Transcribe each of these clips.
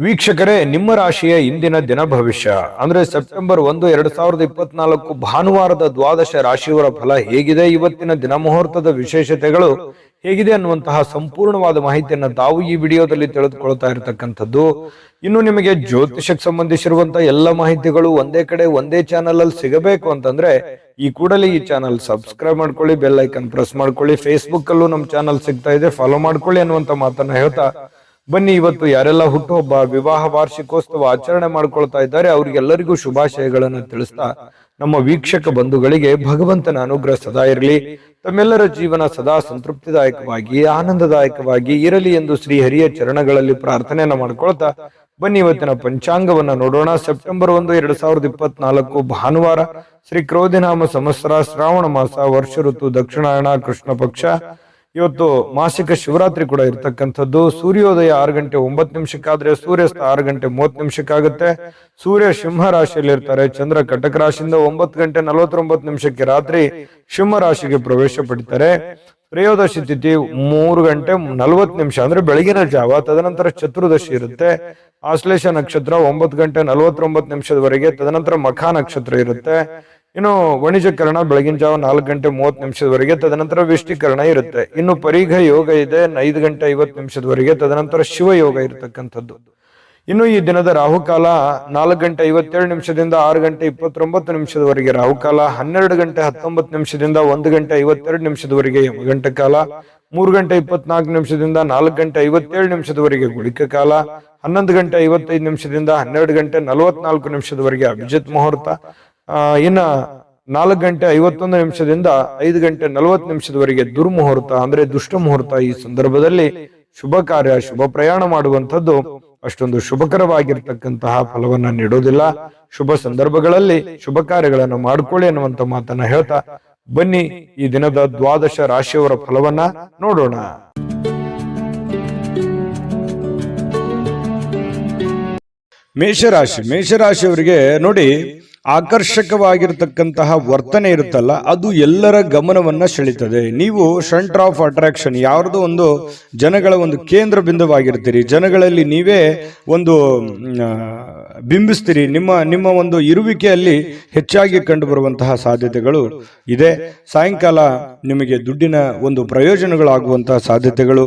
ವೀಕ್ಷಕರೇ, ನಿಮ್ಮ ರಾಶಿಯ ಇಂದಿನ ದಿನ ಭವಿಷ್ಯ ಅಂದ್ರೆ ಸೆಪ್ಟೆಂಬರ್ 1, 2024 ಭಾನುವಾರದ ದ್ವಾದಶ ರಾಶಿಯವರ ಫಲ ಹೇಗಿದೆ, ಇವತ್ತಿನ ದಿನ ಮುಹೂರ್ತದ ವಿಶೇಷತೆಗಳು ಹೇಗಿದೆ ಅನ್ನುವಂತಹ ಸಂಪೂರ್ಣವಾದ ಮಾಹಿತಿಯನ್ನು ತಾವು ಈ ವಿಡಿಯೋದಲ್ಲಿ ತಿಳಿದುಕೊಳ್ತಾ ಇರತಕ್ಕಂಥದ್ದು. ಇನ್ನು ನಿಮಗೆ ಜ್ಯೋತಿಷಕ್ಕೆ ಸಂಬಂಧಿಸಿರುವಂತಹ ಎಲ್ಲ ಮಾಹಿತಿಗಳು ಒಂದೇ ಕಡೆ ಒಂದೇ ಚಾನಲ್ ಅಲ್ಲಿ ಸಿಗಬೇಕು ಅಂತಂದ್ರೆ ಈ ಕೂಡಲೇ ಈ ಚಾನಲ್ ಸಬ್ಸ್ಕ್ರೈಬ್ ಮಾಡ್ಕೊಳ್ಳಿ, ಬೆಲ್ ಐಕನ್ ಪ್ರೆಸ್ ಮಾಡ್ಕೊಳ್ಳಿ. ಫೇಸ್ಬುಕ್ ಅಲ್ಲೂ ನಮ್ಮ ಚಾನಲ್ ಸಿಗ್ತಾ ಇದೆ, ಫಾಲೋ ಮಾಡ್ಕೊಳ್ಳಿ ಅನ್ನುವಂತ ಮಾತನ್ನ ಹೇಳ್ತಾ ಬನ್ನಿ, ಇವತ್ತು ಯಾರೆಲ್ಲ ಹುಟ್ಟುಹಬ್ಬ, ವಿವಾಹ ವಾರ್ಷಿಕೋತ್ಸವ ಆಚರಣೆ ಮಾಡ್ಕೊಳ್ತಾ ಇದ್ದಾರೆ ಅವರಿಗೆಲ್ಲರಿಗೂ ಶುಭಾಶಯಗಳನ್ನು ತಿಳಿಸ್ತಾ ನಮ್ಮ ವೀಕ್ಷಕ ಬಂಧುಗಳಿಗೆ ಭಗವಂತನ ಅನುಗ್ರಹ ಸದಾ ಇರಲಿ, ತಮ್ಮೆಲ್ಲರ ಜೀವನ ಸದಾ ಸಂತೃಪ್ತಿದಾಯಕವಾಗಿ ಆನಂದದಾಯಕವಾಗಿ ಇರಲಿ ಎಂದು ಶ್ರೀ ಹರಿಯ ಚರಣಗಳಲ್ಲಿ ಪ್ರಾರ್ಥನೆಯನ್ನ ಮಾಡ್ಕೊಳ್ತಾ ಬನ್ನಿ ಇವತ್ತಿನ ಪಂಚಾಂಗವನ್ನ ನೋಡೋಣ. ಸೆಪ್ಟೆಂಬರ್ 1, 2024 ಭಾನುವಾರ, ಶ್ರೀ ಕ್ರೋಧಿನಾಮ ಸಂವತ್ಸರ, ಶ್ರಾವಣ ಮಾಸ, ವರ್ಷ ಋತು ದಕ್ಷಿಣಾಯಣ, ಕೃಷ್ಣ ಪಕ್ಷ. ಇವತ್ತು ಮಾಸಿಕ ಶಿವರಾತ್ರಿ ಕೂಡ ಇರ್ತಕ್ಕಂಥದ್ದು. ಸೂರ್ಯೋದಯ 6:09 ಸೂರ್ಯಾಸ್ತ 6:30 ಸೂರ್ಯ ಸಿಂಹ ರಾಶಿಯಲ್ಲಿ ಇರ್ತಾರೆ. ಚಂದ್ರ ಕಟಕ ರಾಶಿಯಿಂದ 9:49 ರಾತ್ರಿ ಸಿಂಹ ರಾಶಿಗೆ ಪ್ರವೇಶ ಪಡಿತಾರೆ. ತ್ರಯೋದಶಿ ತಿಥಿ 3:40 ಅಂದ್ರೆ ಬೆಳಗಿನ ಜಾವ. ತದನಂತರ ಚತುರ್ದಶಿ ಇರುತ್ತೆ. ಆಶ್ಲೇಷ ನಕ್ಷತ್ರ 9:49 ತದನಂತರ ಮಖಾ ನಕ್ಷತ್ರ ಇರುತ್ತೆ. ಇನ್ನು ವಣಿಜಕರಣ ಬೆಳಗಿನ ಜಾವ 4:30 ತದನಂತರ ವಿಷ್ಟಿಕರಣ ಇರುತ್ತೆ. ಇನ್ನು ಪರಿಘ ಯೋಗ ಇದೆ 5:50 ತದನಂತರ ಶಿವ ಯೋಗ ಇರತಕ್ಕಂಥದ್ದು. ಇನ್ನು ಈ ದಿನದ ರಾಹುಕಾಲ 4:57 6:29 ರಾಹುಕಾಲ, 12:19 1:52 ಯಮಗಂಟ ಕಾಲ, 3:24 4:57 ಗುಳಿಕ ಕಾಲ, 11:55 12:44 ಅಭಿಜಿತ್ ಮುಹೂರ್ತ, ಇನ್ನ 4:51 5:40 ದುರ್ಮುಹೂರ್ತ ಅಂದ್ರೆ ದುಷ್ಟ ಮುಹೂರ್ತ. ಈ ಸಂದರ್ಭದಲ್ಲಿ ಶುಭ ಕಾರ್ಯ, ಶುಭ ಪ್ರಯಾಣ ಮಾಡುವಂಥದ್ದು ಅಷ್ಟೊಂದು ಶುಭಕರವಾಗಿರ್ತಕ್ಕಂತಹ ಫಲವನ್ನ ನೀಡೋದಿಲ್ಲ. ಶುಭ ಸಂದರ್ಭಗಳಲ್ಲಿ ಶುಭ ಕಾರ್ಯಗಳನ್ನು ಮಾಡಿಕೊಳ್ಳಿ ಅನ್ನುವಂತ ಮಾತನ್ನ ಹೇಳ್ತಾ ಬನ್ನಿ ಈ ದಿನದ ದ್ವಾದಶ ರಾಶಿಯವರ ಫಲವನ್ನ ನೋಡೋಣ. ಮೇಷರಾಶಿಯವರಿಗೆ ನೋಡಿ, ಆಕರ್ಷಕವಾಗಿರ್ತಕ್ಕಂತಹ ವರ್ತನೆ ಇರುತ್ತಲ್ಲ, ಅದು ಎಲ್ಲರ ಗಮನವನ್ನ ಸೆಳೀತದೆ. ನೀವು ಸೆಂಟರ್ ಆಫ್ ಅಟ್ರಾಕ್ಷನ್, ಯಾವ್ದೋ ಒಂದು ಜನಗಳ ಒಂದು ಕೇಂದ್ರ ಬಿಂದುವಾಗಿರ್ತೀರಿ. ಜನಗಳಲ್ಲಿ ನೀವೇ ಒಂದು ಬಿಂಬಿಸ್ತೀರಿ. ನಿಮ್ಮ ಒಂದು ಇರುವಿಕೆಯಲ್ಲಿ ಹೆಚ್ಚಾಗಿ ಕಂಡು ಬರುವಂತಹ ಸಾಧ್ಯತೆಗಳು ಇದೆ. ಸಾಯಂಕಾಲ ನಿಮಗೆ ದುಡ್ಡಿನ ಒಂದು ಪ್ರಯೋಜನಗಳಾಗುವಂತಹ ಸಾಧ್ಯತೆಗಳು,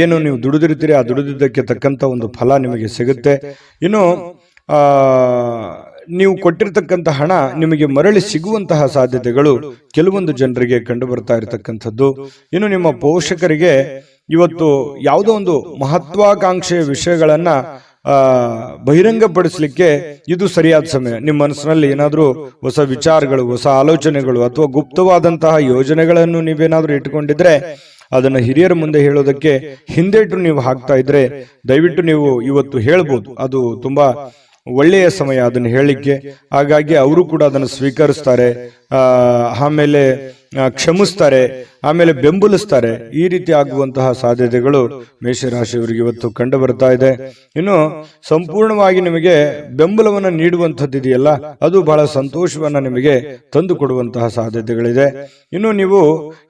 ಏನು ನೀವು ದುಡಿದಿರ್ತೀರಿ ಆ ದುಡಿದಿದ್ದಕ್ಕೆ ತಕ್ಕಂತ ಒಂದು ಫಲ ನಿಮಗೆ ಸಿಗುತ್ತೆ. ಇನ್ನು ನೀವು ಕೊಟ್ಟಿರ್ತಕ್ಕಂಥ ಹಣ ನಿಮಗೆ ಮರಳಿ ಸಿಗುವಂತಹ ಸಾಧ್ಯತೆಗಳು ಕೆಲವೊಂದು ಜನರಿಗೆ ಕಂಡು ಬರ್ತಾ ಇರತಕ್ಕಂಥದ್ದು. ಇನ್ನು ನಿಮ್ಮ ಪೋಷಕರಿಗೆ ಇವತ್ತು ಯಾವುದೋ ಒಂದು ಮಹತ್ವಾಕಾಂಕ್ಷೆಯ ವಿಷಯಗಳನ್ನ ಬಹಿರಂಗಪಡಿಸಲಿಕ್ಕೆ ಇದು ಸರಿಯಾದ ಸಮಯ. ನಿಮ್ಮ ಮನಸ್ಸಿನಲ್ಲಿ ಏನಾದ್ರೂ ಹೊಸ ವಿಚಾರಗಳು, ಹೊಸ ಆಲೋಚನೆಗಳು ಅಥವಾ ಗುಪ್ತವಾದಂತಹ ಯೋಜನೆಗಳನ್ನು ನೀವೇನಾದ್ರೂ ಇಟ್ಕೊಂಡಿದ್ರೆ ಅದನ್ನ ಹಿರಿಯರ ಮುಂದೆ ಹೇಳೋದಕ್ಕೆ ಹಿಂದೇಟು ನೀವು ಹಾಕ್ತಾ ಇದ್ರೆ ದಯವಿಟ್ಟು ನೀವು ಇವತ್ತು ಹೇಳ್ಬೋದು. ಅದು ತುಂಬಾ ಒಳ್ಳೆಯ ಸಮಯ ಅದನ್ನು ಹೇಳಿಕ್ಕೆ. ಹಾಗಾಗಿ ಅವರು ಕೂಡ ಅದನ್ನು ಸ್ವೀಕರಿಸ್ತಾರೆ, ಆಮೇಲೆ ಕ್ಷಮಿಸ್ತಾರೆ, ಆಮೇಲೆ ಬೆಂಬಲಿಸ್ತಾರೆ. ಈ ರೀತಿ ಆಗುವಂತಹ ಸಾಧ್ಯತೆಗಳು ಮೇಷರಾಶಿಯವರಿಗೆ ಇವತ್ತು ಕಂಡು ಬರ್ತಾ ಇದೆ. ಇನ್ನು ಸಂಪೂರ್ಣವಾಗಿ ನಿಮಗೆ ಬೆಂಬಲವನ್ನು ನೀಡುವಂಥದ್ದು ಇದೆಯಲ್ಲ, ಅದು ಬಹಳ ಸಂತೋಷವನ್ನ ನಿಮಗೆ ತಂದು ಕೊಡುವಂತಹ ಸಾಧ್ಯತೆಗಳಿದೆ. ಇನ್ನು ನೀವು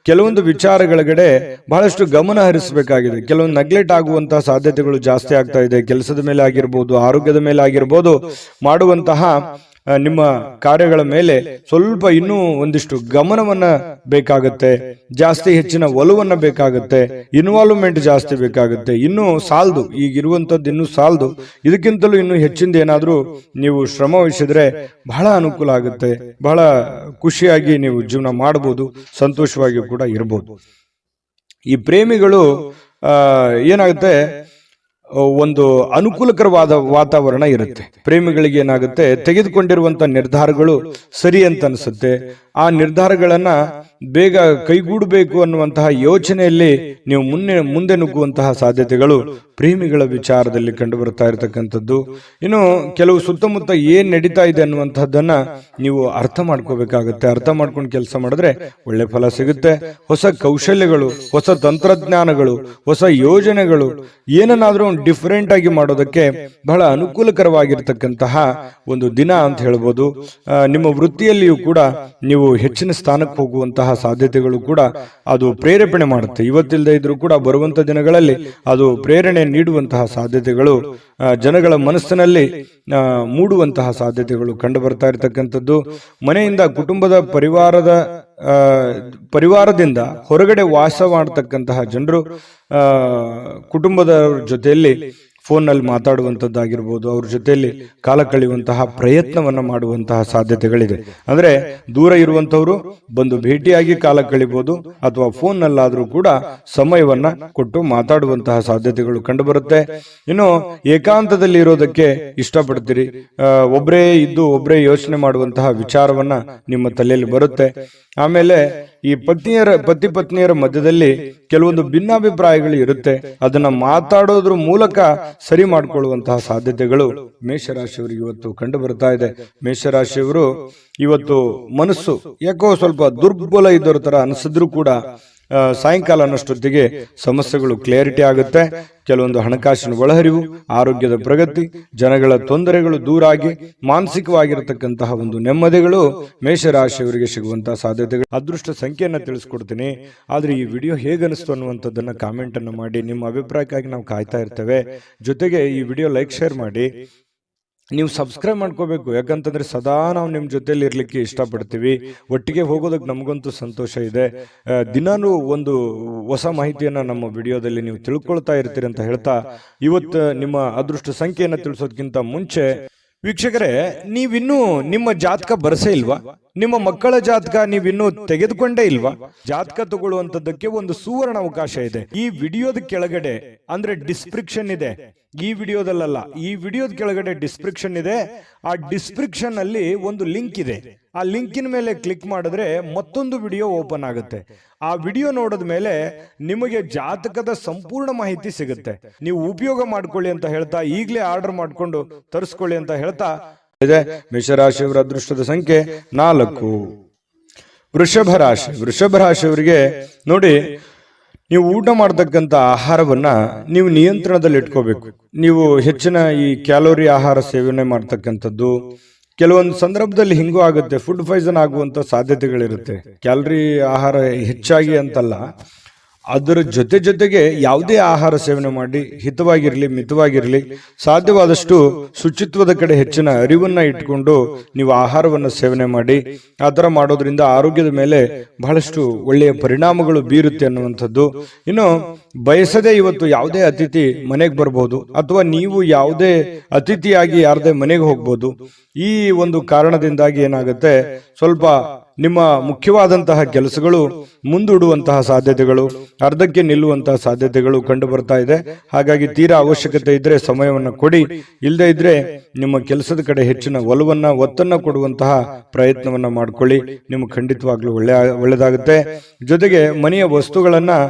ಕೆಲವೊಂದು ವಿಚಾರಗಳಗಡೆ ಬಹಳಷ್ಟು ಗಮನ ಹರಿಸಬೇಕಾಗಿದೆ. ಕೆಲವೊಂದು ನೆಗ್ಲೆಕ್ಟ್ ಆಗುವಂತಹ ಸಾಧ್ಯತೆಗಳು ಜಾಸ್ತಿ ಆಗ್ತಾ ಇದೆ. ಕೆಲಸದ ಮೇಲೆ ಆಗಿರ್ಬೋದು, ಆರೋಗ್ಯದ ಮೇಲೆ ಆಗಿರ್ಬೋದು, ಮಾಡುವಂತಹ ನಿಮ್ಮ ಕಾರ್ಯಗಳ ಮೇಲೆ ಸ್ವಲ್ಪ ಇನ್ನೂ ಒಂದಿಷ್ಟು ಗಮನವನ್ನ ಬೇಕಾಗುತ್ತೆ, ಜಾಸ್ತಿ ಹೆಚ್ಚಿನ ಒಲವನ್ನ ಬೇಕಾಗುತ್ತೆ, ಇನ್ವಾಲ್ವ್ಮೆಂಟ್ ಜಾಸ್ತಿ ಬೇಕಾಗುತ್ತೆ. ಇನ್ನೂ ಸಾಲದು, ಈಗಿರುವಂತದ್ದು ಇನ್ನೂ ಸಾಲದು. ಇದಕ್ಕಿಂತಲೂ ಇನ್ನೂ ಹೆಚ್ಚಿಂದ ಏನಾದ್ರೂ ನೀವು ಶ್ರಮ ವಹಿಸಿದ್ರೆ ಬಹಳ ಅನುಕೂಲ ಆಗುತ್ತೆ. ಬಹಳ ಖುಷಿಯಾಗಿ ನೀವು ಜೀವನ ಮಾಡಬಹುದು, ಸಂತೋಷವಾಗಿ ಕೂಡ ಇರಬಹುದು. ಈ ಪ್ರೇಮಿಗಳು ಏನಾಗುತ್ತೆ, ಒಂದು ಅನುಕೂಲಕರವಾದ ವಾತಾವರಣ ಇರುತ್ತೆ. ಪ್ರೇಮಿಗಳಿಗೆ ಏನಾಗುತ್ತೆ, ತೆಗೆದುಕೊಂಡಿರುವಂತ ನಿರ್ಧಾರಗಳು ಸರಿ ಅಂತ ಅನ್ಸುತ್ತೆ. ಆ ನಿರ್ಧಾರಗಳನ್ನ ಬೇಗ ಕೈಗೂಡಬೇಕು ಅನ್ನುವಂತಹ ಯೋಚನೆಯಲ್ಲಿ ನೀವು ಮುಂದೆ ನುಗ್ಗುವಂತಹ ಸಾಧ್ಯತೆಗಳು ಪ್ರೇಮಿಗಳ ವಿಚಾರದಲ್ಲಿ ಕಂಡು ಬರ್ತಾ ಇರತಕ್ಕಂಥದ್ದು. ಇನ್ನು ಕೆಲವು ಸುತ್ತಮುತ್ತ ಏನ್ ನಡೀತಾ ಇದೆ ಅನ್ನುವಂಥದ್ದನ್ನ ನೀವು ಅರ್ಥ ಮಾಡ್ಕೋಬೇಕಾಗತ್ತೆ. ಅರ್ಥ ಮಾಡ್ಕೊಂಡು ಕೆಲಸ ಮಾಡಿದ್ರೆ ಒಳ್ಳೆ ಫಲ ಸಿಗುತ್ತೆ. ಹೊಸ ಕೌಶಲ್ಯಗಳು, ಹೊಸ ತಂತ್ರಜ್ಞಾನಗಳು, ಹೊಸ ಯೋಜನೆಗಳು, ಏನನ್ನಾದ್ರೂ ಡಿಫರೆಂಟ್ ಆಗಿ ಮಾಡೋದಕ್ಕೆ ಬಹಳ ಅನುಕೂಲಕರವಾಗಿರ್ತಕ್ಕಂತಹ ಒಂದು ದಿನ ಅಂತ ಹೇಳ್ಬೋದು. ನಿಮ್ಮ ವೃತ್ತಿಯಲ್ಲಿಯೂ ಕೂಡ ನೀವು ಹೆಚ್ಚಿನ ಸ್ಥಾನಕ್ಕೆ ಹೋಗುವಂತಹ ಸಾಧ್ಯತೆಗಳು ಕೂಡ ಅದು ಪ್ರೇರೇಪಣೆ ಮಾಡುತ್ತೆ. ಇವತ್ತಿಲ್ಲದೆ ಇದ್ರೂ ಕೂಡ ಬರುವಂತ ದಿನಗಳಲ್ಲಿ ಅದು ಪ್ರೇರಣೆ ನೀಡುವಂತಹ ಸಾಧ್ಯತೆಗಳು ಜನಗಳ ಮನಸ್ಸಿನಲ್ಲಿ ಮೂಡುವಂತಹ ಸಾಧ್ಯತೆಗಳು ಕಂಡು ಬರ್ತಾ ಇರತಕ್ಕಂಥದ್ದು. ಮನೆಯಿಂದ ಕುಟುಂಬದ ಪರಿವಾರದಿಂದ ಹೊರಗಡೆ ವಾಸ ಮಾಡತಕ್ಕಂತಹ ಜನರು ಕುಟುಂಬದ ಜೊತೆಯಲ್ಲಿ ಫೋನ್ನಲ್ಲಿ ಮಾತಾಡುವಂಥದ್ದಾಗಿರ್ಬೋದು, ಅವ್ರ ಜೊತೆಯಲ್ಲಿ ಕಾಲ ಕಳೆಯುವಂತಹ ಪ್ರಯತ್ನವನ್ನ ಮಾಡುವಂತಹ ಸಾಧ್ಯತೆಗಳಿದೆ. ಅಂದ್ರೆ ದೂರ ಇರುವಂತವರು ಬಂದು ಭೇಟಿಯಾಗಿ ಕಾಲ ಕಳಿಬಹುದು, ಅಥವಾ ಫೋನ್ನಲ್ಲಾದ್ರೂ ಕೂಡ ಸಮಯವನ್ನ ಕೊಟ್ಟು ಮಾತಾಡುವಂತಹ ಸಾಧ್ಯತೆಗಳು ಕಂಡು ಬರುತ್ತೆ. ಇನ್ನು ಏಕಾಂತದಲ್ಲಿ ಇರೋದಕ್ಕೆ ಇಷ್ಟಪಡ್ತೀರಿ, ಒಬ್ಬರೇ ಇದ್ದು ಒಬ್ಬರೇ ಯೋಚನೆ ಮಾಡುವಂತಹ ವಿಚಾರವನ್ನ ನಿಮ್ಮ ತಲೆಯಲ್ಲಿ ಬರುತ್ತೆ. ಆಮೇಲೆ ಈ ಪತಿ ಪತ್ನಿಯರ ಮಧ್ಯದಲ್ಲಿ ಕೆಲವೊಂದು ಭಿನ್ನಾಭಿಪ್ರಾಯಗಳು ಇರುತ್ತೆ, ಅದನ್ನ ಮಾತಾಡೋದ್ರ ಮೂಲಕ ಸರಿ ಮಾಡಿಕೊಳ್ಳುವಂತಹ ಸಾಧ್ಯತೆಗಳು ಮೇಷರಾಶಿಯವರಿಗೆ ಇವತ್ತು ಕಂಡು ಬರ್ತಾ ಇದೆ. ಮೇಷರಾಶಿಯವರು ಇವತ್ತು ಮನಸ್ಸು ಯಾಕೋ ಸ್ವಲ್ಪ ದುರ್ಬಲ ಇದ್ದರ ತರ ಅನಿಸಿದ್ರು ಕೂಡ ಸಾಯಂಕಾಲ ಅನ್ನೋಷ್ಟೊತ್ತಿಗೆ ಸಮಸ್ಯೆಗಳು ಕ್ಲಿಯರಿಟಿ ಆಗುತ್ತೆ. ಕೆಲವೊಂದು ಹಣಕಾಸಿನ ಒಳಹರಿವು, ಆರೋಗ್ಯದ ಪ್ರಗತಿ, ಜನಗಳ ತೊಂದರೆಗಳು ದೂರಾಗಿ ಮಾನಸಿಕವಾಗಿರತಕ್ಕಂತಹ ಒಂದು ನೆಮ್ಮದಿಗಳು ಮೇಷರಾಶಿಯವರಿಗೆ ಸಿಗುವಂತಹ ಸಾಧ್ಯತೆಗಳು. ಅದೃಷ್ಟ ಸಂಖ್ಯೆಯನ್ನ ತಿಳಿಸ್ಕೊಡ್ತೀನಿ, ಆದ್ರೆ ಈ ವಿಡಿಯೋ ಹೇಗನಿಸ್ತು ಅನ್ನುವಂಥದ್ದನ್ನ ಕಾಮೆಂಟ್ ಅನ್ನು ಮಾಡಿ. ನಿಮ್ಮ ಅಭಿಪ್ರಾಯಕ್ಕಾಗಿ ನಾವು ಕಾಯ್ತಾ ಇರ್ತೇವೆ. ಜೊತೆಗೆ ಈ ವಿಡಿಯೋ ಲೈಕ್ ಶೇರ್ ಮಾಡಿ. ನೀವು ಸಬ್ಸ್ಕ್ರೈಬ್ ಮಾಡ್ಕೋಬೇಕು, ಯಾಕಂತಂದ್ರೆ ಸದಾ ನಾವು ನಿಮ್ಮ ಜೊತೆಲಿ ಇರ್ಲಿಕ್ಕೆ ಇಷ್ಟಪಡ್ತೀವಿ. ಒಟ್ಟಿಗೆ ಹೋಗೋದಕ್ಕೆ ನಮಗಂತೂ ಸಂತೋಷ ಇದೆ. ದಿನಾನು ಒಂದು ಹೊಸ ಮಾಹಿತಿಯನ್ನ ನಮ್ಮ ವಿಡಿಯೋದಲ್ಲಿ ನೀವು ತಿಳ್ಕೊಳ್ತಾ ಇರ್ತೀರಿ ಅಂತ ಹೇಳ್ತಾ, ಇವತ್ತು ನಿಮ್ಮ ಅದೃಷ್ಟ ಸಂಖ್ಯೆಯನ್ನು ತಿಳಿಸೋದಕ್ಕಿಂತ ಮುಂಚೆ ವೀಕ್ಷಕರೇ, ನೀವಿನ್ನೂ ನಿಮ್ಮ ಜಾತಕ ಬರಸೇ ಇಲ್ವಾ? ನಿಮ್ಮ ಮಕ್ಕಳ ಜಾತಕ ನೀವಿನ್ನೂ ತೆಗೆದುಕೊಂಡೇ ಇಲ್ವಾ? ಜಾತಕ ತಗೊಳ್ಳುವಂತದ್ದಕ್ಕೆ ಒಂದು ಸುವರ್ಣ ಅವಕಾಶ ಇದೆ. ಈ ವಿಡಿಯೋದ ಕೆಳಗಡೆ ಅಂದ್ರೆ ಡಿಸ್ಕ್ರಿಪ್ಷನ್ ಇದೆ, ಈ ವಿಡಿಯೋದಲ್ಲ, ಈ ವಿಡಿಯೋದ ಕೆಳಗಡೆ ಡಿಸ್ಕ್ರಿಪ್ಷನ್ ಇದೆ. ಆ ಡಿಸ್ಕ್ರಿಪ್ಷನ್ ಅಲ್ಲಿ ಒಂದು ಲಿಂಕ್ ಇದೆ. ಆ ಲಿಂಕಿನ ಮೇಲೆ ಕ್ಲಿಕ್ ಮಾಡಿದ್ರೆ ಮತ್ತೊಂದು ವಿಡಿಯೋ ಓಪನ್ ಆಗುತ್ತೆ. ಆ ವಿಡಿಯೋ ನೋಡಿದ ಮೇಲೆ ನಿಮಗೆ ಜಾತಕದ ಸಂಪೂರ್ಣ ಮಾಹಿತಿ ಸಿಗುತ್ತೆ. ನೀವು ಉಪಯೋಗ ಮಾಡ್ಕೊಳ್ಳಿ ಅಂತ ಹೇಳ್ತಾ, ಈಗಲೇ ಆರ್ಡರ್ ಮಾಡ್ಕೊಂಡು ತರಿಸ್ಕೊಳ್ಳಿ ಅಂತ ಹೇಳ್ತಾ ಇದೆ. ಮೇಷರಾಶಿಯವರ ಅದೃಷ್ಟದ ಸಂಖ್ಯೆ 4. ವೃಷಭ ರಾಶಿಯವರಿಗೆ ನೋಡಿ, ನೀವು ಊಟ ಮಾಡತಕ್ಕಂಥ ಆಹಾರವನ್ನ ನೀವು ನಿಯಂತ್ರಣದಲ್ಲಿ ಇಟ್ಕೋಬೇಕು. ನೀವು ಹೆಚ್ಚಿನ ಈ ಕ್ಯಾಲೋರಿ ಆಹಾರ ಸೇವನೆ ಮಾಡ್ತಕ್ಕಂಥದ್ದು ಕೆಲವೊಂದು ಸಂದರ್ಭದಲ್ಲಿ ಹಿಂಗೂ ಆಗುತ್ತೆ, ಫುಡ್ ಪಾಯ್ಸನ್ ಆಗುವಂತ ಸಾಧ್ಯತೆಗಳಿರುತ್ತೆ. ಕ್ಯಾಲರಿ ಆಹಾರ ಹೆಚ್ಚಾಗಿ ಅಂತಲ್ಲ, ಅದರ ಜೊತೆಗೆ ಯಾವುದೇ ಆಹಾರ ಸೇವನೆ ಮಾಡಿ ಹಿತವಾಗಿರ್ಲಿ, ಮಿತವಾಗಿರ್ಲಿ, ಸಾಧ್ಯವಾದಷ್ಟು ಶುಚಿತ್ವದ ಕಡೆ ಹೆಚ್ಚಿನ ಅರಿವನ್ನ ಇಟ್ಕೊಂಡು ನೀವು ಆಹಾರವನ್ನು ಸೇವನೆ ಮಾಡಿ. ಆ ಥರ ಮಾಡೋದ್ರಿಂದ ಆರೋಗ್ಯದ ಮೇಲೆ ಬಹಳಷ್ಟು ಒಳ್ಳೆಯ ಪರಿಣಾಮಗಳು ಬೀರುತ್ತೆ ಅನ್ನುವಂಥದ್ದು. ಇನ್ನು ಬಯಸದೆ ಇವತ್ತು ಯಾವುದೇ ಅತಿಥಿ ಮನೆಗೆ ಬರ್ಬೋದು, ಅಥವಾ ನೀವು ಯಾವುದೇ ಅತಿಥಿಯಾಗಿ ಯಾರದೇ ಮನೆಗೆ ಹೋಗ್ಬೋದು. ಈ ಒಂದು ಕಾರಣದಿಂದಾಗಿ ಏನಾಗುತ್ತೆ, ಸ್ವಲ್ಪ ನಿಮ್ಮ ಮುಖ್ಯವಾದಂತಹ ಕೆಲಸಗಳು ಮುಂದೂಡುವಂತಹ ಸಾಧ್ಯತೆಗಳು, ಅರ್ಧಕ್ಕೆ ನಿಲ್ಲುವಂತಹ ಸಾಧ್ಯತೆಗಳು ಕಂಡು ಬರ್ತಾ ಇದೆ. ಹಾಗಾಗಿ ತೀರಾ ಅವಶ್ಯಕತೆ ಇದ್ರೆ ಸಮಯವನ್ನು ಕೊಡಿ, ಇಲ್ಲದೆ ಇದ್ರೆ ನಿಮ್ಮ ಕೆಲಸದ ಕಡೆ ಹೆಚ್ಚಿನ ಒತ್ತನ್ನ ಕೊಡುವಂತಹ ಪ್ರಯತ್ನವನ್ನ ಮಾಡ್ಕೊಳ್ಳಿ. ನಿಮ್ಗೆ ಖಂಡಿತವಾಗ್ಲೂ ಒಳ್ಳೆದಾಗುತ್ತೆ. ಜೊತೆಗೆ ಮನೆಯ ವಸ್ತುಗಳನ್ನ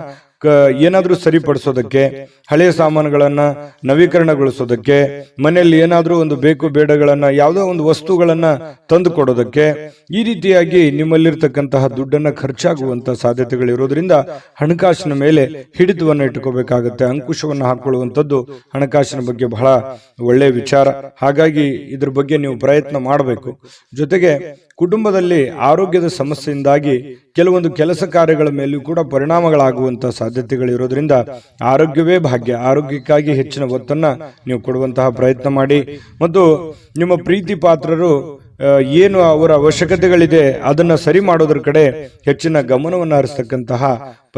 ಏನಾದ್ರೂ ಸರಿಪಡಿಸೋದಕ್ಕೆ, ಹಳೆಯ ಸಾಮಾನುಗಳನ್ನ ನವೀಕರಣಗೊಳಿಸೋದಕ್ಕೆ, ಮನೆಯಲ್ಲಿ ಏನಾದ್ರೂ ಒಂದು ಬೇಕು ಬೇಡಗಳನ್ನ, ಯಾವುದೋ ಒಂದು ವಸ್ತುಗಳನ್ನ ತಂದು ಕೊಡೋದಕ್ಕೆ, ಈ ರೀತಿಯಾಗಿ ನಿಮ್ಮಲ್ಲಿರ್ತಕ್ಕಂತಹ ದುಡ್ಡನ್ನ ಖರ್ಚಾಗುವಂತ ಸಾಧ್ಯತೆಗಳಿರೋದ್ರಿಂದ ಹಣಕಾಸಿನ ಮೇಲೆ ಹಿಡಿತವನ್ನ ಇಟ್ಕೋಬೇಕಾಗತ್ತೆ. ಅಂಕುಶವನ್ನ ಹಾಕೊಳ್ಳುವಂಥದ್ದು ಹಣಕಾಸಿನ ಬಗ್ಗೆ ಬಹಳ ಒಳ್ಳೆಯ ವಿಚಾರ. ಹಾಗಾಗಿ ಇದ್ರ ಬಗ್ಗೆ ನೀವು ಪ್ರಯತ್ನ ಮಾಡಬೇಕು. ಜೊತೆಗೆ ಕುಟುಂಬದಲ್ಲಿ ಆರೋಗ್ಯದ ಸಮಸ್ಯೆಯಿಂದಾಗಿ ಕೆಲವೊಂದು ಕೆಲಸ ಕಾರ್ಯಗಳ ಮೇಲೂ ಕೂಡ ಪರಿಣಾಮಗಳಾಗುವಂತಹ ಸಾಧ್ಯತೆಗಳಿರೋದ್ರಿಂದ ಆರೋಗ್ಯವೇ ಭಾಗ್ಯ. ಆರೋಗ್ಯಕ್ಕಾಗಿ ಹೆಚ್ಚಿನ ಒತ್ತನ್ನ ನೀವು ಕೊಡುವಂತಹ ಪ್ರಯತ್ನ ಮಾಡಿ. ಮತ್ತು ನಿಮ್ಮ ಪ್ರೀತಿ ಪಾತ್ರರು ಏನು ಅವರ ಅವಶ್ಯಕತೆಗಳಿದೆ ಅದನ್ನ ಸರಿ ಮಾಡೋದ್ರ ಕಡೆ ಹೆಚ್ಚಿನ ಗಮನವನ್ನು ಹರಿಸ್ತಕ್ಕಂತಹ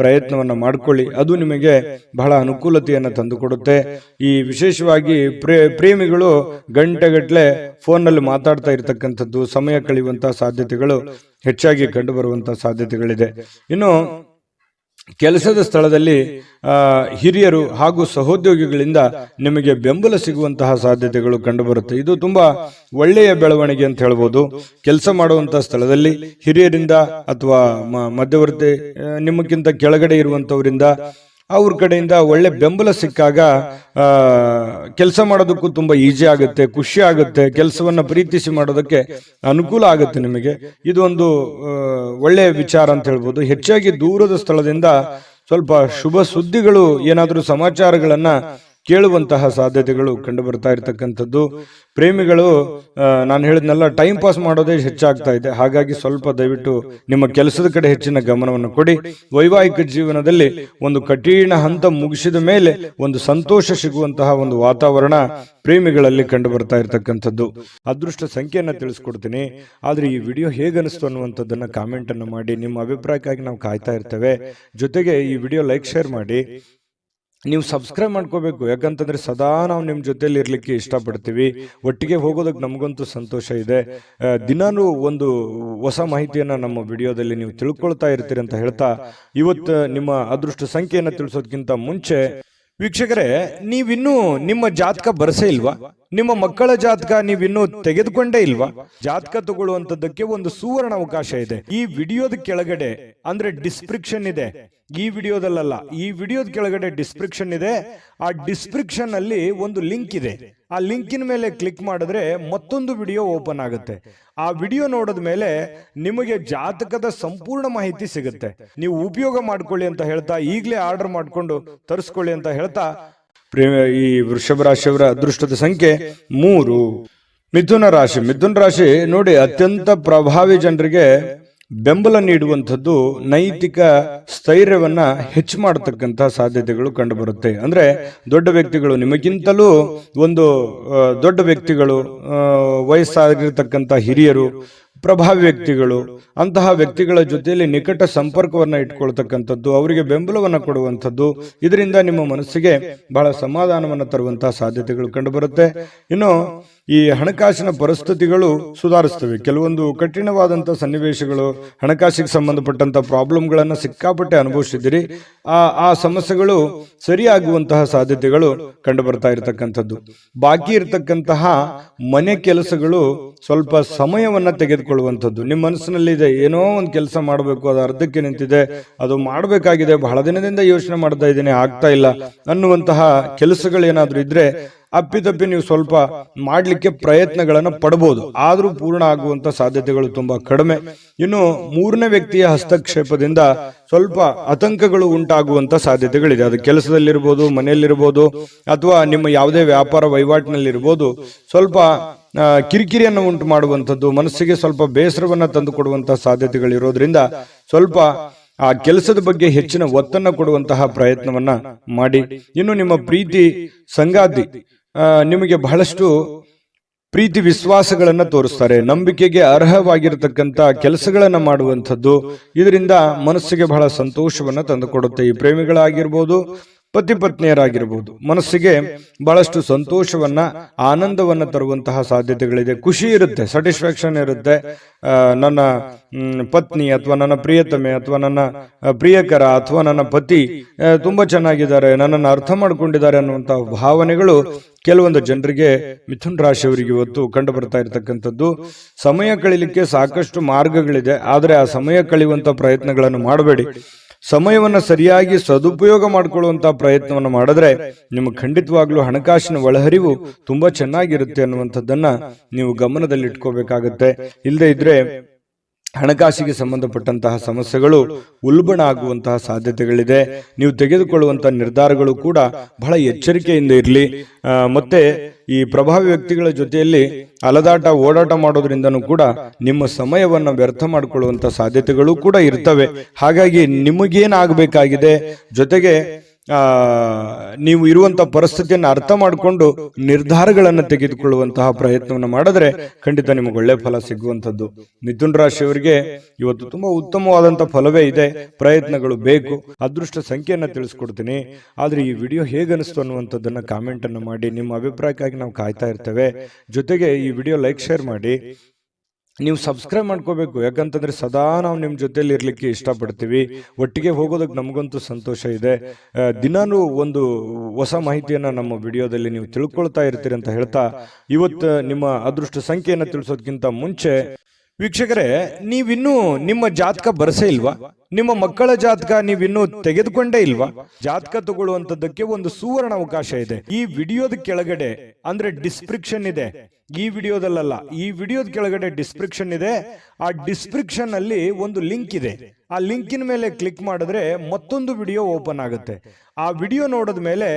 ಪ್ರಯತ್ನವನ್ನ ಮಾಡ್ಕೊಳ್ಳಿ. ಅದು ನಿಮಗೆ ಬಹಳ ಅನುಕೂಲತೆಯನ್ನು ತಂದುಕೊಡುತ್ತೆ. ಈ ವಿಶೇಷವಾಗಿ ಪ್ರೇಮಿಗಳು ಗಂಟೆಗಟ್ಟಲೆ ಫೋನ್ನಲ್ಲಿ ಮಾತಾಡ್ತಾ ಇರತಕ್ಕಂಥದ್ದು, ಸಮಯ ಕಳೆಯುವಂತಹ ಸಾಧ್ಯತೆಗಳು ಹೆಚ್ಚಾಗಿ ಕಂಡು ಬರುವಂತಹ ಸಾಧ್ಯತೆಗಳಿದೆ. ಇನ್ನು ಕೆಲಸದ ಸ್ಥಳದಲ್ಲಿ ಹಿರಿಯರು ಹಾಗೂ ಸಹೋದ್ಯೋಗಿಗಳಿಂದ ನಿಮಗೆ ಬೆಂಬಲ ಸಿಗುವಂತಹ ಸಾಧ್ಯತೆಗಳು ಕಂಡುಬರುತ್ತೆ. ಇದು ತುಂಬಾ ಒಳ್ಳೆಯ ಬೆಳವಣಿಗೆ ಅಂತ ಹೇಳ್ಬೋದು. ಕೆಲಸ ಮಾಡುವಂತಹ ಸ್ಥಳದಲ್ಲಿ ಹಿರಿಯರಿಂದ ಅಥವಾ ಮಧ್ಯವರ್ತಿ ನಿಮಗಿಂತ ಕೆಳಗಡೆ ಇರುವಂತವರಿಂದ ಅವ್ರ ಕಡೆಯಿಂದ ಒಳ್ಳೆ ಬೆಂಬಲ ಸಿಕ್ಕಾಗ ಕೆಲಸ ಮಾಡೋದಕ್ಕೂ ತುಂಬಾ ಈಜಿ ಆಗುತ್ತೆ, ಖುಷಿ ಆಗುತ್ತೆ. ಕೆಲಸವನ್ನ ಪ್ರೀತಿಸಿ ಮಾಡೋದಕ್ಕೆ ಅನುಕೂಲ ಆಗುತ್ತೆ ನಿಮಗೆ. ಇದು ಒಂದು ಒಳ್ಳೆಯ ವಿಚಾರ ಅಂತ ಹೇಳ್ಬೋದು. ಹೆಚ್ಚಾಗಿ ದೂರದ ಸ್ಥಳದಿಂದ ಸ್ವಲ್ಪ ಶುಭ ಸುದ್ದಿಗಳು, ಏನಾದರೂ ಸಮಾಚಾರಗಳನ್ನ ಕೇಳುವಂತಹ ಸಾಧ್ಯತೆಗಳು ಕಂಡು ಬರ್ತಾ ಇರತಕ್ಕಂಥದ್ದು. ಪ್ರೇಮಿಗಳು ನಾನು ಹೇಳಿದ್ನೆಲ್ಲ ಟೈಮ್ ಪಾಸ್ ಮಾಡೋದೇ ಹೆಚ್ಚಾಗ್ತಾ ಇದೆ. ಹಾಗಾಗಿ ಸ್ವಲ್ಪ ದಯವಿಟ್ಟು ನಿಮ್ಮ ಕೆಲಸದ ಕಡೆ ಹೆಚ್ಚಿನ ಗಮನವನ್ನು ಕೊಡಿ. ವೈವಾಹಿಕ ಜೀವನದಲ್ಲಿ ಒಂದು ಕಠಿಣ ಹಂತ ಮುಗಿಸಿದ ಮೇಲೆ ಒಂದು ಸಂತೋಷ ಸಿಗುವಂತಹ ಒಂದು ವಾತಾವರಣ ಪ್ರೇಮಿಗಳಲ್ಲಿ ಕಂಡು ಬರ್ತಾ ಇರತಕ್ಕಂಥದ್ದು. ಅದೃಷ್ಟ ಸಂಖ್ಯೆಯನ್ನ ತಿಳಿಸ್ಕೊಡ್ತೀನಿ. ಆದ್ರೆ ಈ ವಿಡಿಯೋ ಹೇಗನಿಸ್ತು ಅನ್ನುವಂಥದ್ದನ್ನ ಕಾಮೆಂಟ್ ಅನ್ನು ಮಾಡಿ. ನಿಮ್ಮ ಅಭಿಪ್ರಾಯಕ್ಕಾಗಿ ನಾವು ಕಾಯ್ತಾ ಇರ್ತೇವೆ. ಜೊತೆಗೆ ಈ ವಿಡಿಯೋ ಲೈಕ್ ಶೇರ್ ಮಾಡಿ. ನೀವು ಸಬ್ಸ್ಕ್ರೈಬ್ ಮಾಡ್ಕೋಬೇಕು. ಯಾಕಂತಂದ್ರೆ ಸದಾ ನಾವು ನಿಮ್ಮ ಜೊತೆಲಿ ಇರ್ಲಿಕ್ಕೆ ಇಷ್ಟಪಡ್ತೀವಿ. ಒಟ್ಟಿಗೆ ಹೋಗೋದಕ್ಕೆ ನಮಗಂತೂ ಸಂತೋಷ ಇದೆ. ದಿನಾನು ಒಂದು ಹೊಸ ಮಾಹಿತಿಯನ್ನ ನಮ್ಮ ವಿಡಿಯೋದಲ್ಲಿ ನೀವು ತಿಳ್ಕೊಳ್ತಾ ಇರ್ತೀರಿ ಅಂತ ಹೇಳ್ತಾ, ಇವತ್ತು ನಿಮ್ಮ ಅದೃಷ್ಟ ಸಂಖ್ಯೆಯನ್ನು ತಿಳಿಸೋದಕ್ಕಿಂತ ಮುಂಚೆ ವೀಕ್ಷಕರೇ, ನೀವಿನ್ನೂ ನಿಮ್ಮ ಜಾತಕ ಬರಸೇ ಇಲ್ವಾ? ನಿಮ್ಮ ಮಕ್ಕಳ ಜಾತಕ ನೀವಿನ್ನೂ ತೆಗೆದುಕೊಂಡೇ ಇಲ್ವಾ? ಜಾತಕ ತಗೊಳ್ಳುವಂತದ್ದಕ್ಕೆ ಒಂದು ಸುವರ್ಣ ಅವಕಾಶ ಇದೆ. ಈ ವಿಡಿಯೋದ ಕೆಳಗಡೆ ಅಂದ್ರೆ ಡಿಸ್ಕ್ರಿಪ್ಷನ್ ಇದೆ. ಈ ವಿಡಿಯೋದಲ್ಲ, ಈ ವಿಡಿಯೋದ ಕೆಳಗಡೆ ಡಿಸ್ಕ್ರಿಪ್ಷನ್ ಇದೆ. ಆ ಡಿಸ್ಕ್ರಿಪ್ಷನ್ ಅಲ್ಲಿ ಒಂದು ಲಿಂಕ್ ಇದೆ. ಆ ಲಿಂಕಿನ ಮೇಲೆ ಕ್ಲಿಕ್ ಮಾಡಿದ್ರೆ ಮತ್ತೊಂದು ವಿಡಿಯೋ ಓಪನ್ ಆಗುತ್ತೆ. ಆ ವಿಡಿಯೋ ನೋಡಿದ ಮೇಲೆ ನಿಮಗೆ ಜಾತಕದ ಸಂಪೂರ್ಣ ಮಾಹಿತಿ ಸಿಗುತ್ತೆ. ನೀವು ಉಪಯೋಗ ಮಾಡ್ಕೊಳ್ಳಿ ಅಂತ ಹೇಳ್ತಾ, ಈಗಲೇ ಆರ್ಡರ್ ಮಾಡ್ಕೊಂಡು ತರಿಸ್ಕೊಳ್ಳಿ ಅಂತ ಹೇಳ್ತಾ, ಈ ವೃಷಭ ರಾಶಿಯವರ ಅದೃಷ್ಟದ ಸಂಖ್ಯೆ 3. ಮಿಥುನ ರಾಶಿ ನೋಡಿ, ಅತ್ಯಂತ ಪ್ರಭಾವಿ ಜನರಿಗೆ ಬೆಂಬಲ ನೀಡುವಂಥದ್ದು ನೈತಿಕ ಸ್ಥೈರ್ಯವನ್ನ ಹೆಚ್ಚು ಮಾಡತಕ್ಕಂತಹ ಸಾಧ್ಯತೆಗಳು ಕಂಡು ಬರುತ್ತೆ. ಅಂದ್ರೆ ದೊಡ್ಡ ವ್ಯಕ್ತಿಗಳು, ನಿಮಗಿಂತಲೂ ಒಂದು ದೊಡ್ಡ ವ್ಯಕ್ತಿಗಳು, ವಯಸ್ಸಾಗಿರ್ತಕ್ಕಂಥ ಹಿರಿಯರು, ಪ್ರಭಾವಿ ವ್ಯಕ್ತಿಗಳು, ಅಂತಹ ವ್ಯಕ್ತಿಗಳ ಜೊತೆಯಲ್ಲಿ ನಿಕಟ ಸಂಪರ್ಕವನ್ನ ಇಟ್ಕೊಳ್ತಕ್ಕಂಥದ್ದು, ಅವರಿಗೆ ಬೆಂಬಲವನ್ನ ಕೊಡುವಂಥದ್ದು, ಇದರಿಂದ ನಿಮ್ಮ ಮನಸ್ಸಿಗೆ ಬಹಳ ಸಮಾಧಾನವನ್ನು ತರುವಂತಹ ಸಾಧ್ಯತೆಗಳು ಕಂಡುಬರುತ್ತೆ. ಇನ್ನು ಈ ಹಣಕಾಸಿನ ಪರಿಸ್ಥಿತಿಗಳು ಸುಧಾರಿಸ್ತವೆ. ಕೆಲವೊಂದು ಕಠಿಣವಾದಂತಹ ಸನ್ನಿವೇಶಗಳು, ಹಣಕಾಸಿಗೆ ಸಂಬಂಧಪಟ್ಟಂತ ಪ್ರಾಬ್ಲಮ್ಗಳನ್ನ ಸಿಕ್ಕಾಪಟ್ಟೆ ಅನುಭವಿಸಿದಿರಿ. ಆ ಸಮಸ್ಯೆಗಳು ಸರಿಯಾಗುವಂತಹ ಸಾಧ್ಯತೆಗಳು ಕಂಡು ಬರ್ತಾ ಇರತಕ್ಕಂಥದ್ದು. ಬಾಕಿ ಇರತಕ್ಕಂತಹ ಮನೆ ಕೆಲಸಗಳು ಸ್ವಲ್ಪ ಸಮಯವನ್ನ ತೆಗೆದುಕೊಳ್ಳುವಂಥದ್ದು. ನಿಮ್ಮ ಮನಸ್ಸಿನಲ್ಲಿ ಇದೆ, ಏನೋ ಒಂದು ಕೆಲಸ ಮಾಡಬೇಕು, ಅದು ಅರ್ಧಕ್ಕೆ ನಿಂತಿದೆ, ಅದು ಮಾಡಬೇಕಾಗಿದೆ, ಬಹಳ ದಿನದಿಂದ ಯೋಚನೆ ಮಾಡ್ತಾ ಇದ್ದೀನಿ, ಆಗ್ತಾ ಇಲ್ಲ ಅನ್ನುವಂತಹ ಕೆಲಸಗಳೇನಾದ್ರೂ ಇದ್ರೆ ಅಪ್ಪಿತಪ್ಪಿ ನೀವು ಸ್ವಲ್ಪ ಮಾಡ್ಲಿಕ್ಕೆ ಪ್ರಯತ್ನಗಳನ್ನು ಪಡಬಹುದು. ಆದ್ರೂ ಪೂರ್ಣ ಆಗುವಂತ ಸಾಧ್ಯತೆಗಳು ತುಂಬಾ ಕಡಿಮೆ. ಇನ್ನು 3ನೇ ವ್ಯಕ್ತಿಯ ಹಸ್ತಕ್ಷೇಪದಿಂದ ಸ್ವಲ್ಪ ಆತಂಕಗಳು ಉಂಟಾಗುವಂತ ಸಾಧ್ಯತೆಗಳಿದೆ. ಅದು ಕೆಲಸದಲ್ಲಿರ್ಬೋದು, ಮನೆಯಲ್ಲಿರ್ಬೋದು, ಅಥವಾ ನಿಮ್ಮ ಯಾವುದೇ ವ್ಯಾಪಾರ ವಹಿವಾಟಿನಲ್ಲಿರ್ಬೋದು. ಸ್ವಲ್ಪ ಕಿರಿಕಿರಿಯನ್ನು ಉಂಟು ಮಾಡುವಂಥದ್ದು, ಮನಸ್ಸಿಗೆ ಸ್ವಲ್ಪ ಬೇಸರವನ್ನ ತಂದು ಕೊಡುವಂತಹ ಸಾಧ್ಯತೆಗಳಿರೋದ್ರಿಂದ ಸ್ವಲ್ಪ ಆ ಕೆಲಸದ ಬಗ್ಗೆ ಹೆಚ್ಚಿನ ಒತ್ತನ್ನು ಕೊಡುವಂತಹ ಪ್ರಯತ್ನವನ್ನ ಮಾಡಿ. ಇನ್ನು ನಿಮ್ಮ ಪ್ರೀತಿ ಸಂಗಾತಿ ನಿಮಗೆ ಬಹಳಷ್ಟು ಪ್ರೀತಿ ವಿಶ್ವಾಸಗಳನ್ನ ತೋರಿಸ್ತಾರೆ. ನಂಬಿಕೆಗೆ ಅರ್ಹವಾಗಿರತಕ್ಕಂತ ಕೆಲಸಗಳನ್ನ ಮಾಡುವಂಥದ್ದು, ಇದರಿಂದ ಮನಸ್ಸಿಗೆ ಬಹಳ ಸಂತೋಷವನ್ನ ತಂದುಕೊಡುತ್ತೆ. ಈ ಪ್ರೇಮಿಗಳಾಗಿರ್ಬೋದು, ಪತಿ ಪತ್ನಿಯರಾಗಿರ್ಬೋದು, ಮನಸ್ಸಿಗೆ ಬಹಳಷ್ಟು ಸಂತೋಷವನ್ನ, ಆನಂದವನ್ನ ತರುವಂತಹ ಸಾಧ್ಯತೆಗಳಿದೆ. ಖುಷಿ ಇರುತ್ತೆ, ಸ್ಯಾಟಿಸ್ಫ್ಯಾಕ್ಷನ್ ಇರುತ್ತೆ. ನನ್ನ ಪತ್ನಿ ಅಥವಾ ನನ್ನ ಪ್ರಿಯತಮೆ ಅಥವಾ ನನ್ನ ಪ್ರಿಯಕರ ಅಥವಾ ನನ್ನ ಪತಿ ತುಂಬಾ ಚೆನ್ನಾಗಿದ್ದಾರೆ, ನನ್ನನ್ನು ಅರ್ಥ ಮಾಡ್ಕೊಂಡಿದ್ದಾರೆ ಅನ್ನುವಂತಹ ಭಾವನೆಗಳು ಕೆಲವೊಂದು ಜನರಿಗೆ, ಮಿಥುನ್ ರಾಶಿಯವರಿಗೆ ಇವತ್ತು ಕಂಡು ಬರ್ತಾ ಇರತಕ್ಕಂಥದ್ದು. ಸಮಯ ಕಳಿಲಿಕ್ಕೆ ಸಾಕಷ್ಟು ಮಾರ್ಗಗಳಿದೆ, ಆದರೆ ಆ ಸಮಯ ಕಳೆಯುವಂತ ಪ್ರಯತ್ನಗಳನ್ನು ಮಾಡಬೇಡಿ. ಸಮಯವನ್ನು ಸರಿಯಾಗಿ ಸದುಪಯೋಗ ಮಾಡಿಕೊಳ್ಳುವಂತಹ ಪ್ರಯತ್ನವನ್ನು ಮಾಡಿದ್ರೆ ನಿಮಗೆ ಖಂಡಿತವಾಗ್ಲೂ ಹಣಕಾಸಿನ ಒಳಹರಿವು ತುಂಬಾ ಚೆನ್ನಾಗಿರುತ್ತೆ ಅನ್ನುವಂಥದ್ದನ್ನ ನೀವು ಗಮನದಲ್ಲಿ ಇಟ್ಕೋಬೇಕಾಗತ್ತೆ. ಇಲ್ಲದೆ ಇದ್ರೆ ಹಣಕಾಸಿಗೆ ಸಂಬಂಧಪಟ್ಟಂತಹ ಸಮಸ್ಯೆಗಳು ಉಲ್ಬಣ ಆಗುವಂತಹ ಸಾಧ್ಯತೆಗಳಿದೆ. ನೀವು ತೆಗೆದುಕೊಳ್ಳುವಂತಹ ನಿರ್ಧಾರಗಳು ಕೂಡ ಬಹಳ ಎಚ್ಚರಿಕೆಯಿಂದ ಇರಲಿ. ಮತ್ತೆ ಈ ಪ್ರಭಾವಿ ವ್ಯಕ್ತಿಗಳ ಜೊತೆಯಲ್ಲಿ ಅಲದಾಟ ಓಡಾಟ ಮಾಡೋದ್ರಿಂದನೂ ಕೂಡ ನಿಮ್ಮ ಸಮಯವನ್ನ ವ್ಯರ್ಥ ಮಾಡಿಕೊಳ್ಳುವಂತ ಸಾಧ್ಯತೆಗಳು ಕೂಡ ಇರ್ತವೆ. ಹಾಗಾಗಿ ನಿಮಗೇನಾಗಬೇಕಾಗಿದೆ, ಜೊತೆಗೆ ನೀವು ಇರುವಂತ ಪರಿಸ್ಥಿತಿಯನ್ನು ಅರ್ಥ ಮಾಡಿಕೊಂಡು ನಿರ್ಧಾರಗಳನ್ನು ತೆಗೆದುಕೊಳ್ಳುವಂತಹ ಪ್ರಯತ್ನವನ್ನು ಮಾಡಿದ್ರೆ ಖಂಡಿತ ನಿಮಗೆ ಒಳ್ಳೆ ಫಲ ಸಿಗುವಂಥದ್ದು. ಮಿಥುನ್ ರಾಶಿಯವರಿಗೆ ಇವತ್ತು ತುಂಬಾ ಉತ್ತಮವಾದಂತ ಫಲವೇ ಇದೆ. ಪ್ರಯತ್ನಗಳು ಬೇಕು. ಅದೃಷ್ಟ ಸಂಖ್ಯೆಯನ್ನ ತಿಳಿಸ್ಕೊಡ್ತೀನಿ. ಆದ್ರೆ ಈ ವಿಡಿಯೋ ಹೇಗನಿಸ್ತು ಅನ್ನುವಂಥದ್ದನ್ನ ಕಾಮೆಂಟ್ ಅನ್ನು ಮಾಡಿ. ನಿಮ್ಮ ಅಭಿಪ್ರಾಯಕ್ಕಾಗಿ ನಾವು ಕಾಯ್ತಾ ಇರ್ತೇವೆ. ಜೊತೆಗೆ ಈ ವಿಡಿಯೋ ಲೈಕ್ ಶೇರ್ ಮಾಡಿ. ನೀವು ಸಬ್ಸ್ಕ್ರೈಬ್ ಮಾಡ್ಕೋಬೇಕು. ಯಾಕಂತಂದ್ರೆ ಸದಾ ನಾವು ನಿಮ್ಮ ಜೊತೆಲಿ ಇರ್ಲಿಕ್ಕೆ ಇಷ್ಟಪಡ್ತೀವಿ. ಒಟ್ಟಿಗೆ ಹೋಗೋದಕ್ಕೆ ನಮಗಂತೂ ಸಂತೋಷ ಇದೆ. ದಿನಾನು ಒಂದು ಹೊಸ ಮಾಹಿತಿಯನ್ನ ನಮ್ಮ ವಿಡಿಯೋದಲ್ಲಿ ನೀವು ತಿಳ್ಕೊಳ್ತಾ ಇರ್ತೀರಿ ಅಂತ ಹೇಳ್ತಾ, ಇವತ್ತು ನಿಮ್ಮ ಅದೃಷ್ಟ ಸಂಖ್ಯೆಯನ್ನು ತಿಳಿಸೋದಕ್ಕಿಂತ ಮುಂಚೆ ವೀಕ್ಷಕರೇ, ನೀವಿನ್ನೂ ನಿಮ್ಮ ಜಾತಕ ಬರಸೇ ಇಲ್ವಾ? ನಿಮ್ಮ ಮಕ್ಕಳ ಜಾತಕ ನೀವಿನ್ನೂ ತೆಗೆದುಕೊಂಡೇ ಇಲ್ವಾ? ಜಾತಕ ತಗೊಳ್ಳುವಂತದ್ದಕ್ಕೆ ಒಂದು ಸುವರ್ಣ ಅವಕಾಶ ಇದೆ. ಈ ವಿಡಿಯೋದ ಕೆಳಗಡೆ ಅಂದ್ರೆ ಡಿಸ್ಕ್ರಿಪ್ಷನ್ ಇದೆ, ಈ ವಿಡಿಯೋದಲ್ಲ, ಈ ವಿಡಿಯೋದ ಕೆಳಗಡೆ ಡಿಸ್ಕ್ರಿಪ್ಷನ್ ಇದೆ. ಆ ಡಿಸ್ಕ್ರಿಪ್ಷನ್ ಅಲ್ಲಿ ಒಂದು ಲಿಂಕ್ ಇದೆ. ಆ ಲಿಂಕಿನ ಮೇಲೆ ಕ್ಲಿಕ್ ಮಾಡಿದ್ರೆ ಮತ್ತೊಂದು ವಿಡಿಯೋ ಓಪನ್ ಆಗುತ್ತೆ. ಆ ವಿಡಿಯೋ ನೋಡಿದ ಮೇಲೆ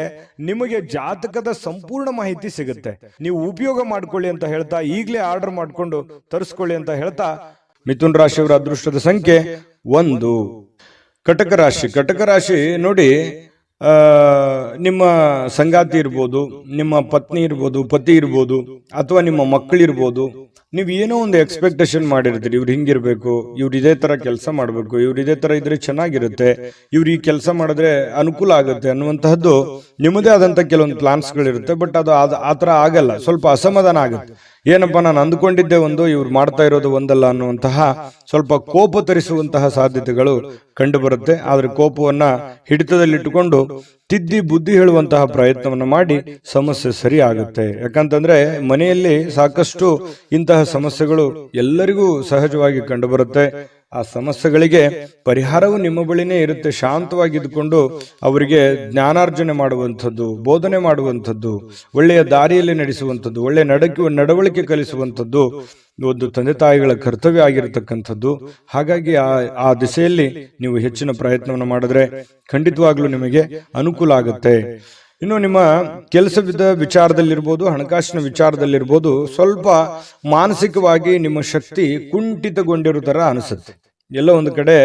ನಿಮಗೆ ಜಾತಕದ ಸಂಪೂರ್ಣ ಮಾಹಿತಿ ಸಿಗುತ್ತೆ. ನೀವು ಉಪಯೋಗ ಮಾಡ್ಕೊಳ್ಳಿ ಅಂತ ಹೇಳ್ತಾ, ಈಗಲೇ ಆರ್ಡರ್ ಮಾಡ್ಕೊಂಡು ತರಿಸ್ಕೊಳ್ಳಿ ಅಂತ ಹೇಳ್ತಾ, ಮಿಥುನ್ ರಾಶಿಯವರ ಅದೃಷ್ಟದ ಸಂಖ್ಯೆ 1. ಕಟಕ ರಾಶಿ. ಕಟಕ ರಾಶಿ ನೋಡಿ, ನಿಮ್ಮ ಸಂಗಾತಿ ಇರ್ಬೋದು, ನಿಮ್ಮ ಪತ್ನಿ ಇರ್ಬೋದು, ಪತಿ ಇರ್ಬೋದು, ಅಥವಾ ನಿಮ್ಮ ಮಕ್ಕಳಿರ್ಬೋದು. ನೀವು ಏನೋ ಒಂದು ಎಕ್ಸ್ಪೆಕ್ಟೇಷನ್ ಮಾಡಿರ್ತೀರಿ, ಇವ್ರು ಹಿಂಗಿರ್ಬೇಕು, ಇವ್ರು ಇದೇ ತರ ಕೆಲಸ ಮಾಡಬೇಕು, ಇವ್ರು ಇದೇ ತರ ಇದ್ರೆ ಚೆನ್ನಾಗಿರುತ್ತೆ, ಇವ್ರು ಈ ಕೆಲಸ ಮಾಡಿದ್ರೆ ಅನುಕೂಲ ಆಗುತ್ತೆ ಅನ್ನುವಂತಹದ್ದು ನಿಮ್ಮದೇ ಆದಂತ ಕೆಲವೊಂದು ಪ್ಲಾನ್ಸ್ಗಳಿರುತ್ತೆ. ಬಟ್ ಅದು ಆತರ ಆಗಲ್ಲ, ಸ್ವಲ್ಪ ಅಸಮಾಧಾನ ಆಗುತ್ತೆ. ಏನಪ್ಪಾ, ನಾನು ಅಂದ್ಕೊಂಡಿದ್ದೆ ಒಂದು, ಇವ್ರು ಮಾಡ್ತಾ ಇರೋದು ಒಂದಲ್ಲ ಅನ್ನುವಂತಹ ಸ್ವಲ್ಪ ಕೋಪ ತರಿಸುವಂತಹ ಸಾಧ್ಯತೆಗಳು ಕಂಡು ಬರುತ್ತೆ. ಆದ್ರೆ ಕೋಪವನ್ನ ಹಿಡಿತದಲ್ಲಿಟ್ಟುಕೊಂಡು ತಿದ್ದಿ ಬುದ್ಧಿ ಹೇಳುವಂತಹ ಪ್ರಯತ್ನವನ್ನ ಮಾಡಿ ಸಮಸ್ಯೆ ಸರಿ ಆಗುತ್ತೆ. ಯಾಕಂತಂದ್ರೆ ಮನೆಯಲ್ಲಿ ಸಾಕಷ್ಟು ಇಂತಹ ಸಮಸ್ಯೆಗಳು ಎಲ್ಲರಿಗೂ ಸಹಜವಾಗಿ ಕಂಡು ಬರುತ್ತೆ. ಆ ಸಮಸ್ಯೆಗಳಿಗೆ ಪರಿಹಾರವು ನಿಮ್ಮ ಬಳಿನೇ ಇರುತ್ತೆ. ಶಾಂತವಾಗಿದ್ದುಕೊಂಡು ಅವರಿಗೆ ಜ್ಞಾನಾರ್ಜನೆ ಮಾಡುವಂಥದ್ದು, ಬೋಧನೆ ಮಾಡುವಂಥದ್ದು, ಒಳ್ಳೆಯ ದಾರಿಯಲ್ಲಿ ನಡೆಸುವಂಥದ್ದು, ಒಳ್ಳೆಯ ನಡವಳಿಕೆ ಕಲಿಸುವಂಥದ್ದು ಒಂದು ತಂದೆ ತಾಯಿಗಳ ಕರ್ತವ್ಯ ಆಗಿರತಕ್ಕಂಥದ್ದು. ಹಾಗಾಗಿ ಆ ದಿಸೆಯಲ್ಲಿ ನೀವು ಹೆಚ್ಚಿನ ಪ್ರಯತ್ನವನ್ನು ಮಾಡಿದ್ರೆ ಖಂಡಿತವಾಗ್ಲೂ ನಿಮಗೆ ಅನುಕೂಲ ಆಗುತ್ತೆ. ಇನ್ನು ನಿಮ್ಮ ಕೆಲಸದ ವಿಚಾರದಲ್ಲಿರ್ಬೋದು, ಹಣಕಾಸಿನ ವಿಚಾರದಲ್ಲಿರ್ಬೋದು, ಸ್ವಲ್ಪ ಮಾನಸಿಕವಾಗಿ ನಿಮ್ಮ ಶಕ್ತಿ ಕುಂಠಿತಗೊಂಡಿರೋ ತರ ಅನಿಸುತ್ತೆ. ಎಲ್ಲ ಒಂದು ಕಡೆ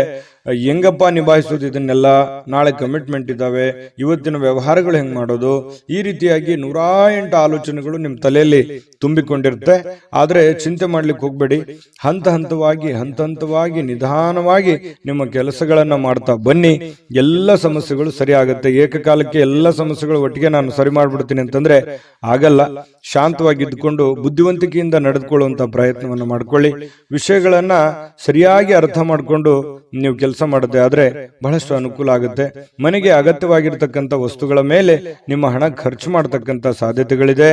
ಹೆಂಗಪ್ಪ ನಿಭಾಯಿಸೋದು ಇದನ್ನೆಲ್ಲ, ನಾಳೆ ಕಮಿಟ್ಮೆಂಟ್ ಇದ್ದಾವೆ, ಇವತ್ತಿನ ವ್ಯವಹಾರಗಳು ಹೆಂಗ್ ಮಾಡೋದು, ಈ ರೀತಿಯಾಗಿ 108 ಆಲೋಚನೆಗಳು ನಿಮ್ಮ ತಲೆಯಲ್ಲಿ ತುಂಬಿಕೊಂಡಿರುತ್ತೆ. ಆದ್ರೆ ಚಿಂತೆ ಮಾಡ್ಲಿಕ್ಕೆ ಹೋಗ್ಬೇಡಿ. ಹಂತ ಹಂತವಾಗಿ ನಿಧಾನವಾಗಿ ನಿಮ್ಮ ಕೆಲಸಗಳನ್ನ ಮಾಡ್ತಾ ಬನ್ನಿ. ಎಲ್ಲ ಸಮಸ್ಯೆಗಳು ಸರಿ ಆಗುತ್ತೆ. ಏಕಕಾಲಕ್ಕೆ ಎಲ್ಲ ಸಮಸ್ಯೆಗಳು ಒಟ್ಟಿಗೆ ನಾನು ಸರಿ ಮಾಡ್ಬಿಡ್ತೀನಿ ಅಂತಂದ್ರೆ ಆಗಲ್ಲ. ಶಾಂತವಾಗಿದ್ದುಕೊಂಡು ಬುದ್ಧಿವಂತಿಕೆಯಿಂದ ನಡೆದುಕೊಳ್ಳುವಂತ ಪ್ರಯತ್ನವನ್ನು ಮಾಡ್ಕೊಳ್ಳಿ. ವಿಷಯಗಳನ್ನ ಸರಿಯಾಗಿ ಅರ್ಥ ಮಾಡ್ಕೊಂಡು ನೀವು ಕೆಲಸ ಮಾಡದೆ ಆದ್ರೆ ಬಹಳಷ್ಟು ಅನುಕೂಲ ಆಗುತ್ತೆ. ಮನೆಗೆ ಅಗತ್ಯವಾಗಿರ್ತಕ್ಕಂಥ ವಸ್ತುಗಳ ಮೇಲೆ ನಿಮ್ಮ ಹಣ ಖರ್ಚು ಮಾಡತಕ್ಕಂಥ ಸಾಧ್ಯತೆಗಳಿದೆ.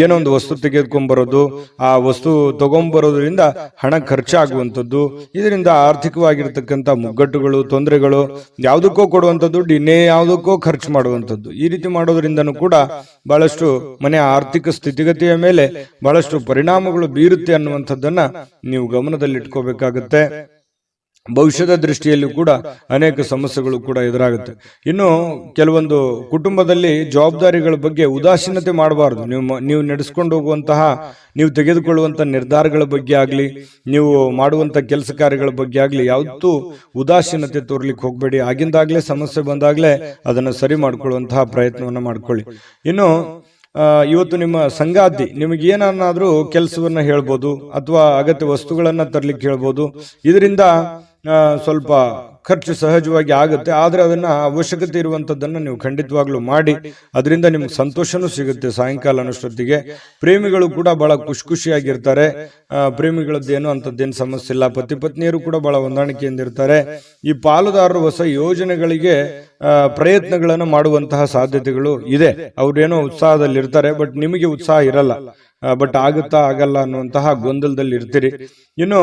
ಏನೋ ಒಂದು ವಸ್ತು ತೆಗೆದುಕೊಂಡ್ಬರೋದು, ಆ ವಸ್ತು ತಗೊಂಡ್ಬರೋದ್ರಿಂದ ಹಣ ಖರ್ಚಾಗುವಂಥದ್ದು, ಇದರಿಂದ ಆರ್ಥಿಕವಾಗಿರ್ತಕ್ಕಂಥ ಮುಗ್ಗಟ್ಟುಗಳು, ತೊಂದರೆಗಳು, ಯಾವುದಕ್ಕೋ ಕೊಡುವಂಥ ದುಡ್ಡು ಇನ್ನೇ ಯಾವುದಕ್ಕೋ ಖರ್ಚು ಮಾಡುವಂಥದ್ದು, ಈ ರೀತಿ ಮಾಡೋದ್ರಿಂದನೂ ಕೂಡ ಬಹಳಷ್ಟು ಮನೆಯ ಆರ್ಥಿಕ ಸ್ಥಿತಿಗತಿಯ ಮೇಲೆ ಬಹಳಷ್ಟು ಪರಿಣಾಮಗಳು ಬೀರುತ್ತೆ ಅನ್ನುವಂಥದ್ದನ್ನ ನೀವು ಗಮನದಲ್ಲಿಟ್ಕೋಬೇಕಾಗತ್ತೆ. ಭವಿಷ್ಯದ ದೃಷ್ಟಿಯಲ್ಲಿ ಕೂಡ ಅನೇಕ ಸಮಸ್ಯೆಗಳು ಕೂಡ ಎದುರಾಗುತ್ತೆ. ಇನ್ನು ಕೆಲವೊಂದು ಕುಟುಂಬದಲ್ಲಿ ಜವಾಬ್ದಾರಿಗಳ ಬಗ್ಗೆ ಉದಾಸೀನತೆ ಮಾಡಬಾರದು. ನೀವು ನಡೆಸ್ಕೊಂಡು ಹೋಗುವಂತಹ, ನೀವು ತೆಗೆದುಕೊಳ್ಳುವಂತ ನಿರ್ಧಾರಗಳ ಬಗ್ಗೆ ಆಗ್ಲಿ, ನೀವು ಮಾಡುವಂತ ಕೆಲಸ ಕಾರ್ಯಗಳ ಬಗ್ಗೆ ಆಗ್ಲಿ ಯಾವತ್ತೂ ಉದಾಸೀನತೆ ತೋರ್ಲಿಕ್ಕೆ ಹೋಗ್ಬೇಡಿ. ಆಗಿಂದಾಗ್ಲೇ ಸಮಸ್ಯೆ ಬಂದಾಗ್ಲೇ ಅದನ್ನ ಸರಿ ಮಾಡ್ಕೊಳ್ಳುವಂತಹ ಪ್ರಯತ್ನವನ್ನ ಮಾಡ್ಕೊಳ್ಳಿ. ಇನ್ನು ಇವತ್ತು ನಿಮ್ಮ ಸಂಗಾತಿ ನಿಮಗೆ ಏನನ್ನಾದ್ರೂ ಕೆಲಸವನ್ನ ಹೇಳ್ಬೋದು, ಅಥವಾ ಅಗತ್ಯ ವಸ್ತುಗಳನ್ನ ತರ್ಲಿಕ್ಕೆ ಹೇಳ್ಬೋದು. ಇದರಿಂದ ಸ್ವಲ್ಪ ಖರ್ಚು ಸಹಜವಾಗಿ ಆಗುತ್ತೆ. ಆದ್ರೆ ಅದನ್ನ ಅವಶ್ಯಕತೆ ಇರುವಂತದ್ದನ್ನ ನೀವು ಖಂಡಿತವಾಗ್ಲೂ ಮಾಡಿ, ಅದರಿಂದ ನಿಮ್ಗೆ ಸಂತೋಷನೂ ಸಿಗುತ್ತೆ. ಸಾಯಂಕಾಲ ಅನ್ನೋಷ್ಟೊತ್ತಿಗೆ ಪ್ರೇಮಿಗಳು ಕೂಡ ಬಹಳ ಖುಷಿಯಾಗಿರ್ತಾರೆ. ಪ್ರೇಮಿಗಳದ್ದೇನು ಅಂತದ್ದೇನು ಸಮಸ್ಯೆ ಇಲ್ಲ. ಪತಿ ಪತ್ನಿಯರು ಕೂಡ ಬಹಳ ಹೊಂದಾಣಿಕೆಯಿಂದ ಇರ್ತಾರೆ. ಈ ಪಾಲುದಾರರು ಹೊಸ ಯೋಜನೆಗಳಿಗೆ ಪ್ರಯತ್ನಗಳನ್ನು ಮಾಡುವಂತಹ ಸಾಧ್ಯತೆಗಳು ಇದೆ. ಅವ್ರೇನೋ ಉತ್ಸಾಹದಲ್ಲಿ ಇರ್ತಾರೆ, ಬಟ್ ನಿಮಗೆ ಉತ್ಸಾಹ ಇರಲ್ಲ. ಬಟ್ ಆಗುತ್ತಾ ಆಗಲ್ಲ ಅನ್ನುವಂತಹ ಗೊಂದಲದಲ್ಲಿ ಇರ್ತೀರಿ. ಇನ್ನು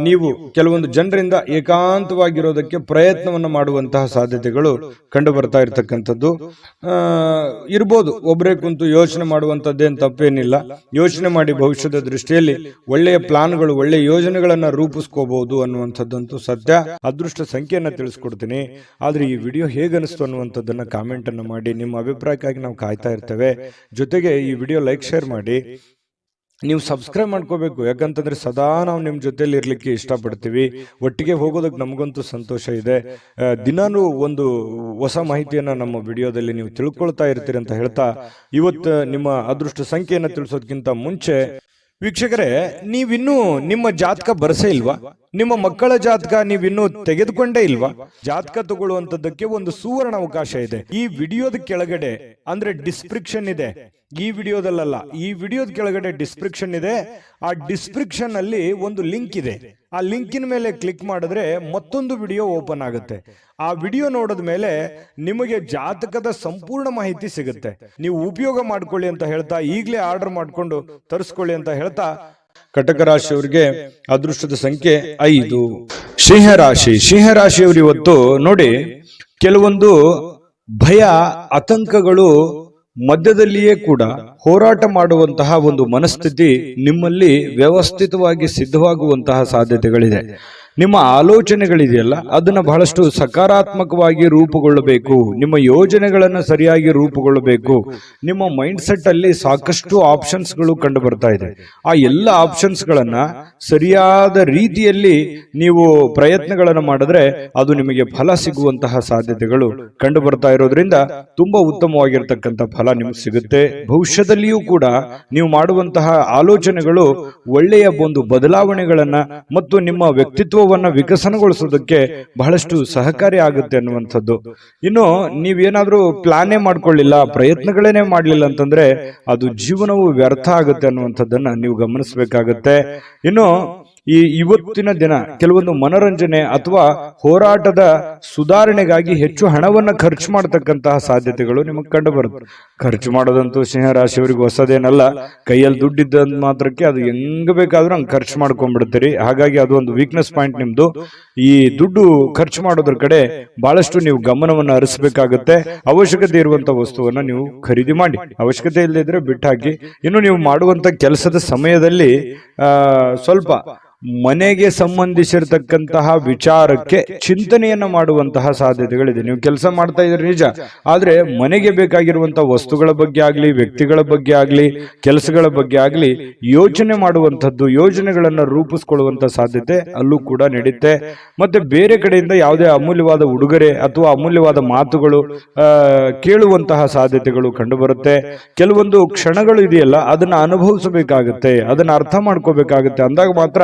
ನೀವು ಕೆಲವೊಂದು ಜನರಿಂದ ಏಕಾಂತವಾಗಿರೋದಕ್ಕೆ ಪ್ರಯತ್ನವನ್ನು ಮಾಡುವಂತಹ ಸಾಧ್ಯತೆಗಳು ಕಂಡು ಬರ್ತಾ ಇರತಕ್ಕಂಥದ್ದು ಇರ್ಬೋದು. ಒಬ್ಬರೇ ಕುಂತು ಯೋಚನೆ ಮಾಡುವಂತದ್ದೇನು ತಪ್ಪೇನಿಲ್ಲ. ಯೋಚನೆ ಮಾಡಿ ಭವಿಷ್ಯದ ದೃಷ್ಟಿಯಲ್ಲಿ ಒಳ್ಳೆಯ ಪ್ಲಾನ್ಗಳು, ಒಳ್ಳೆಯ ಯೋಜನೆಗಳನ್ನ ರೂಪಿಸ್ಕೋಬಹುದು ಅನ್ನುವಂಥದ್ದಂತೂ ಸತ್ಯ. ಅದೃಷ್ಟ ಸಂಖ್ಯೆಯನ್ನ ತಿಳಿಸ್ಕೊಡ್ತೀನಿ. ಆದ್ರೆ ಈ ವಿಡಿಯೋ ಹೇಗನಿಸ್ತು ಅನ್ನುವಂಥದ್ದನ್ನ ಕಾಮೆಂಟ್ ಅನ್ನು ಮಾಡಿ. ನಿಮ್ಮ ಅಭಿಪ್ರಾಯಕ್ಕಾಗಿ ನಾವು ಕಾಯ್ತಾ ಇರ್ತೇವೆ. ಜೊತೆಗೆ ಈ ವಿಡಿಯೋ ಲೈಕ್, ಶೇರ್ ಮಾಡಿ. ನೀವು ಸಬ್ಸ್ಕ್ರೈಬ್ ಮಾಡ್ಕೋಬೇಕು. ಯಾಕಂತಂದ್ರೆ ಸದಾ ನಾವು ನಿಮ್ಮ ಜೊತೆಲಿ ಇರ್ಲಿಕ್ಕೆ ಇಷ್ಟಪಡ್ತೀವಿ. ಒಟ್ಟಿಗೆ ಹೋಗೋದಕ್ಕೆ ನಮಗಂತೂ ಸಂತೋಷ ಇದೆ. ದಿನಾನು ಒಂದು ಹೊಸ ಮಾಹಿತಿಯನ್ನ ನಮ್ಮ ವಿಡಿಯೋದಲ್ಲಿ ನೀವು ತಿಳ್ಕೊಳ್ತಾ ಇರ್ತೀರಿ ಅಂತ ಹೇಳ್ತಾ, ಇವತ್ತು ನಿಮ್ಮ ಅದೃಷ್ಟ ಸಂಖ್ಯೆಯನ್ನ ತಿಳಿಸೋದಕ್ಕಿಂತ ಮುಂಚೆ ವೀಕ್ಷಕರೇ, ನೀವಿನ್ನೂ ನಿಮ್ಮ ಜಾತಕ ಬರಸೇ ಇಲ್ವಾ? ನಿಮ್ಮ ಮಕ್ಕಳ ಜಾತಕ ನೀವಿನ್ನೂ ತೆಗೆದುಕೊಂಡೇ ಇಲ್ವಾ? ಜಾತಕ ತಗೊಳ್ಳುವಂತದ್ದಕ್ಕೆ ಒಂದು ಸುವರ್ಣ ಅವಕಾಶ ಇದೆ. ಈ ವಿಡಿಯೋದ ಕೆಳಗಡೆ ಅಂದ್ರೆ ಡಿಸ್ಕ್ರಿಪ್ಷನ್ ಇದೆ, ಈ ವಿಡಿಯೋದಲ್ಲ, ಈ ವಿಡಿಯೋದ ಕೆಳಗಡೆ ಡಿಸ್ಕ್ರಿಪ್ಷನ್ ಇದೆ. ಆ ಡಿಸ್ಕ್ರಿಪ್ಷನ್ ಅಲ್ಲಿ ಒಂದು ಲಿಂಕ್ ಇದೆ. ಆ ಲಿಂಕಿನ ಮೇಲೆ ಕ್ಲಿಕ್ ಮಾಡಿದ್ರೆ ಮತ್ತೊಂದು ವಿಡಿಯೋ ಓಪನ್ ಆಗುತ್ತೆ. ಆ ವಿಡಿಯೋ ನೋಡಿದ ಮೇಲೆ ನಿಮಗೆ ಜಾತಕದ ಸಂಪೂರ್ಣ ಮಾಹಿತಿ ಸಿಗುತ್ತೆ. ನೀವು ಉಪಯೋಗ ಮಾಡ್ಕೊಳ್ಳಿ ಅಂತ ಹೇಳ್ತಾ, ಈಗಲೇ ಆರ್ಡರ್ ಮಾಡ್ಕೊಂಡು ತರಿಸ್ಕೊಳ್ಳಿ ಅಂತ ಹೇಳ್ತಾ, ಕಟಕ ರಾಶಿಯವರಿಗೆ ಅದೃಷ್ಟದ ಸಂಖ್ಯೆ 5. ಸಿಂಹರಾಶಿಯವರು ಇವತ್ತು ನೋಡಿ, ಕೆಲವೊಂದು ಭಯ ಆತಂಕಗಳು ಮಧ್ಯದಲ್ಲಿಯೇ ಕೂಡ ಹೋರಾಟ ಮಾಡುವಂತಹ ಒಂದು ಮನಸ್ಥಿತಿ ನಿಮ್ಮಲ್ಲಿ ವ್ಯವಸ್ಥಿತವಾಗಿ ಸಿದ್ಧವಾಗುವಂತಹ ಸಾಧ್ಯತೆಗಳಿದೆ. ನಿಮ್ಮ ಆಲೋಚನೆಗಳಿದೆಯಲ್ಲ, ಅದನ್ನ ಬಹಳಷ್ಟು ಸಕಾರಾತ್ಮಕವಾಗಿ ರೂಪುಗೊಳ್ಳಬೇಕು. ನಿಮ್ಮ ಯೋಜನೆಗಳನ್ನು ಸರಿಯಾಗಿ ರೂಪುಗೊಳ್ಳಬೇಕು. ನಿಮ್ಮ ಮೈಂಡ್ ಸೆಟ್ ಅಲ್ಲಿ ಸಾಕಷ್ಟು ಆಪ್ಷನ್ಸ್ ಗಳು ಕಂಡು ಬರ್ತಾ ಇದೆ. ಆ ಎಲ್ಲ ಆಪ್ಷನ್ಸ್ ಗಳನ್ನ ಸರಿಯಾದ ರೀತಿಯಲ್ಲಿ ನೀವು ಪ್ರಯತ್ನಗಳನ್ನು ಮಾಡಿದ್ರೆ ಅದು ನಿಮಗೆ ಫಲ ಸಿಗುವಂತಹ ಸಾಧ್ಯತೆಗಳು ಕಂಡು ಬರ್ತಾ ಇರೋದ್ರಿಂದ ತುಂಬಾ ಉತ್ತಮವಾಗಿರ್ತಕ್ಕಂಥ ಫಲ ನಿಮ್ಗೆ ಸಿಗುತ್ತೆ. ಭವಿಷ್ಯದಲ್ಲಿಯೂ ಕೂಡ ನೀವು ಮಾಡುವಂತಹ ಆಲೋಚನೆಗಳು ಒಳ್ಳೆಯ ಒಂದು ಬದಲಾವಣೆಗಳನ್ನ ಮತ್ತು ನಿಮ್ಮ ವ್ಯಕ್ತಿತ್ವ ವಿಕಸನಗೊಳಿಸೋದಕ್ಕೆ ಬಹಳಷ್ಟು ಸಹಕಾರಿ ಆಗುತ್ತೆ ಅನ್ನುವಂಥದ್ದು. ಇನ್ನು ನೀವೇನಾದ್ರೂ ಪ್ಲಾನೇ ಮಾಡ್ಕೊಳ್ಳಿಲ್ಲ, ಪ್ರಯತ್ನಗಳೇನೆ ಮಾಡ್ಲಿಲ್ಲ ಅಂತಂದ್ರೆ ಅದು ಜೀವನವು ವ್ಯರ್ಥ ಆಗುತ್ತೆ ಅನ್ನುವಂಥದ್ದನ್ನ ನೀವು ಗಮನಿಸಬೇಕಾಗತ್ತೆ. ಇನ್ನು ಇವತ್ತಿನ ದಿನ ಕೆಲವೊಂದು ಮನೋರಂಜನೆ ಅಥವಾ ಹೋರಾಟದ ಸುಧಾರಣೆಗಾಗಿ ಹೆಚ್ಚು ಹಣವನ್ನ ಖರ್ಚು ಮಾಡತಕ್ಕಂತಹ ಸಾಧ್ಯತೆಗಳು ನಿಮಗೆ ಕಂಡು ಬರುತ್ತೆ. ಖರ್ಚು ಮಾಡೋದಂತೂ ಸಿಂಹರಾಶಿಯವರಿಗೆ ಹೊಸದೇನಲ್ಲ. ಕೈಯಲ್ಲಿ ದುಡ್ಡಿದ್ದ ಮಾತ್ರಕ್ಕೆ ಅದು ಹೆಂಗ್ ಬೇಕಾದ್ರೂ ಹಂಗೆ ಖರ್ಚು ಮಾಡ್ಕೊಂಡ್ಬಿಡ್ತೀರಿ. ಹಾಗಾಗಿ ಅದು ಒಂದು ವೀಕ್ನೆಸ್ ಪಾಯಿಂಟ್ ನಿಮ್ದು. ಈ ದುಡ್ಡು ಖರ್ಚು ಮಾಡೋದ್ರ ಕಡೆ ಬಹಳಷ್ಟು ನೀವು ಗಮನವನ್ನು ಹರಿಸಬೇಕಾಗುತ್ತೆ. ಅವಶ್ಯಕತೆ ಇರುವಂತ ವಸ್ತುವನ್ನ ನೀವು ಖರೀದಿ ಮಾಡಿ, ಅವಶ್ಯಕತೆ ಇಲ್ಲದಿದ್ರೆ ಬಿಟ್ಟು ಹಾಕಿ. ಇನ್ನು ನೀವು ಮಾಡುವಂತ ಕೆಲಸದ ಸಮಯದಲ್ಲಿ ಸ್ವಲ್ಪ ಮನೆಗೆ ಸಂಬಂಧಿಸಿರತಕ್ಕಂತಹ ವಿಚಾರಕ್ಕೆ ಚಿಂತನೆಯನ್ನ ಮಾಡುವಂತಹ ಸಾಧ್ಯತೆಗಳಿದೆ. ನೀವು ಕೆಲಸ ಮಾಡ್ತಾ ಇದ್ರೆ ನಿಜ, ಆದ್ರೆ ಮನೆಗೆ ಬೇಕಾಗಿರುವಂತಹ ವಸ್ತುಗಳ ಬಗ್ಗೆ ಆಗ್ಲಿ, ವ್ಯಕ್ತಿಗಳ ಬಗ್ಗೆ ಆಗ್ಲಿ, ಕೆಲಸಗಳ ಬಗ್ಗೆ ಆಗ್ಲಿ ಯೋಚನೆ ಮಾಡುವಂತದ್ದು, ಯೋಜನೆಗಳನ್ನ ರೂಪಿಸ್ಕೊಳ್ಳುವಂತ ಸಾಧ್ಯತೆ ಅಲ್ಲೂ ಕೂಡ ನಡೆಯುತ್ತೆ. ಮತ್ತೆ ಬೇರೆ ಕಡೆಯಿಂದ ಯಾವುದೇ ಅಮೂಲ್ಯವಾದ ಉಡುಗೊರೆ ಅಥವಾ ಅಮೂಲ್ಯವಾದ ಮಾತುಗಳು ಕೇಳುವಂತಹ ಸಾಧ್ಯತೆಗಳು ಕಂಡು ಬರುತ್ತೆ. ಕೆಲವೊಂದು ಕ್ಷಣಗಳು ಇದೆಯಲ್ಲ, ಅದನ್ನ ಅನುಭವಿಸಬೇಕಾಗುತ್ತೆ, ಅದನ್ನ ಅರ್ಥ ಮಾಡ್ಕೋಬೇಕಾಗುತ್ತೆ. ಅಂದಾಗ ಮಾತ್ರ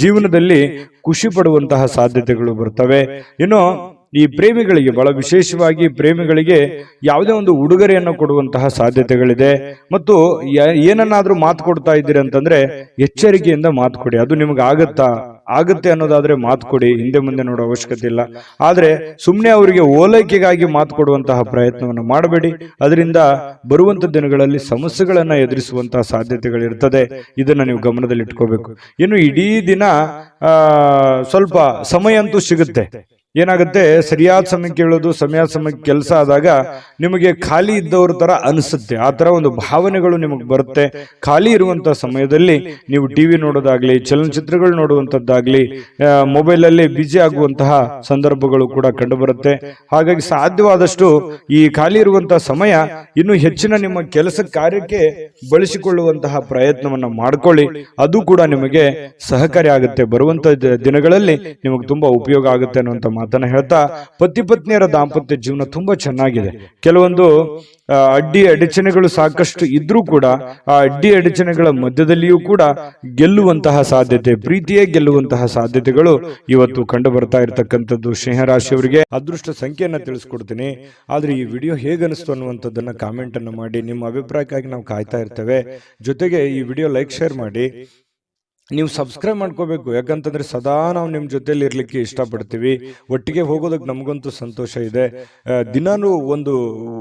ಜೀವನದಲ್ಲಿ ಖುಷಿ ಪಡುವಂತಹ ಸಾಧ್ಯತೆಗಳು ಬರ್ತವೆ. ಇನ್ನು ಈ ಪ್ರೇಮಿಗಳಿಗೆ, ಬಹಳ ವಿಶೇಷವಾಗಿ ಪ್ರೇಮಿಗಳಿಗೆ ಯಾವುದೇ ಒಂದು ಉಡುಗೊರೆಯನ್ನು ಕೊಡುವಂತಹ ಸಾಧ್ಯತೆಗಳಿದೆ. ಮತ್ತು ಏನನ್ನಾದ್ರೂ ಮಾತು ಕೊಡ್ತಾ ಇದ್ದೀರಿ ಅಂತಂದ್ರೆ ಎಚ್ಚರಿಕೆಯಿಂದ ಮಾತು ಕೊಡಿ. ಅದು ನಿಮ್ಗೆ ಆಗುತ್ತೆ ಅನ್ನೋದಾದ್ರೆ ಮಾತು ಕೊಡಿ, ಹಿಂದೆ ಮುಂದೆ ನೋಡೋ ಅವಶ್ಯಕತೆ ಇಲ್ಲ. ಆದ್ರೆ ಸುಮ್ಮನೆ ಅವರಿಗೆ ಓಲೈಕೆಗಾಗಿ ಮಾತು ಕೊಡುವಂತಹ ಪ್ರಯತ್ನವನ್ನು ಮಾಡಬೇಡಿ. ಅದರಿಂದ ಬರುವಂತ ದಿನಗಳಲ್ಲಿ ಸಮಸ್ಯೆಗಳನ್ನ ಎದುರಿಸುವಂತಹ ಸಾಧ್ಯತೆಗಳಿರ್ತದೆ. ಇದನ್ನ ನೀವು ಗಮನದಲ್ಲಿ ಇಟ್ಕೋಬೇಕು. ಇನ್ನು ಇಡೀ ದಿನ ಸ್ವಲ್ಪ ಸಮಯ ಅಂತೂ ಸಿಗುತ್ತೆ. ಏನಾಗುತ್ತೆ, ಸರಿಯಾದ ಸಮಯಕ್ಕೆ ಹೇಳೋದು, ಸಮಯಕ್ಕೆ ಕೆಲಸ ಆದಾಗ ನಿಮಗೆ ಖಾಲಿ ಇದ್ದವ್ರ ತರ ಅನಿಸುತ್ತೆ. ಆ ತರ ಒಂದು ಭಾವನೆಗಳು ನಿಮಗೆ ಬರುತ್ತೆ. ಖಾಲಿ ಇರುವಂತಹ ಸಮಯದಲ್ಲಿ ನೀವು ಟಿವಿ ನೋಡೋದಾಗ್ಲಿ, ಚಲನಚಿತ್ರಗಳು ನೋಡುವಂತದ್ದಾಗ್ಲಿ, ಮೊಬೈಲ್ ಅಲ್ಲಿ ಬಿಜಿ ಆಗುವಂತಹ ಸಂದರ್ಭಗಳು ಕೂಡ ಕಂಡು ಬರುತ್ತೆ. ಹಾಗಾಗಿ ಸಾಧ್ಯವಾದಷ್ಟು ಈ ಖಾಲಿ ಇರುವಂತಹ ಸಮಯ ಇನ್ನು ಹೆಚ್ಚಿನ ನಿಮ್ಮ ಕೆಲಸ ಕಾರ್ಯಕ್ಕೆ ಬಳಸಿಕೊಳ್ಳುವಂತಹ ಪ್ರಯತ್ನವನ್ನ ಮಾಡ್ಕೊಳ್ಳಿ. ಅದು ಕೂಡ ನಿಮಗೆ ಸಹಕಾರಿ ಆಗುತ್ತೆ. ಬರುವಂತ ದಿನಗಳಲ್ಲಿ ನಿಮಗೆ ತುಂಬಾ ಉಪಯೋಗ ಆಗುತ್ತೆ ಅನ್ನುವಂತ ಮಾತನ್ನ ಹೇಳ್ತಾ, ಪತಿ ಪತ್ನಿಯರ ದಾಂಪತ್ಯ ಜೀವನ ತುಂಬಾ ಚೆನ್ನಾಗಿದೆ. ಕೆಲವೊಂದು ಅಡಚಣೆಗಳು ಸಾಕಷ್ಟು ಇದ್ರೂ ಕೂಡ ಆ ಅಡಚಣೆಗಳ ಮಧ್ಯದಲ್ಲಿಯೂ ಕೂಡ ಗೆಲ್ಲುವಂತಹ ಸಾಧ್ಯತೆ, ಪ್ರೀತಿಯೇ ಗೆಲ್ಲುವಂತಹ ಸಾಧ್ಯತೆಗಳು ಇವತ್ತು ಕಂಡು ಬರ್ತಾ ಇರತಕ್ಕಂಥದ್ದು. ಸಿಂಹರಾಶಿಯವರಿಗೆ ಅದೃಷ್ಟ ಸಂಖ್ಯೆಯನ್ನ ತಿಳಿಸ್ಕೊಡ್ತೀನಿ. ಆದ್ರೆ ಈ ವಿಡಿಯೋ ಹೇಗನಿಸ್ತು ಅನ್ನುವಂಥದ್ದನ್ನ ಕಾಮೆಂಟ್ ಅನ್ನು ಮಾಡಿ. ನಿಮ್ಮ ಅಭಿಪ್ರಾಯಕ್ಕಾಗಿ ನಾವು ಕಾಯ್ತಾ ಇರ್ತೇವೆ. ಜೊತೆಗೆ ಈ ವಿಡಿಯೋ ಲೈಕ್, ಶೇರ್ ಮಾಡಿ. ನೀವು ಸಬ್ಸ್ಕ್ರೈಬ್ ಮಾಡ್ಕೋಬೇಕು. ಯಾಕಂತಂದ್ರೆ ಸದಾ ನಾವು ನಿಮ್ಮ ಜೊತೆಲಿ ಇರ್ಲಿಕ್ಕೆ ಇಷ್ಟಪಡ್ತೀವಿ. ಒಟ್ಟಿಗೆ ಹೋಗೋದಕ್ಕೆ ನಮಗಂತೂ ಸಂತೋಷ ಇದೆ. ದಿನಾನು ಒಂದು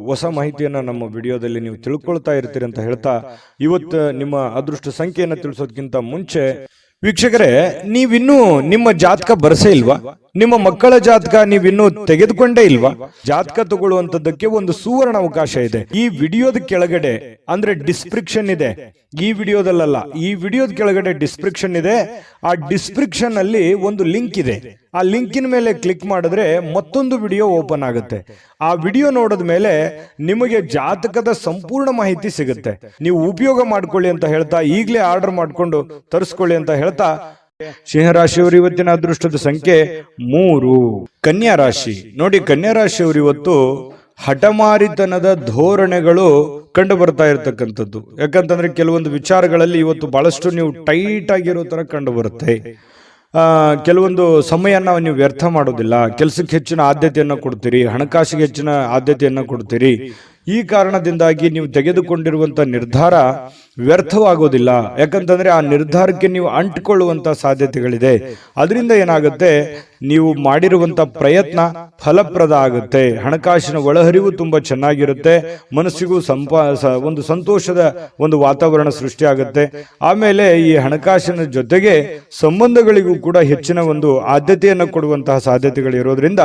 ಹೊಸ ಮಾಹಿತಿಯನ್ನ ನಮ್ಮ ವಿಡಿಯೋದಲ್ಲಿ ನೀವು ತಿಳ್ಕೊಳ್ತಾ ಇರ್ತೀರಿ ಅಂತ ಹೇಳ್ತಾ, ಇವತ್ತು ನಿಮ್ಮ ಅದೃಷ್ಟ ಸಂಖ್ಯೆಯನ್ನು ತಿಳಿಸೋದಕ್ಕಿಂತ ಮುಂಚೆ ವೀಕ್ಷಕರೇ, ನೀವಿನ್ನೂ ನಿಮ್ಮ ಜಾತಕ ಬರಸೇ ಇಲ್ವಾ? ನಿಮ್ಮ ಮಕ್ಕಳ ಜಾತಕ ನೀವಿನ್ನೂ ತೆಗೆದುಕೊಂಡೇ ಇಲ್ವಾ? ಜಾತಕ ತಗೊಳ್ಳುವಂತದ್ದಕ್ಕೆ ಒಂದು ಸುವರ್ಣ ಅವಕಾಶ ಇದೆ. ಈ ವಿಡಿಯೋದ ಕೆಳಗಡೆ ಅಂದ್ರೆ ಡಿಸ್ಕ್ರಿಪ್ಷನ್ ಇದೆ. ಈ ವಿಡಿಯೋದಲ್ಲ, ಈ ವಿಡಿಯೋದ ಕೆಳಗಡೆ ಡಿಸ್ಕ್ರಿಪ್ಷನ್ ಇದೆ. ಆ ಡಿಸ್ಕ್ರಿಪ್ಷನ್ ಅಲ್ಲಿ ಒಂದು ಲಿಂಕ್ ಇದೆ. ಆ ಲಿಂಕಿನ ಮೇಲೆ ಕ್ಲಿಕ್ ಮಾಡಿದ್ರೆ ಮತ್ತೊಂದು ವಿಡಿಯೋ ಓಪನ್ ಆಗುತ್ತೆ. ಆ ವಿಡಿಯೋ ನೋಡಿದ ಮೇಲೆ ನಿಮಗೆ ಜಾತಕದ ಸಂಪೂರ್ಣ ಮಾಹಿತಿ ಸಿಗುತ್ತೆ. ನೀವು ಉಪಯೋಗ ಮಾಡ್ಕೊಳ್ಳಿ ಅಂತ ಹೇಳ್ತಾ, ಈಗಲೇ ಆರ್ಡರ್ ಮಾಡ್ಕೊಂಡು ತರಿಸ್ಕೊಳ್ಳಿ ಅಂತ ಹೇಳ್ತಾ, ಸಿಂಹರಾಶಿಯವರು ಇವತ್ತಿನ ಅದೃಷ್ಟದ ಸಂಖ್ಯೆ 3. ಕನ್ಯಾ ರಾಶಿ ನೋಡಿ, ಕನ್ಯಾ ರಾಶಿಯವರು ಇವತ್ತು ಹಠಮಾರಿತನದ ಧೋರಣೆಗಳು ಕಂಡು ಬರ್ತಾ ಇರತಕ್ಕಂಥದ್ದು. ಯಾಕಂತಂದ್ರೆ ಕೆಲವೊಂದು ವಿಚಾರಗಳಲ್ಲಿ ಇವತ್ತು ಬಹಳಷ್ಟು ನೀವು ಟೈಟ್ ಆಗಿರೋ ತರ ಕಂಡು ಬರುತ್ತೆ. ಕೆಲವೊಂದು ಸಮಯನ ನೀವು ವ್ಯರ್ಥ ಮಾಡೋದಿಲ್ಲ. ಕೆಲಸಕ್ಕೆ ಹೆಚ್ಚಿನ ಆದ್ಯತೆಯನ್ನು ಕೊಡ್ತೀರಿ, ಹಣಕಾಸಿಗೆ ಹೆಚ್ಚಿನ ಆದ್ಯತೆಯನ್ನು ಕೊಡ್ತೀರಿ. ಈ ಕಾರಣದಿಂದಾಗಿ ನೀವು ತೆಗೆದುಕೊಂಡಿರುವಂತ ನಿರ್ಧಾರ ವ್ಯರ್ಥವಾಗೋದಿಲ್ಲ. ಯಾಕಂತಂದ್ರೆ ಆ ನಿರ್ಧಾರಕ್ಕೆ ನೀವು ಅಂಟಿಕೊಳ್ಳುವಂತ ಸಾಧ್ಯತೆಗಳಿದೆ. ಅದರಿಂದ ಏನಾಗುತ್ತೆ, ನೀವು ಮಾಡಿರುವಂತ ಪ್ರಯತ್ನ ಫಲಪ್ರದ ಆಗುತ್ತೆ. ಹಣಕಾಸಿನ ಒಳಹರಿವು ತುಂಬಾ ಚೆನ್ನಾಗಿರುತ್ತೆ. ಮನಸ್ಸಿಗೂ ಒಂದು ಸಂತೋಷದ ಒಂದು ವಾತಾವರಣ ಸೃಷ್ಟಿಯಾಗುತ್ತೆ. ಆಮೇಲೆ ಈ ಹಣಕಾಸಿನ ಜೊತೆಗೆ ಸಂಬಂಧಗಳಿಗೂ ಕೂಡ ಹೆಚ್ಚಿನ ಒಂದು ಆದ್ಯತೆಯನ್ನು ಕೊಡುವಂತಹ ಸಾಧ್ಯತೆಗಳು ಇರೋದ್ರಿಂದ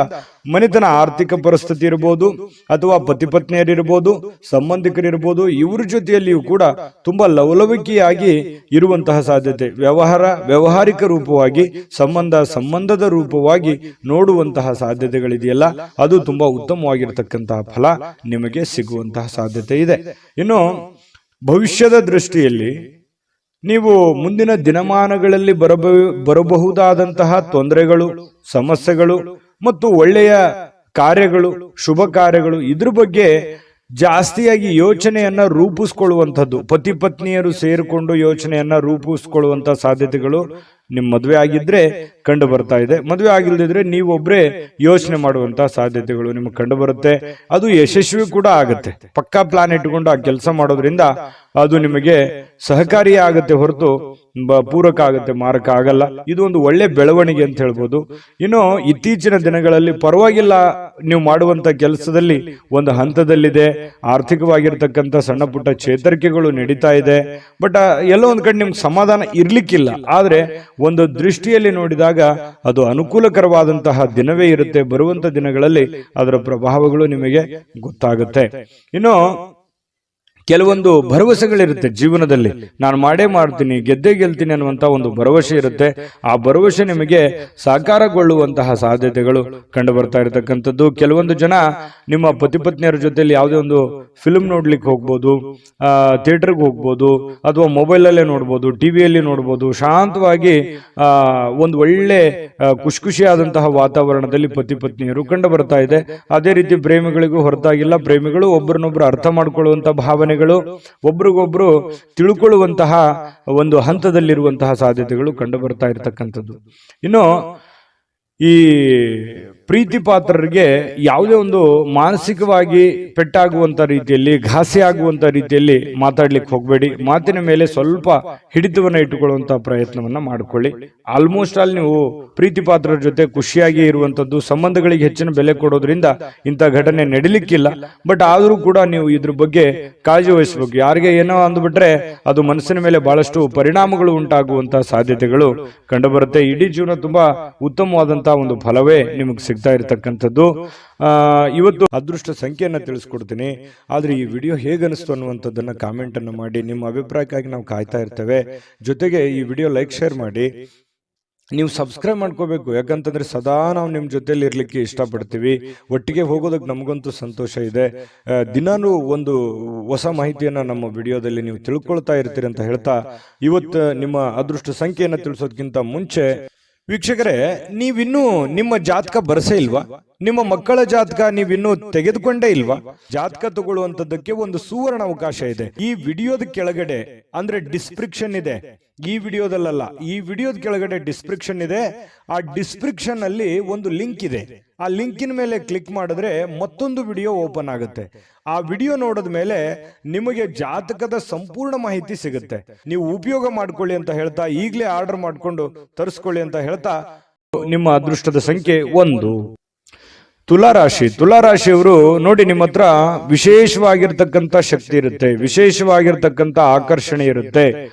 ಮನೆತನ ಆರ್ಥಿಕ ಪರಿಸ್ಥಿತಿ ಇರಬಹುದು, ಅಥವಾ ಪತಿ ಪತ್ನಿಯರಿರ್ಬೋದು, ಸಂಬಂಧಿಕರಿರ್ಬೋದು, ಇವ್ರ ಜೊತೆಯಲ್ಲಿಯೂ ಕೂಡ ತುಂಬಾ ಲವಲವಿಕೆಯಾಗಿ ಇರುವಂತಹ ಸಾಧ್ಯತೆ. ವ್ಯವಹಾರಿಕ ರೂಪವಾಗಿ, ಸಂಬಂಧದ ರೂಪವಾಗಿ ನೋಡುವಂತಹ ಸಾಧ್ಯತೆಗಳಿದೆಯಲ್ಲ, ಅದು ತುಂಬಾ ಉತ್ತಮವಾಗಿರತಕ್ಕಂತಹ ಫಲ ನಿಮಗೆ ಸಿಗುವಂತಹ ಸಾಧ್ಯತೆ ಇದೆ. ಇನ್ನು ಭವಿಷ್ಯದ ದೃಷ್ಟಿಯಲ್ಲಿ ನೀವು ಮುಂದಿನ ದಿನಮಾನಗಳಲ್ಲಿ ಬರಬಹುದಾದಂತಹ ತೊಂದರೆಗಳು, ಸಮಸ್ಯೆಗಳು ಮತ್ತು ಒಳ್ಳೆಯ ಕಾರ್ಯಗಳು, ಶುಭ ಕಾರ್ಯಗಳು, ಇದ್ರ ಬಗ್ಗೆ ಜಾಸ್ತಿಯಾಗಿ ಯೋಚನೆಯನ್ನ ರೂಪಿಸ್ಕೊಳ್ಳುವಂಥದ್ದು, ಪತಿ ಪತ್ನಿಯರು ಸೇರಿಕೊಂಡು ಯೋಚನೆಯನ್ನ ರೂಪಿಸ್ಕೊಳ್ಳುವಂತ ಸಾಧ್ಯತೆಗಳು ನಿಮ್ ಮದುವೆ ಆಗಿದ್ರೆ ಕಂಡು ಬರ್ತಾ ಇದೆ. ಮದುವೆ ಆಗಿಲ್ದಿದ್ರೆ ನೀವೊಬ್ರೇ ಯೋಚನೆ ಮಾಡುವಂತಹ ಸಾಧ್ಯತೆಗಳು ನಿಮ್ಗೆ ಕಂಡು ಬರುತ್ತೆ. ಅದು ಯಶಸ್ವಿ ಕೂಡ ಆಗುತ್ತೆ. ಪಕ್ಕಾ ಪ್ಲಾನ್ ಇಟ್ಟುಕೊಂಡು ಆ ಕೆಲಸ ಮಾಡೋದ್ರಿಂದ ಅದು ನಿಮಗೆ ಸಹಕಾರಿ ಆಗುತ್ತೆ ಹೊರತು ಪೂರಕ ಆಗುತ್ತೆ, ಮಾರಕ ಆಗಲ್ಲ. ಇದು ಒಂದು ಒಳ್ಳೆ ಬೆಳವಣಿಗೆ ಅಂತ ಹೇಳ್ಬೋದು. ಇನ್ನು ಇತ್ತೀಚಿನ ದಿನಗಳಲ್ಲಿ ಪರವಾಗಿಲ್ಲ, ನೀವು ಮಾಡುವಂತ ಕೆಲಸದಲ್ಲಿ ಒಂದು ಹಂತದಲ್ಲಿದೆ, ಆರ್ಥಿಕವಾಗಿರ್ತಕ್ಕಂಥ ಸಣ್ಣ ಪುಟ್ಟ ಚೇತರಿಕೆಗಳು ನಡೀತಾ ಇದೆ. ಬಟ್ ಎಲ್ಲೋ ಒಂದ್ ಕಡೆ ನಿಮ್ಗೆ ಸಮಾಧಾನ ಇರ್ಲಿಕ್ಕಿಲ್ಲ. ಆದ್ರೆ ಒಂದು ದೃಷ್ಟಿಯಲ್ಲಿ ನೋಡಿದಾಗ ಅದು ಅನುಕೂಲಕರವಾದಂತಹ ದಿನವೇ ಇರುತ್ತೆ. ಬರುವಂತ ದಿನಗಳಲ್ಲಿ ಅದರ ಪ್ರಭಾವಗಳು ನಿಮಗೆ ಗೊತ್ತಾಗುತ್ತೆ. ಇನ್ನು ಕೆಲವೊಂದು ಭರವಸೆಗಳಿರುತ್ತೆ ಜೀವನದಲ್ಲಿ. ನಾನು ಮಾಡೇ ಮಾಡ್ತೀನಿ, ಗೆದ್ದೇ ಗೆಲ್ತೀನಿ ಅನ್ನುವಂತ ಒಂದು ಭರವಸೆ ಇರುತ್ತೆ. ಆ ಭರವಸೆ ನಿಮಗೆ ಸಾಕಾರಗೊಳ್ಳುವಂತಹ ಸಾಧ್ಯತೆಗಳು ಕಂಡು ಬರ್ತಾ ಇರತಕ್ಕಂಥದ್ದು. ಕೆಲವೊಂದು ಜನ ನಿಮ್ಮ ಪತಿ ಪತ್ನಿಯರ ಜೊತೆಲಿ ಯಾವುದೇ ಒಂದು ಫಿಲ್ಮ್ ನೋಡ್ಲಿಕ್ಕೆ ಹೋಗ್ಬೋದು, ಥಿಯೇಟರ್ಗೆ ಹೋಗ್ಬೋದು, ಅಥವಾ ಮೊಬೈಲಲ್ಲೇ ನೋಡ್ಬೋದು, ಟಿವಿಯಲ್ಲಿ ನೋಡ್ಬೋದು. ಶಾಂತವಾಗಿ ಒಂದು ಒಳ್ಳೆ ಖುಷಿಯಾದಂತಹ ವಾತಾವರಣದಲ್ಲಿ ಪತಿ ಪತ್ನಿಯರು ಕಂಡು ಬರ್ತಾ ಇದೆ. ಅದೇ ರೀತಿ ಪ್ರೇಮಿಗಳಿಗೂ ಹೊರತಾಗಿಲ್ಲ. ಪ್ರೇಮಿಗಳು ಒಬ್ಬರನ್ನೊಬ್ರು ಅರ್ಥ ಮಾಡ್ಕೊಳ್ಳುವಂತ ಭಾವನೆ, ಒಬ್ರಿಗೊಬ್ರು ತಿಳ್ಕೊಳ್ಳುವಂತಹ ಒಂದು ಹಂತದಲ್ಲಿರುವಂತಹ ಸಾಧ್ಯತೆಗಳು ಕಂಡು ಬರ್ತಾ ಇರತಕ್ಕಂಥದ್ದು. ಇನ್ನು ಈ ಪ್ರೀತಿ ಪಾತ್ರರಿಗೆ ಯಾವುದೇ ಒಂದು ಮಾನಸಿಕವಾಗಿ ಪೆಟ್ಟಾಗುವಂತ ರೀತಿಯಲ್ಲಿ, ಘಾಸಿ ಆಗುವಂತ ರೀತಿಯಲ್ಲಿ ಮಾತಾಡ್ಲಿಕ್ಕೆ ಹೋಗಬೇಡಿ. ಮಾತಿನ ಮೇಲೆ ಸ್ವಲ್ಪ ಹಿಡಿತವನ್ನ ಇಟ್ಟುಕೊಳ್ಳುವಂತ ಪ್ರಯತ್ನವನ್ನ ಮಾಡ್ಕೊಳ್ಳಿ. ಆಲ್ಮೋಸ್ಟ್ ಆಲ್ ನೀವು ಪ್ರೀತಿ ಪಾತ್ರರ ಜೊತೆ ಖುಷಿಯಾಗಿ ಇರುವಂತದ್ದು, ಸಂಬಂಧಗಳಿಗೆ ಹೆಚ್ಚಿನ ಬೆಲೆ ಕೊಡೋದ್ರಿಂದ ಇಂಥ ಘಟನೆ ನಡಿಲಿಕ್ಕಿಲ್ಲ. ಬಟ್ ಆದ್ರೂ ಕೂಡ ನೀವು ಇದ್ರ ಬಗ್ಗೆ ಕಾಳಜಿ ವಹಿಸಬೇಕು. ಯಾರಿಗೆ ಏನೋ ಅಂದ್ಬಿಟ್ರೆ ಅದು ಮನಸ್ಸಿನ ಮೇಲೆ ಬಹಳಷ್ಟು ಪರಿಣಾಮಗಳು ಉಂಟಾಗುವಂತಹ ಸಾಧ್ಯತೆಗಳು ಕಂಡು ಬರುತ್ತೆ. ಇಡೀ ಜೀವನ ತುಂಬಾ ಉತ್ತಮವಾದಂತಹ ಒಂದು ಫಲವೇ ನಿಮಗೆ ಸಿಗ್ತಾ ಇರತಕ್ಕಂಥದ್ದು. ಇವತ್ತು ಅದೃಷ್ಟ ಸಂಖ್ಯೆಯನ್ನ ತಿಳಿಸ್ಕೊಡ್ತೀನಿ. ಆದ್ರೆ ಈ ವಿಡಿಯೋ ಹೇಗನಿಸ್ತು ಅನ್ನುವಂಥದ್ದನ್ನ ಕಾಮೆಂಟ್ ಅನ್ನು ಮಾಡಿ. ನಿಮ್ಮ ಅಭಿಪ್ರಾಯಕ್ಕಾಗಿ ನಾವು ಕಾಯ್ತಾ ಇರ್ತೇವೆ. ಜೊತೆಗೆ ಈ ವಿಡಿಯೋ ಲೈಕ್, ಶೇರ್ ಮಾಡಿ. ನೀವು ಸಬ್ಸ್ಕ್ರೈಬ್ ಮಾಡ್ಕೋಬೇಕು. ಯಾಕಂತಂದ್ರೆ ಸದಾ ನಾವು ನಿಮ್ಮ ಜೊತೆಲಿ ಇರ್ಲಿಕ್ಕೆ ಇಷ್ಟಪಡ್ತೀವಿ. ಒಟ್ಟಿಗೆ ಹೋಗೋದಕ್ಕೆ ನಮಗಂತೂ ಸಂತೋಷ ಇದೆ. ದಿನಾನು ಒಂದು ಹೊಸ ಮಾಹಿತಿಯನ್ನ ನಮ್ಮ ವಿಡಿಯೋದಲ್ಲಿ ನೀವು ತಿಳ್ಕೊಳ್ತಾ ಇರ್ತೀರಿ ಅಂತ ಹೇಳ್ತಾ, ಇವತ್ತು ನಿಮ್ಮ ಅದೃಷ್ಟ ಸಂಖ್ಯೆಯನ್ನ ತಿಳಿಸೋದಕ್ಕಿಂತ ಮುಂಚೆ ವೀಕ್ಷಕರೇ, ನೀವಿನ್ನೂ ನಿಮ್ಮ ಜಾತಕ ಬರಸೇ ಇಲ್ವಾ? ನಿಮ್ಮ ಮಕ್ಕಳ ಜಾತಕ ನೀವಿನ್ನೂ ತೆಗೆದುಕೊಂಡೇ ಇಲ್ವಾ? ಜಾತಕ ತಗೊಳ್ಳುವಂತದ್ದಕ್ಕೆ ಒಂದು ಸುವರ್ಣ ಅವಕಾಶ ಇದೆ. ಈ ವಿಡಿಯೋದ ಕೆಳಗಡೆ ಅಂದ್ರೆ ಡಿಸ್ಕ್ರಿಪ್ಷನ್ ಇದೆ. ಈ ವಿಡಿಯೋದಲ್ಲ, ಈ ವಿಡಿಯೋದ ಕೆಳಗಡೆ ಡಿಸ್ಕ್ರಿಪ್ಷನ್ ಇದೆ. ಆ ಡಿಸ್ಕ್ರಿಪ್ಷನ್ ಅಲ್ಲಿ ಒಂದು ಲಿಂಕ್ ಇದೆ. ಆ ಲಿಂಕಿನ ಮೇಲೆ ಕ್ಲಿಕ್ ಮಾಡಿದ್ರೆ ಮತ್ತೊಂದು ವಿಡಿಯೋ ಓಪನ್ ಆಗುತ್ತೆ. ಆ ವಿಡಿಯೋ ನೋಡಿದ ಮೇಲೆ ನಿಮಗೆ ಜಾತಕದ ಸಂಪೂರ್ಣ ಮಾಹಿತಿ ಸಿಗುತ್ತೆ. ನೀವು ಉಪಯೋಗ ಮಾಡ್ಕೊಳ್ಳಿ ಅಂತ ಹೇಳ್ತಾ, ಈಗಲೇ ಆರ್ಡರ್ ಮಾಡ್ಕೊಂಡು ತರಿಸ್ಕೊಳ್ಳಿ ಅಂತ ಹೇಳ್ತಾ, ನಿಮ್ಮ ಅದೃಷ್ಟದ ಸಂಖ್ಯೆ 1. ತುಲಾರಾಶಿ. ತುಲಾರಾಶಿಯವರು ನೋಡಿ, ನಿಮ್ಮ ಹತ್ರ ವಿಶೇಷವಾಗಿರ್ತಕ್ಕಂಥ ಶಕ್ತಿ ಇರುತ್ತೆ, ವಿಶೇಷವಾಗಿರ್ತಕ್ಕಂಥ ಆಕರ್ಷಣೆ ಇರುತ್ತೆ.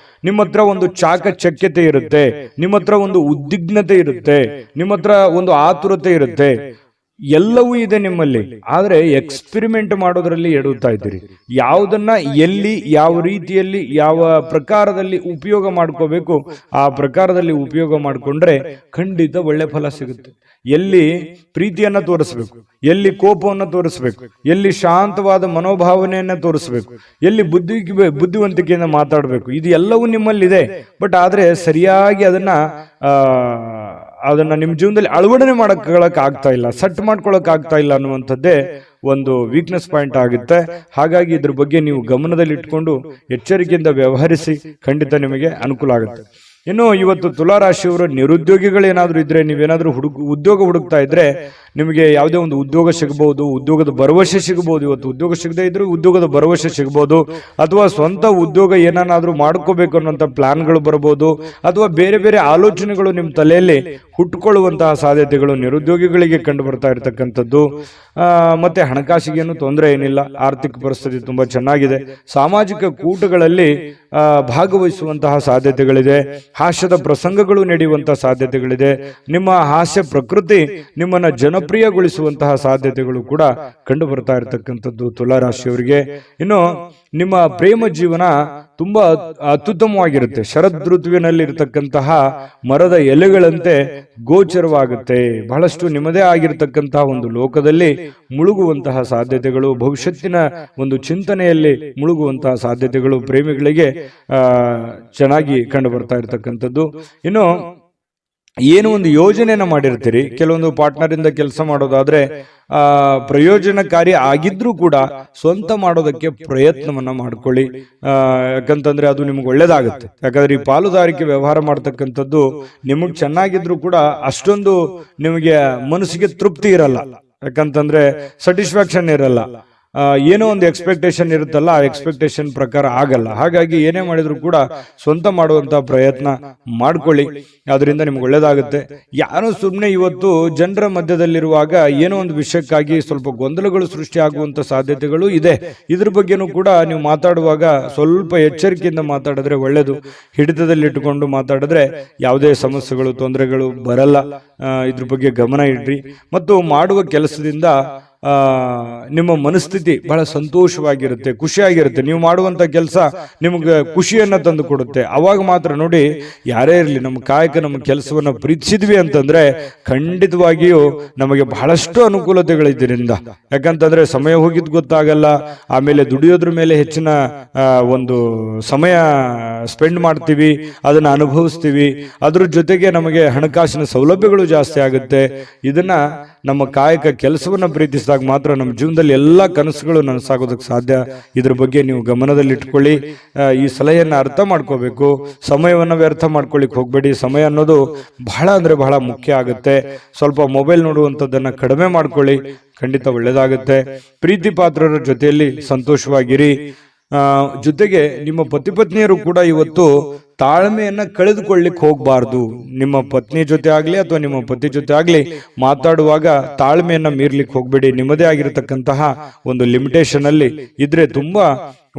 ನಿಮ್ಮ ಹತ್ರ ಒಂದು ಚಾಕಚಕ್ಯತೆ ಇರುತ್ತೆ, ನಿಮ್ಮ ಹತ್ರ ಒಂದು ಉದ್ವಿಗ್ನತೆ ಇರುತ್ತೆ, ನಿಮ್ಮ ಹತ್ರ ಒಂದು ಆತುರತೆ ಇರುತ್ತೆ. ಎಲ್ಲವೂ ಇದೆ ನಿಮ್ಮಲ್ಲಿ. ಆದ್ರೆ ಎಕ್ಸ್ಪೆರಿಮೆಂಟ್ ಮಾಡೋದ್ರಲ್ಲಿ ಎಡುತ್ತಾ ಇದ್ದೀರಿ. ಯಾವುದನ್ನ ಎಲ್ಲಿ, ಯಾವ ರೀತಿಯಲ್ಲಿ, ಯಾವ ಪ್ರಕಾರದಲ್ಲಿ ಉಪಯೋಗ ಮಾಡ್ಕೋಬೇಕು ಆ ಪ್ರಕಾರದಲ್ಲಿ ಉಪಯೋಗ ಮಾಡಿಕೊಂಡ್ರೆ ಖಂಡಿತ ಒಳ್ಳೆ ಫಲ ಸಿಗುತ್ತೆ. ಎಲ್ಲಿ ಪ್ರೀತಿಯನ್ನ ತೋರಿಸ್ಬೇಕು, ಎಲ್ಲಿ ಕೋಪವನ್ನ ತೋರಿಸ್ಬೇಕು, ಎಲ್ಲಿ ಶಾಂತವಾದ ಮನೋಭಾವನೆಯನ್ನ ತೋರಿಸ್ಬೇಕು, ಎಲ್ಲಿ ಬುದ್ಧಿವಂತಿಕೆಯಿಂದ ಮಾತಾಡಬೇಕು, ಇದು ಎಲ್ಲವೂ ನಿಮ್ಮಲ್ಲಿದೆ. ಬಟ್ ಆದ್ರೆ ಸರಿಯಾಗಿ ಅದನ್ನ ನಿಮ್ಮ ಜೀವನದಲ್ಲಿ ಅಳವಡನೆ ಮಾಡಕ್ ಆಗ್ತಾ ಇಲ್ಲ, ಸೆಟ್ ಮಾಡ್ಕೊಳಕ್ ಆಗ್ತಾ ಇಲ್ಲ ಅನ್ನುವಂಥದ್ದೇ ಒಂದು ವೀಕ್ನೆಸ್ ಪಾಯಿಂಟ್ ಆಗುತ್ತೆ. ಹಾಗಾಗಿ ಇದ್ರ ಬಗ್ಗೆ ನೀವು ಗಮನದಲ್ಲಿ ಇಟ್ಕೊಂಡು ಎಚ್ಚರಿಕೆಯಿಂದ ವ್ಯವಹರಿಸಿ, ಖಂಡಿತ ನಿಮಗೆ ಅನುಕೂಲ ಆಗುತ್ತೆ. ಇನ್ನು ಇವತ್ತು ತುಲಾರಾಶಿಯವರು ನಿರುದ್ಯೋಗಿಗಳೇನಾದ್ರೂ ಇದ್ರೆ, ನೀವೇನಾದ್ರೂ ಉದ್ಯೋಗ ಹುಡುಕ್ತಾ ಇದ್ರೆ ನಿಮಗೆ ಯಾವುದೇ ಒಂದು ಉದ್ಯೋಗ ಸಿಗಬಹುದು, ಉದ್ಯೋಗದ ಭರವಸೆ ಸಿಗಬಹುದು. ಇವತ್ತು ಉದ್ಯೋಗ ಸಿಗದೆ ಇದ್ರೂ ಉದ್ಯೋಗದ ಭರವಸೆ ಸಿಗಬಹುದು, ಅಥವಾ ಸ್ವಂತ ಉದ್ಯೋಗ ಏನಾದ್ರೂ ಮಾಡ್ಕೋಬೇಕು ಅನ್ನುವಂಥ ಪ್ಲಾನ್ಗಳು ಬರಬಹುದು, ಅಥವಾ ಬೇರೆ ಬೇರೆ ಆಲೋಚನೆಗಳು ನಿಮ್ಮ ತಲೆಯಲ್ಲಿ ಹುಟ್ಟುಕೊಳ್ಳುವಂತಹ ಸಾಧ್ಯತೆಗಳು ನಿರುದ್ಯೋಗಿಗಳಿಗೆ ಕಂಡು ಬರ್ತಾ ಇರತಕ್ಕಂಥದ್ದು. ಮತ್ತೆ ಹಣಕಾಸಿಗೇನು ತೊಂದರೆ ಏನಿಲ್ಲ, ಆರ್ಥಿಕ ಪರಿಸ್ಥಿತಿ ತುಂಬಾ ಚೆನ್ನಾಗಿದೆ. ಸಾಮಾಜಿಕ ಕೂಟಗಳಲ್ಲಿ ಭಾಗವಹಿಸುವಂತಹ ಸಾಧ್ಯತೆಗಳಿದೆ. ಹಾಸ್ಯದ ಪ್ರಸಂಗಗಳು ನಡೆಯುವಂತಹ ಸಾಧ್ಯತೆಗಳಿದೆ. ನಿಮ್ಮ ಹಾಸ್ಯ ಪ್ರಕೃತಿ ನಿಮ್ಮನ್ನ ಜನಪ್ರಿಯಗೊಳಿಸುವಂತಹ ಸಾಧ್ಯತೆಗಳು ಕೂಡ ಕಂಡು ಬರ್ತಾ ಇರತಕ್ಕಂಥದ್ದು ತುಲಾರಾಶಿಯವರಿಗೆ. ಇನ್ನು ನಿಮ್ಮ ಪ್ರೇಮ ಜೀವನ ತುಂಬಾ ಅತ್ಯುತ್ತಮವಾಗಿರುತ್ತೆ. ಶರದ್ ಋತುವಿನಲ್ಲಿ ಇರತಕ್ಕಂತಹ ಮರದ ಎಲೆಗಳಂತೆ ಗೋಚರವಾಗುತ್ತೆ. ಬಹಳಷ್ಟು ನಿಮ್ಮದೇ ಆಗಿರತಕ್ಕಂತಹ ಒಂದು ಲೋಕದಲ್ಲಿ ಮುಳುಗುವಂತಹ ಸಾಧ್ಯತೆಗಳು, ಭವಿಷ್ಯತ್ತಿನ ಒಂದು ಚಿಂತನೆಯಲ್ಲಿ ಮುಳುಗುವಂತಹ ಸಾಧ್ಯತೆಗಳು ಪ್ರೇಮಿಗಳಿಗೆ ಚೆನ್ನಾಗಿ ಕಂಡು ಬರ್ತಾ ಇರತಕ್ಕಂಥದ್ದು. ಇನ್ನು ಏನು ಒಂದು ಯೋಜನೆಯನ್ನ ಮಾಡಿರ್ತೀರಿ, ಕೆಲವೊಂದು ಪಾರ್ಟ್ನರ್ ಇಂದ ಕೆಲಸ ಮಾಡೋದಾದ್ರೆ ಪ್ರಯೋಜನಕಾರಿ ಆಗಿದ್ರೂ ಕೂಡ ಸ್ವಂತ ಮಾಡೋದಕ್ಕೆ ಪ್ರಯತ್ನವನ್ನ ಮಾಡ್ಕೊಳ್ಳಿ. ಯಾಕಂತಂದ್ರೆ ಅದು ನಿಮ್ಗೆ ಒಳ್ಳೇದಾಗುತ್ತೆ. ಯಾಕಂದ್ರೆ ಈ ಪಾಲುದಾರಿಕೆ ವ್ಯವಹಾರ ಮಾಡ್ತಕ್ಕಂಥದ್ದು ನಿಮಗ್ ಚೆನ್ನಾಗಿದ್ರು ಕೂಡ ಅಷ್ಟೊಂದು ನಿಮಗೆ ಮನಸ್ಸಿಗೆ ತೃಪ್ತಿ ಇರಲ್ಲ. ಯಾಕಂತಂದ್ರೆ ಸ್ಯಾಟಿಸ್ಫ್ಯಾಕ್ಷನ್ ಇರಲ್ಲ. ಏನೋ ಒಂದು ಎಕ್ಸ್ಪೆಕ್ಟೇಷನ್ ಇರುತ್ತಲ್ಲ, ಆ ಎಕ್ಸ್ಪೆಕ್ಟೇಷನ್ ಪ್ರಕಾರ ಆಗಲ್ಲ. ಹಾಗಾಗಿ ಏನೇ ಮಾಡಿದ್ರು ಕೂಡ ಸ್ವಂತ ಮಾಡುವಂತ ಪ್ರಯತ್ನ ಮಾಡ್ಕೊಳ್ಳಿ, ಅದರಿಂದ ನಿಮ್ಗೆ ಒಳ್ಳೇದಾಗುತ್ತೆ. ಯಾರೋ ಸುಮ್ಮನೆ ಇವತ್ತು ಜನರ ಮಧ್ಯದಲ್ಲಿರುವಾಗ ಏನೋ ಒಂದು ವಿಷಯಕ್ಕಾಗಿ ಸ್ವಲ್ಪ ಗೊಂದಲಗಳು ಸೃಷ್ಟಿ ಆಗುವಂತ ಸಾಧ್ಯತೆಗಳು ಇದೆ. ಇದ್ರ ಬಗ್ಗೆನೂ ಕೂಡ ನೀವು ಮಾತಾಡುವಾಗ ಸ್ವಲ್ಪ ಎಚ್ಚರಿಕೆಯಿಂದ ಮಾತಾಡಿದ್ರೆ ಒಳ್ಳೇದು. ಹಿಡಿತದಲ್ಲಿಟ್ಟುಕೊಂಡು ಮಾತಾಡಿದ್ರೆ ಯಾವುದೇ ಸಮಸ್ಯೆಗಳು, ತೊಂದರೆಗಳು ಬರಲ್ಲ. ಇದ್ರ ಬಗ್ಗೆ ಗಮನ ಇಡ್ರಿ. ಮತ್ತು ಮಾಡುವ ಕೆಲಸದಿಂದ ನಿಮ್ಮ ಮನಸ್ಥಿತಿ ಬಹಳ ಸಂತೋಷವಾಗಿರುತ್ತೆ, ಖುಷಿಯಾಗಿರುತ್ತೆ. ನೀವು ಮಾಡುವಂತ ಕೆಲಸ ನಿಮ್ಗೆ ಖುಷಿಯನ್ನ ತಂದು ಕೊಡುತ್ತೆ. ಅವಾಗ ಮಾತ್ರ ನೋಡಿ, ಯಾರೇ ಇರಲಿ, ನಮ್ಮ ಕಾಯಕ, ನಮ್ಮ ಕೆಲಸವನ್ನ ಪ್ರೀತಿಸಿದ್ವಿ ಅಂತಂದ್ರೆ ಖಂಡಿತವಾಗಿಯೂ ನಮಗೆ ಬಹಳಷ್ಟು ಅನುಕೂಲತೆಗಳಿದ್ದರಿಂದ. ಯಾಕಂತಂದ್ರೆ ಸಮಯ ಹೋಗಿದ್ ಗೊತ್ತಾಗಲ್ಲ. ಆಮೇಲೆ ದುಡಿಯೋದ್ರ ಮೇಲೆ ಹೆಚ್ಚಿನ ಒಂದು ಸಮಯ ಸ್ಪೆಂಡ್ ಮಾಡ್ತೀವಿ, ಅದನ್ನ ಅನುಭವಿಸ್ತೀವಿ. ಅದ್ರ ಜೊತೆಗೆ ನಮಗೆ ಹಣಕಾಸಿನ ಸೌಲಭ್ಯಗಳು ಜಾಸ್ತಿ ಆಗುತ್ತೆ. ಇದನ್ನ ನಮ್ಮ ಕಾಯಕ ಕೆಲಸವನ್ನ ಪ್ರೀತಿಸಿದಾಗ ಮಾತ್ರ ನಮ್ಮ ಜೀವನದಲ್ಲಿ ಎಲ್ಲಾ ಕನಸುಗಳು ನನಸಾಗೋದಕ್ಕೆ ಸಾಧ್ಯ. ಇದ್ರ ಬಗ್ಗೆ ನೀವು ಗಮನದಲ್ಲಿಟ್ಕೊಳ್ಳಿ. ಈ ಸಲಹೆಯನ್ನ ಅರ್ಥ ಮಾಡ್ಕೋಬೇಕು. ಸಮಯವನ್ನ ವ್ಯರ್ಥ ಮಾಡ್ಕೊಳ್ಳಿಕ್ ಹೋಗ್ಬೇಡಿ. ಸಮಯ ಅನ್ನೋದು ಬಹಳ ಅಂದ್ರೆ ಬಹಳ ಮುಖ್ಯ ಆಗುತ್ತೆ. ಸ್ವಲ್ಪ ಮೊಬೈಲ್ ನೋಡುವಂಥದ್ದನ್ನ ಕಡಿಮೆ ಮಾಡ್ಕೊಳ್ಳಿ, ಖಂಡಿತ ಒಳ್ಳೇದಾಗುತ್ತೆ. ಪ್ರೀತಿ ಪಾತ್ರರ ಜೊತೆಯಲ್ಲಿ ಸಂತೋಷವಾಗಿರಿ. ಜೊತೆಗೆ ನಿಮ್ಮ ಪತಿ ಪತ್ನಿಯರು ಕೂಡ ಇವತ್ತು ತಾಳ್ಮೆಯನ್ನ ಕಳೆದುಕೊಳ್ಳಿಕ್ ಹೋಗ್ಬಾರ್ದು. ನಿಮ್ಮ ಪತ್ನಿ ಜೊತೆ ಆಗ್ಲಿ ಅಥವಾ ನಿಮ್ಮ ಪತಿ ಜೊತೆ ಆಗ್ಲಿ ಮಾತಾಡುವಾಗ ತಾಳ್ಮೆಯನ್ನ ಮೀರ್ಲಿಕ್ಕೆ ಹೋಗ್ಬೇಡಿ. ನಿಮ್ಮದೇ ಆಗಿರತಕ್ಕಂತಹ ಒಂದು ಲಿಮಿಟೇಷನ್ ಅಲ್ಲಿ ಇದ್ರೆ ತುಂಬಾ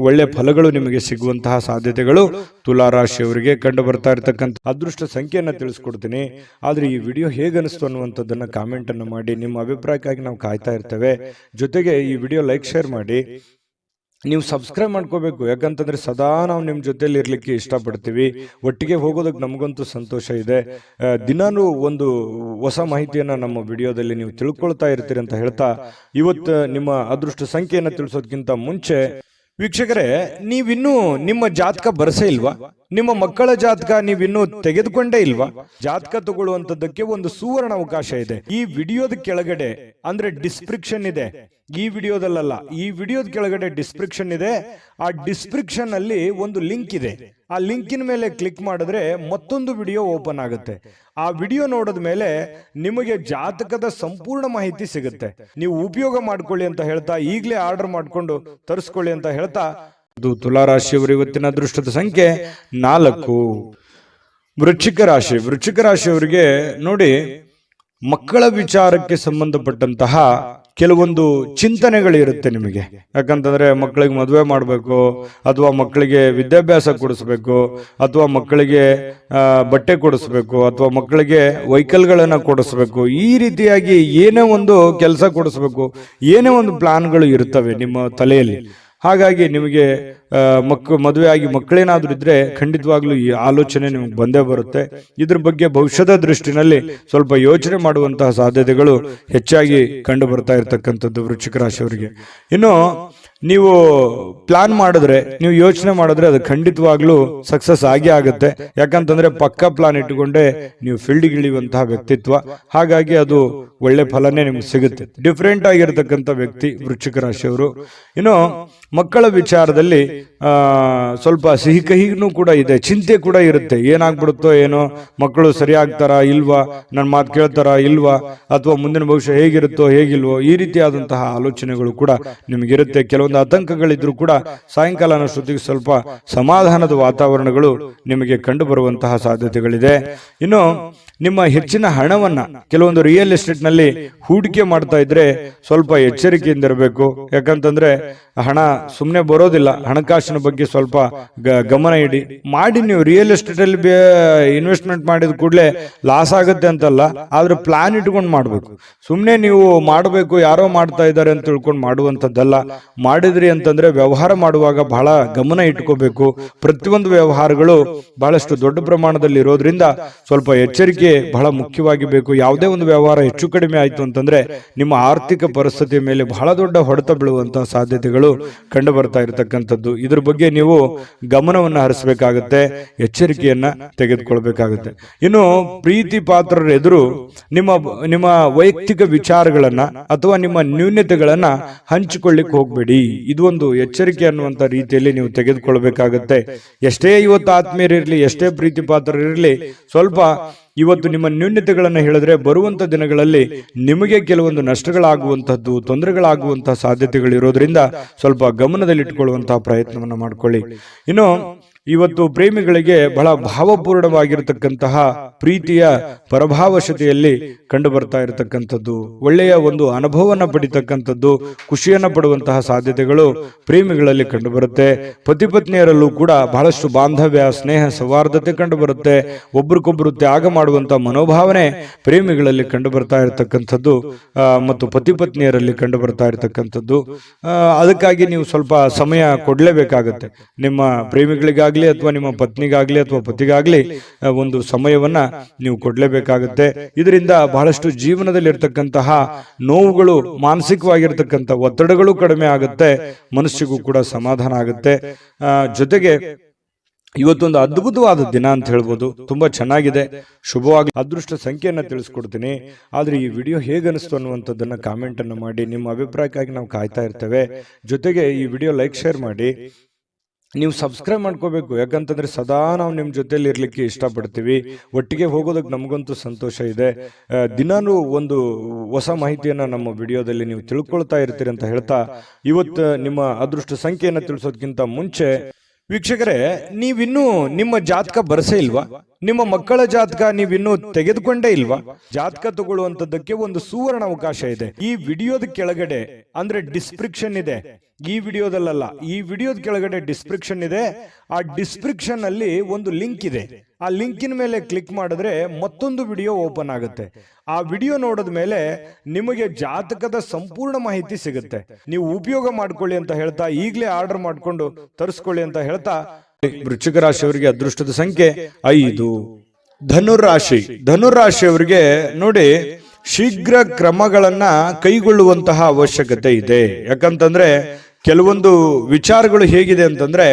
ಒಳ್ಳೆ ಫಲಗಳು ನಿಮಗೆ ಸಿಗುವಂತಹ ಸಾಧ್ಯತೆಗಳು ತುಲಾರಾಶಿಯವರಿಗೆ ಕಂಡು ಬರ್ತಾ ಇರತಕ್ಕಂಥ. ಅದೃಷ್ಟ ಸಂಖ್ಯೆಯನ್ನ ತಿಳಿಸ್ಕೊಡ್ತೀನಿ. ಆದ್ರೆ ಈ ವಿಡಿಯೋ ಹೇಗನಿಸ್ತು ಅನ್ನುವಂಥದ್ದನ್ನ ಕಾಮೆಂಟ್ ಅನ್ನು ಮಾಡಿ. ನಿಮ್ಮ ಅಭಿಪ್ರಾಯಕ್ಕಾಗಿ ನಾವು ಕಾಯ್ತಾ ಇರ್ತೇವೆ. ಜೊತೆಗೆ ಈ ವಿಡಿಯೋ ಲೈಕ್, ಶೇರ್ ಮಾಡಿ. ನೀವು ಸಬ್ಸ್ಕ್ರೈಬ್ ಮಾಡ್ಕೋಬೇಕು. ಯಾಕಂತಂದ್ರೆ ಸದಾ ನಾವು ನಿಮ್ಮ ಜೊತೆಲಿ ಇರ್ಲಿಕ್ಕೆ ಇಷ್ಟಪಡ್ತೀವಿ. ಒಟ್ಟಿಗೆ ಹೋಗೋದಕ್ಕೆ ನಮಗಂತೂ ಸಂತೋಷ ಇದೆ. ದಿನಾನು ಒಂದು ಹೊಸ ಮಾಹಿತಿಯನ್ನ ನಮ್ಮ ವಿಡಿಯೋದಲ್ಲಿ ನೀವು ತಿಳ್ಕೊಳ್ತಾ ಇರ್ತೀರಿ ಅಂತ ಹೇಳ್ತಾ, ಇವತ್ತು ನಿಮ್ಮ ಅದೃಷ್ಟ ಸಂಖ್ಯೆಯನ್ನ ತಿಳಿಸೋದಕ್ಕಿಂತ ಮುಂಚೆ ವೀಕ್ಷಕರೇ, ನೀವಿನ್ನೂ ನಿಮ್ಮ ಜಾತಕ ಬರಸೇ ಇಲ್ವಾ? ನಿಮ್ಮ ಮಕ್ಕಳ ಜಾತಕ ನೀವಿನ್ನೂ ತೆಗೆದುಕೊಂಡೇ ಇಲ್ವಾ? ಜಾತಕ ತಗೊಳ್ಳುವಂತದ್ದಕ್ಕೆ ಒಂದು ಸುವರ್ಣ ಅವಕಾಶ ಇದೆ. ಈ ವಿಡಿಯೋದ ಕೆಳಗಡೆ ಅಂದ್ರೆ ಡಿಸ್ಕ್ರಿಪ್ಷನ್ ಇದೆ. ಈ ವಿಡಿಯೋದಲ್ಲ, ಈ ವಿಡಿಯೋದ ಕೆಳಗಡೆ ಡಿಸ್ಕ್ರಿಪ್ಷನ್ ಇದೆ. ಆ ಡಿಸ್ಕ್ರಿಪ್ಷನ್ ಅಲ್ಲಿ ಒಂದು ಲಿಂಕ್ ಇದೆ. ಆ ಲಿಂಕಿನ ಮೇಲೆ ಕ್ಲಿಕ್ ಮಾಡಿದ್ರೆ ಮತ್ತೊಂದು ವಿಡಿಯೋ ಓಪನ್ ಆಗುತ್ತೆ. ಆ ವಿಡಿಯೋ ನೋಡಿದ ಮೇಲೆ ನಿಮಗೆ ಜಾತಕದ ಸಂಪೂರ್ಣ ಮಾಹಿತಿ ಸಿಗುತ್ತೆ. ನೀವು ಉಪಯೋಗ ಮಾಡ್ಕೊಳ್ಳಿ ಅಂತ ಹೇಳ್ತಾ, ಈಗಲೇ ಆರ್ಡರ್ ಮಾಡ್ಕೊಂಡು ತರಿಸ್ಕೊಳ್ಳಿ ಅಂತ ಹೇಳ್ತಾ, ಇದು ತುಲಾರಾಶಿಯವರು ಇವತ್ತಿನ ಅದೃಷ್ಟದ ಸಂಖ್ಯೆ 4. ವೃಶ್ಚಿಕ ರಾಶಿ. ವೃಶ್ಚಿಕ ರಾಶಿಯವರಿಗೆ ನೋಡಿ, ಮಕ್ಕಳ ವಿಚಾರಕ್ಕೆ ಸಂಬಂಧಪಟ್ಟಂತಹ ಕೆಲವೊಂದು ಚಿಂತನೆಗಳಿರುತ್ತೆ ನಿಮಗೆ. ಯಾಕಂತಂದ್ರೆ ಮಕ್ಕಳಿಗೆ ಮದುವೆ ಮಾಡಬೇಕು, ಅಥವಾ ಮಕ್ಕಳಿಗೆ ವಿದ್ಯಾಭ್ಯಾಸ ಕೊಡಿಸ್ಬೇಕು, ಅಥವಾ ಮಕ್ಕಳಿಗೆ ಬಟ್ಟೆ ಕೊಡಿಸ್ಬೇಕು, ಅಥವಾ ಮಕ್ಕಳಿಗೆ ವೆಹಿಕಲ್ಗಳನ್ನ ಕೊಡಿಸ್ಬೇಕು. ಈ ರೀತಿಯಾಗಿ ಏನೇ ಒಂದು ಕೆಲಸ ಕೊಡಿಸ್ಬೇಕು, ಏನೇ ಒಂದು ಪ್ಲಾನ್ಗಳು ಇರ್ತವೆ ನಿಮ್ಮ ತಲೆಯಲ್ಲಿ. ಹಾಗಾಗಿ ನಿಮಗೆ ಮದುವೆ ಆಗಿ ಮಕ್ಕಳೇನಾದ್ರೂ ಇದ್ರೆ ಖಂಡಿತವಾಗ್ಲೂ ಈ ಆಲೋಚನೆ ನಿಮಗೆ ಬಂದೇ ಬರುತ್ತೆ. ಇದ್ರ ಬಗ್ಗೆ ಭವಿಷ್ಯದ ದೃಷ್ಟಿನಲ್ಲಿ ಸ್ವಲ್ಪ ಯೋಚನೆ ಮಾಡುವಂತಹ ಸಾಧ್ಯತೆಗಳು ಹೆಚ್ಚಾಗಿ ಕಂಡು ಬರ್ತಾ ಇರತಕ್ಕಂಥದ್ದು ವೃಶ್ಚಿಕ ರಾಶಿಯವರಿಗೆ. ಇನ್ನು ನೀವು ಪ್ಲಾನ್ ಮಾಡಿದ್ರೆ, ನೀವು ಯೋಚನೆ ಮಾಡಿದ್ರೆ ಅದು ಖಂಡಿತವಾಗ್ಲೂ ಸಕ್ಸಸ್ ಆಗೇ ಆಗುತ್ತೆ. ಯಾಕಂತಂದ್ರೆ ಪಕ್ಕಾ ಪ್ಲಾನ್ ಇಟ್ಟುಕೊಂಡೇ ನೀವು ಫೀಲ್ಡ್ಗೆ ಇಳಿಯುವಂತಹ ವ್ಯಕ್ತಿತ್ವ. ಹಾಗಾಗಿ ಅದು ಒಳ್ಳೆ ಫಲನೇ ನಿಮ್ಗೆ ಸಿಗುತ್ತೆ. ಡಿಫ್ರೆಂಟ್ ಆಗಿರತಕ್ಕಂಥ ವ್ಯಕ್ತಿ ವೃಶ್ಚಿಕ ರಾಶಿಯವರು. ಇನ್ನು ಮಕ್ಕಳ ವಿಚಾರದಲ್ಲಿ ಸ್ವಲ್ಪ ಸಿಹಿ ಕಹಿನೂ ಕೂಡ ಇದೆ, ಚಿಂತೆ ಕೂಡ ಇರುತ್ತೆ. ಏನಾಗ್ಬಿಡುತ್ತೋ ಏನೋ, ಮಕ್ಕಳು ಸರಿ ಆಗ್ತಾರಾ ಇಲ್ವಾ, ನನ್ನ ಮಾತು ಕೇಳ್ತಾರಾ ಇಲ್ವಾ, ಅಥವಾ ಮುಂದಿನ ಭವಿಷ್ಯ ಹೇಗಿರುತ್ತೋ ಹೇಗಿಲ್ವೋ, ಈ ರೀತಿಯಾದಂತಹ ಆಲೋಚನೆಗಳು ಕೂಡ ನಿಮಗಿರುತ್ತೆ. ಕೆಲವೊಂದು ಆತಂಕಗಳಿದ್ರು ಕೂಡ ಸಾಯಂಕಾಲ ಅನ್ನೋಷ್ಟೊತ್ತಿಗೆ ಸ್ವಲ್ಪ ಸಮಾಧಾನದ ವಾತಾವರಣಗಳು ನಿಮಗೆ ಕಂಡು ಬರುವಂತಹ ಸಾಧ್ಯತೆಗಳಿದೆ. ಇನ್ನು ನಿಮ್ಮ ಹೆಚ್ಚಿನ ಹಣವನ್ನ ಕೆಲವೊಂದು ರಿಯಲ್ ಎಸ್ಟೇಟ್ ನಲ್ಲಿ ಹೂಡಿಕೆ ಮಾಡ್ತಾ ಇದ್ರೆ ಸ್ವಲ್ಪ ಎಚ್ಚರಿಕೆಯಿಂದ ಇರಬೇಕು. ಯಾಕಂತಂದ್ರೆ ಹಣ ಸುಮ್ಮನೆ ಬರೋದಿಲ್ಲ. ಹಣಕಾಸಿನ ಬಗ್ಗೆ ಸ್ವಲ್ಪ ಗಮನ ಇಡಿ. ಮಾಡಿ ನೀವು ರಿಯಲ್ ಎಸ್ಟೇಟ್ ಅಲ್ಲಿ ಇನ್ವೆಸ್ಟ್ಮೆಂಟ್ ಮಾಡಿದ ಕೂಡಲೇ ಲಾಸ್ ಆಗುತ್ತೆ ಅಂತಲ್ಲ, ಆದ್ರೆ ಪ್ಲಾನ್ ಇಟ್ಕೊಂಡು ಮಾಡ್ಬೇಕು. ಸುಮ್ಮನೆ ನೀವು ಮಾಡಬೇಕು ಯಾರೋ ಮಾಡ್ತಾ ಇದ್ದಾರೆ ಅಂತ ತಿಳ್ಕೊಂಡು ಮಾಡುವಂಥದ್ದಲ್ಲ. ಮಾಡಿದ್ರಿ ಅಂತಂದ್ರೆ ವ್ಯವಹಾರ ಮಾಡುವಾಗ ಬಹಳ ಗಮನ ಇಟ್ಕೋಬೇಕು. ಪ್ರತಿಯೊಂದು ವ್ಯವಹಾರಗಳು ಬಹಳಷ್ಟು ದೊಡ್ಡ ಪ್ರಮಾಣದಲ್ಲಿ ಇರೋದ್ರಿಂದ ಸ್ವಲ್ಪ ಎಚ್ಚರಿಕೆ ಬಹಳ ಮುಖ್ಯವಾಗಿ ಬೇಕು. ಯಾವುದೇ ಒಂದು ವ್ಯವಹಾರ ಹೆಚ್ಚು ಕಡಿಮೆ ಆಯ್ತು ಅಂತಂದ್ರೆ ನಿಮ್ಮ ಆರ್ಥಿಕ ಪರಿಸ್ಥಿತಿಯ ಮೇಲೆ ಬಹಳ ದೊಡ್ಡ ಹೊಡೆತ ಬೀಳುವಂತಹ ಸಾಧ್ಯತೆಗಳು ಕಂಡು ಬರ್ತಾ ಇರತಕ್ಕಂಥದ್ದು. ಇದ್ರ ಬಗ್ಗೆ ನೀವು ಗಮನವನ್ನು ಹರಿಸಬೇಕಾಗುತ್ತೆ, ಎಚ್ಚರಿಕೆಯನ್ನ ತೆಗೆದುಕೊಳ್ಬೇಕಾಗುತ್ತೆ. ಇನ್ನು ಪ್ರೀತಿ ಪಾತ್ರರ ಎದುರು ನಿಮ್ಮ ವೈಯಕ್ತಿಕ ವಿಚಾರಗಳನ್ನ ಅಥವಾ ನಿಮ್ಮ ನ್ಯೂನತೆಗಳನ್ನ ಹಂಚಿಕೊಳ್ಳಿಕ್ಕೆ ಹೋಗ್ಬೇಡಿ. ಇದು ಒಂದು ಎಚ್ಚರಿಕೆ ಅನ್ನುವಂತ ರೀತಿಯಲ್ಲಿ ನೀವು ತೆಗೆದುಕೊಳ್ಬೇಕಾಗತ್ತೆ. ಎಷ್ಟೇ ಇವತ್ತು ಆತ್ಮೀಯರಿರ್ಲಿ, ಎಷ್ಟೇ ಪ್ರೀತಿ ಪಾತ್ರರಿರ್ಲಿ, ಸ್ವಲ್ಪ ಇವತ್ತು ನಿಮ್ಮ ನ್ಯೂನತೆಗಳನ್ನು ಹೇಳಿದ್ರೆ ಬರುವಂತ ದಿನಗಳಲ್ಲಿ ನಿಮಗೆ ಕೆಲವೊಂದು ನಷ್ಟಗಳಾಗುವಂತಹದ್ದು, ತೊಂದರೆಗಳಾಗುವಂತಹ ಸಾಧ್ಯತೆಗಳಿರೋದ್ರಿಂದ ಸ್ವಲ್ಪ ಗಮನದಲ್ಲಿಟ್ಟುಕೊಳ್ಳುವಂತಹ ಪ್ರಯತ್ನವನ್ನು ಮಾಡಿಕೊಳ್ಳಿ. ಇನ್ನು ಇವತ್ತು ಪ್ರೇಮಿಗಳಿಗೆ ಬಹಳ ಭಾವಪೂರ್ಣವಾಗಿರತಕ್ಕಂತಹ ಪ್ರೀತಿಯ ಪರಭಾವಶತೆಯಲ್ಲಿ ಕಂಡು ಬರ್ತಾ ಇರತಕ್ಕಂಥದ್ದು, ಒಳ್ಳೆಯ ಒಂದು ಅನುಭವವನ್ನು ಪಡಿತಕ್ಕಂಥದ್ದು, ಖುಷಿಯನ್ನ ಪಡುವಂತಹ ಸಾಧ್ಯತೆಗಳು ಪ್ರೇಮಿಗಳಲ್ಲಿ ಕಂಡು ಬರುತ್ತೆ. ಪತಿ ಪತ್ನಿಯರಲ್ಲೂ ಕೂಡ ಬಹಳಷ್ಟು ಬಾಂಧವ್ಯ, ಸ್ನೇಹ, ಸೌಹಾರ್ದತೆ ಕಂಡು ಬರುತ್ತೆ. ಒಬ್ರಿಗೊಬ್ರು ತ್ಯಾಗ ಮಾಡುವಂತಹ ಮನೋಭಾವನೆ ಪ್ರೇಮಿಗಳಲ್ಲಿ ಕಂಡು ಬರ್ತಾ ಇರತಕ್ಕಂಥದ್ದು ಮತ್ತು ಪತಿ ಪತ್ನಿಯರಲ್ಲಿ ಕಂಡು ಬರ್ತಾ ಇರತಕ್ಕಂಥದ್ದು. ಅದಕ್ಕಾಗಿ ನೀವು ಸ್ವಲ್ಪ ಸಮಯ ಕೊಡ್ಲೇಬೇಕಾಗತ್ತೆ. ನಿಮ್ಮ ಪ್ರೇಮಿಗಳಿಗಾಗಿ ಅಥವಾ ನಿಮ್ಮ ಪತ್ನಿಗಾಗ್ಲಿ ಅಥವಾ ಪತಿಗಾಗ್ಲಿ ಒಂದು ಸಮಯವನ್ನ ನೀವು ಕೊಡ್ಲೇಬೇಕಾಗುತ್ತೆ. ಇದರಿಂದ ಬಹಳಷ್ಟು ಜೀವನದಲ್ಲಿ ಇರ್ತಕ್ಕಂತಹ ನೋವುಗಳು, ಮಾನಸಿಕವಾಗಿರ್ತಕ್ಕಂಥ ಒತ್ತಡಗಳು ಕಡಿಮೆ ಆಗುತ್ತೆ, ಮನಸ್ಸಿಗೂ ಕೂಡ ಸಮಾಧಾನ ಆಗುತ್ತೆ. ಜೊತೆಗೆ ಇವತ್ತೊಂದು ಅದ್ಭುತವಾದ ದಿನ ಅಂತ ಹೇಳ್ಬೋದು. ತುಂಬಾ ಚೆನ್ನಾಗಿದೆ, ಶುಭವಾಗಿ. ಅದೃಷ್ಟ ಸಂಖ್ಯೆಯನ್ನ ತಿಳಿಸ್ಕೊಡ್ತೀನಿ. ಆದ್ರೆ ಈ ವಿಡಿಯೋ ಹೇಗನಿಸ್ತು ಅನ್ನುವಂಥದ್ದನ್ನ ಕಾಮೆಂಟ್ ಅನ್ನು ಮಾಡಿ. ನಿಮ್ಮ ಅಭಿಪ್ರಾಯಕ್ಕಾಗಿ ನಾವು ಕಾಯ್ತಾ ಇರ್ತೇವೆ. ಜೊತೆಗೆ ಈ ವಿಡಿಯೋ ಲೈಕ್, ಶೇರ್ ಮಾಡಿ. ನೀವು ಸಬ್ಸ್ಕ್ರೈಬ್ ಮಾಡ್ಕೋಬೇಕು. ಯಾಕಂತಂದ್ರೆ ಸದಾ ನಾವು ನಿಮ್ಮ ಜೊತೆಲಿ ಇರ್ಲಿಕ್ಕೆ ಇಷ್ಟಪಡ್ತೀವಿ. ಒಟ್ಟಿಗೆ ಹೋಗೋದಕ್ಕೆ ನಮಗಂತೂ ಸಂತೋಷ ಇದೆ. ದಿನಾನು ಒಂದು ಹೊಸ ಮಾಹಿತಿಯನ್ನ ನಮ್ಮ ವಿಡಿಯೋದಲ್ಲಿ ನೀವು ತಿಳ್ಕೊಳ್ತಾ ಇರ್ತೀರಿ ಅಂತ ಹೇಳ್ತಾ, ಇವತ್ತು ನಿಮ್ಮ ಅದೃಷ್ಟ ಸಂಖ್ಯೆಯನ್ನ ತಿಳಿಸೋದಕ್ಕಿಂತ ಮುಂಚೆ ವೀಕ್ಷಕರೇ, ನೀವಿನ್ನೂ ನಿಮ್ಮ ಜಾತಕ ಬರಸೇ ಇಲ್ವಾ? ನಿಮ್ಮ ಮಕ್ಕಳ ಜಾತಕ ನೀವಿನ್ನೂ ತೆಗೆದುಕೊಂಡೇ ಇಲ್ವಾ? ಜಾತಕ ತಗೊಳ್ಳುವಂತದ್ದಕ್ಕೆ ಒಂದು ಸುವರ್ಣ ಅವಕಾಶ ಇದೆ. ಈ ವಿಡಿಯೋದ ಕೆಳಗಡೆ ಅಂದ್ರೆ ಡಿಸ್ಕ್ರಿಪ್ಷನ್ ಇದೆ. ಈ ವಿಡಿಯೋದಲ್ಲ, ಈ ವಿಡಿಯೋದ ಕೆಳಗಡೆ ಡಿಸ್ಕ್ರಿಪ್ಷನ್ ಇದೆ. ಆ ಡಿಸ್ಕ್ರಿಪ್ಷನ್ ಅಲ್ಲಿ ಒಂದು ಲಿಂಕ್ ಇದೆ. ಆ ಲಿಂಕಿನ ಮೇಲೆ ಕ್ಲಿಕ್ ಮಾಡಿದ್ರೆ ಮತ್ತೊಂದು ವಿಡಿಯೋ ಓಪನ್ ಆಗುತ್ತೆ. ಆ ವಿಡಿಯೋ ನೋಡಿದ ಮೇಲೆ ನಿಮಗೆ ಜಾತಕದ ಸಂಪೂರ್ಣ ಮಾಹಿತಿ ಸಿಗುತ್ತೆ. ನೀವು ಉಪಯೋಗ ಮಾಡ್ಕೊಳ್ಳಿ ಅಂತ ಹೇಳ್ತಾ, ಈಗಲೇ ಆರ್ಡರ್ ಮಾಡ್ಕೊಂಡು ತರಿಸ್ಕೊಳ್ಳಿ ಅಂತ ಹೇಳ್ತಾ, ವೃಶ್ಚಿಕ ರಾಶಿಯವರಿಗೆ ಅದೃಷ್ಟದ ಸಂಖ್ಯೆ 5. ಧನುರಾಶಿಯವರಿಗೆ ನೋಡಿ, ಶೀಘ್ರ ಕ್ರಮಗಳನ್ನ ಕೈಗೊಳ್ಳುವಂತಹ ಅವಶ್ಯಕತೆ ಇದೆ. ಯಾಕಂತಂದ್ರೆ ಕೆಲವೊಂದು ವಿಚಾರಗಳು ಹೇಗಿದೆ ಅಂತಂದ್ರೆ,